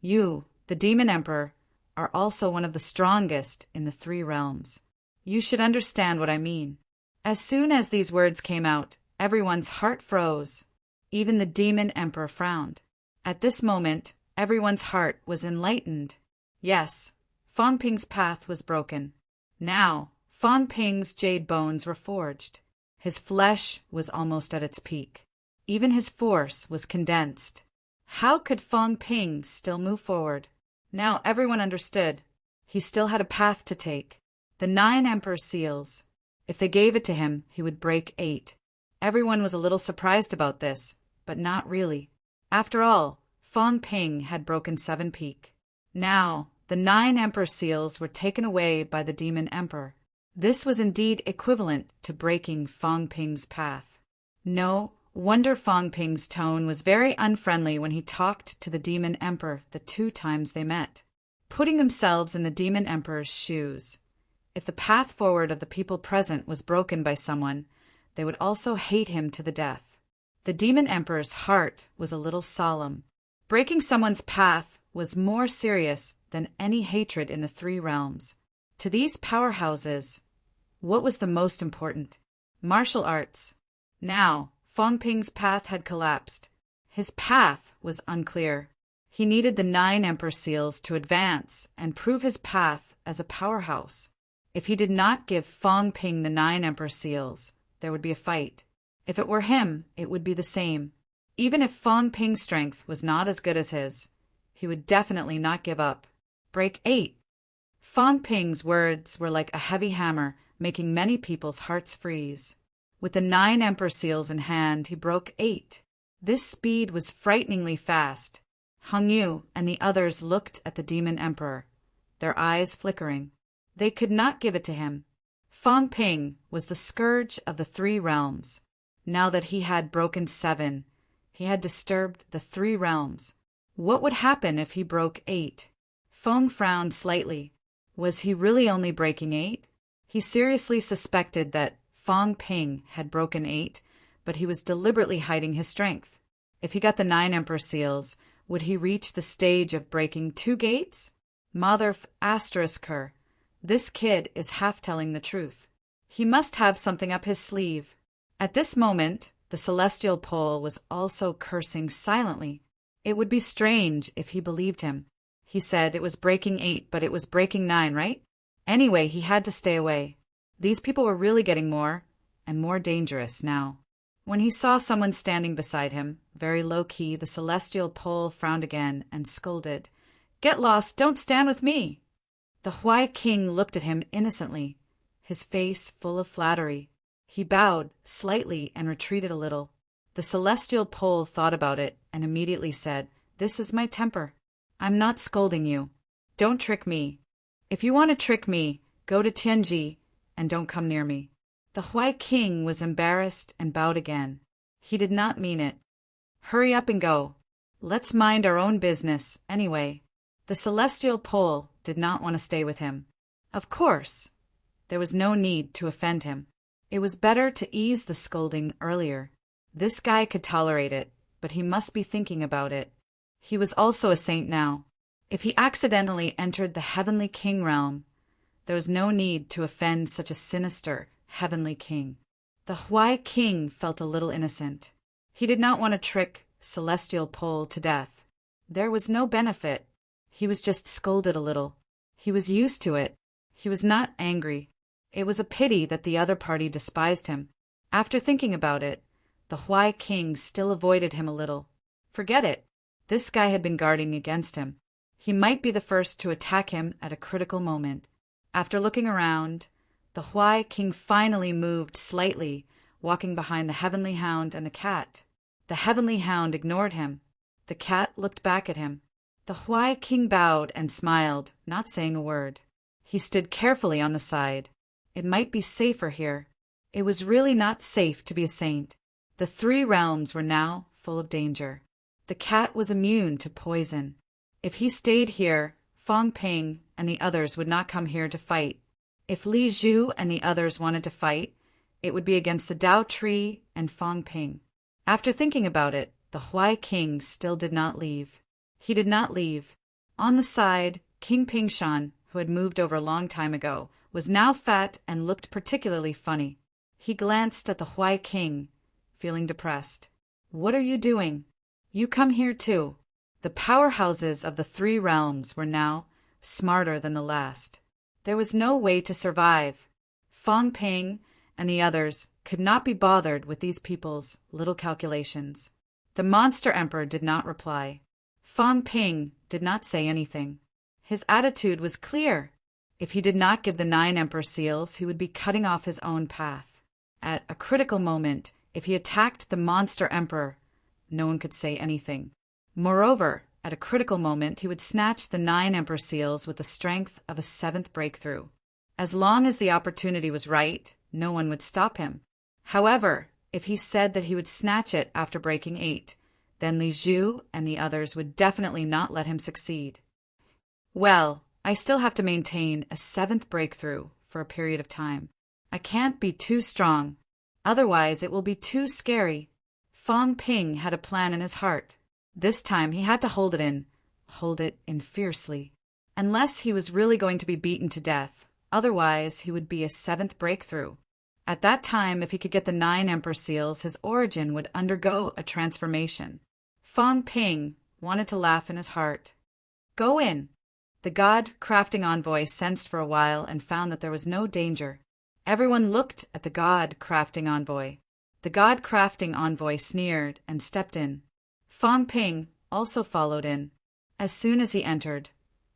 [SPEAKER 1] You, the Demon Emperor, are also one of the strongest in the 3 realms. You should understand what I mean." As soon as these words came out, everyone's heart froze. Even the Demon Emperor frowned. At this moment, everyone's heart was enlightened. Yes, Fong Ping's path was broken. Now, Fong Ping's jade bones were forged. His flesh was almost at its peak. Even his force was condensed. How could Fong Ping still move forward? Now everyone understood. He still had a path to take. The 9 Emperor seals. If they gave it to him, he would break 8. Everyone was a little surprised about this, but not really. After all, Fong Ping had broken 7 peak. Now, the 9 Emperor seals were taken away by the Demon Emperor. This was indeed equivalent to breaking Fong Ping's path. No wonder Fong Ping's tone was very unfriendly when he talked to the Demon Emperor the 2 times they met. Putting themselves in the Demon Emperor's shoes, if the path forward of the people present was broken by someone, they would also hate him to the death. The Demon Emperor's heart was a little solemn. Breaking someone's path was more serious than any hatred in the 3 realms. To these powerhouses, what was the most important? Martial arts. Now, Fang Ping's path had collapsed. His path was unclear. He needed the 9 Emperor Seals to advance and prove his path as a powerhouse. If he did not give Fang Ping the 9 Emperor Seals, there would be a fight. If it were him, it would be the same. Even if Fang Ping's strength was not as good as his, he would definitely not give up. Break 8. Fang Ping's words were like a heavy hammer, making many people's hearts freeze. With the 9 Emperor Seals in hand, he broke 8. This speed was frighteningly fast. Hung Yu and the others looked at the Demon Emperor, their eyes flickering. They could not give it to him. Fang Ping was the scourge of the 3 realms. Now that he had broken 7, he had disturbed the 3 realms. What would happen if he broke 8? Feng frowned slightly. Was he really only breaking 8? He seriously suspected that Fang Ping had broken 8, but he was deliberately hiding his strength. If he got the 9 Emperor Seals, would he reach the stage of breaking 2 gates? Mother asterisk her. This kid is half telling the truth. He must have something up his sleeve. At this moment, the celestial pole was also cursing silently. It would be strange if he believed him. He said it was breaking 8, but it was breaking 9, right? Anyway, he had to stay away. These people were really getting more and more dangerous now. When he saw someone standing beside him, very low-key, the celestial pole frowned again and scolded. "Get lost, don't stand with me!" The Huai King looked at him innocently, his face full of flattery. He bowed slightly and retreated a little. The celestial pole thought about it and immediately said, "This is my temper. I'm not scolding you. Don't trick me. If you want to trick me, go to Tianji and don't come near me." The Huai King was embarrassed and bowed again. He did not mean it. "Hurry up and go. Let's mind our own business, anyway." The celestial pole did not want to stay with him. Of course, there was no need to offend him. It was better to ease the scolding earlier. This guy could tolerate it, but he must be thinking about it. He was also a saint now. If he accidentally entered the Heavenly King realm, there was no need to offend such a sinister Heavenly King. The Huai King felt a little innocent. He did not want to trick Celestial Pole to death. There was no benefit. He was just scolded a little. He was used to it. He was not angry. It was a pity that the other party despised him. After thinking about it, the Huai King still avoided him a little. Forget it. This guy had been guarding against him. He might be the first to attack him at a critical moment. After looking around, the Huai King finally moved slightly, walking behind the Heavenly Hound and the cat. The Heavenly Hound ignored him. The cat looked back at him. The Huai King bowed and smiled, not saying a word. He stood carefully on the side. It might be safer here. It was really not safe to be a saint. The 3 realms were now full of danger. The cat was immune to poison. If he stayed here, Fang Ping and the others would not come here to fight. If Li Zhu and the others wanted to fight, it would be against the Dao Tree and Fang Ping. After thinking about it, the Huai King still did not leave. He did not leave. On the side, King Pingshan, who had moved over a long time ago, was now fat and looked particularly funny. He glanced at the Huai King, feeling depressed. "What are you doing? You come here too." The powerhouses of the 3 realms were now smarter than the last. There was no way to survive. Fang Ping and the others could not be bothered with these people's little calculations. The Monster Emperor did not reply. Fang Ping did not say anything. His attitude was clear. If he did not give the 9 Emperor Seals, he would be cutting off his own path. At a critical moment, if he attacked the Monster Emperor, no one could say anything. Moreover, at a critical moment, he would snatch the 9 Emperor Seals with the strength of a 7th breakthrough. As long as the opportunity was right, no one would stop him. However, if he said that he would snatch it after breaking 8, then Li Zhu and the others would definitely not let him succeed. Well, I still have to maintain a 7th breakthrough for a period of time. I can't be too strong. Otherwise, it will be too scary. Fang Ping had a plan in his heart. This time he had to hold it in fiercely. Unless he was really going to be beaten to death, otherwise he would be a 7th breakthrough. At that time, if he could get the 9 emperor seals, his origin would undergo a transformation. Fang Ping wanted to laugh in his heart. Go in. The god-crafting envoy sensed for a while and found that there was no danger. Everyone looked at the god-crafting envoy. The god-crafting envoy sneered and stepped in. Fang Ping also followed in. As soon as he entered,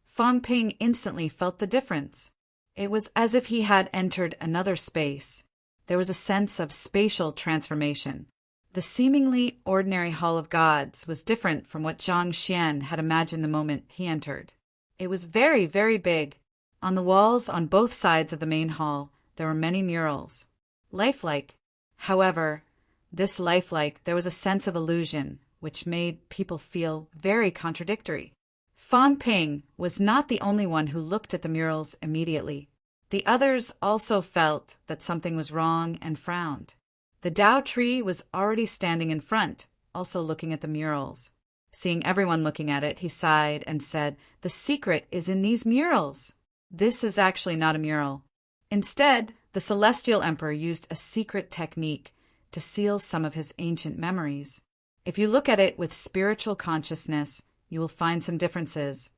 [SPEAKER 1] Fang Ping instantly felt the difference. It was as if he had entered another space. There was a sense of spatial transformation. The seemingly ordinary Hall of Gods was different from what Zhang Xian had imagined the moment he entered. It was very, very big. On the walls on both sides of the main hall, there were many murals. Lifelike. However, there was a sense of illusion, which made people feel very contradictory. Fang Ping was not the only one who looked at the murals immediately. The others also felt that something was wrong and frowned. The Dao tree was already standing in front, also looking at the murals. Seeing everyone looking at it, he sighed and said, "The secret is in these murals." This is actually not a mural. Instead, the Celestial Emperor used a secret technique to seal some of his ancient memories. If you look at it with spiritual consciousness, you will find some differences.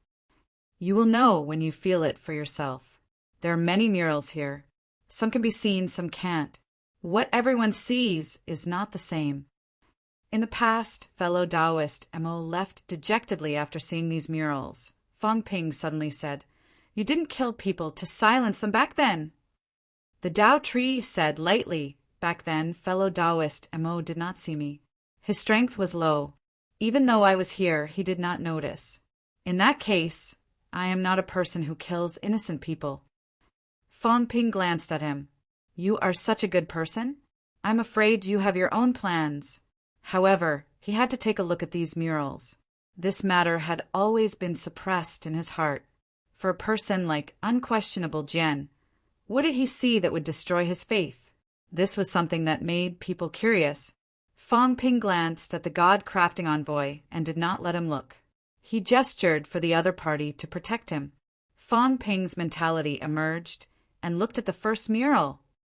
[SPEAKER 1] You will know when you feel it for yourself. There are many murals here. Some can be seen, some can't. What everyone sees is not the same. In the past, fellow Taoist Mo left dejectedly after seeing these murals. Fang Ping suddenly said, "You didn't kill people to silence them back then." The Dao tree said lightly, "Back then, fellow Taoist Mo did not see me. His strength was low. Even though I was here, he did not notice. In that case, I am not a person who kills innocent people." Fang Ping glanced at him. "You are such a good person? I'm afraid you have your own plans." However, he had to take a look at these murals. This matter had always been suppressed in his heart. For a person like unquestionable Jian, what did he see that would destroy his faith? This was something that made people curious. Fang Ping glanced at the god-crafting envoy and did not let him look. He gestured for the other party to protect him. Fang Ping's mentality emerged and looked at the first mural.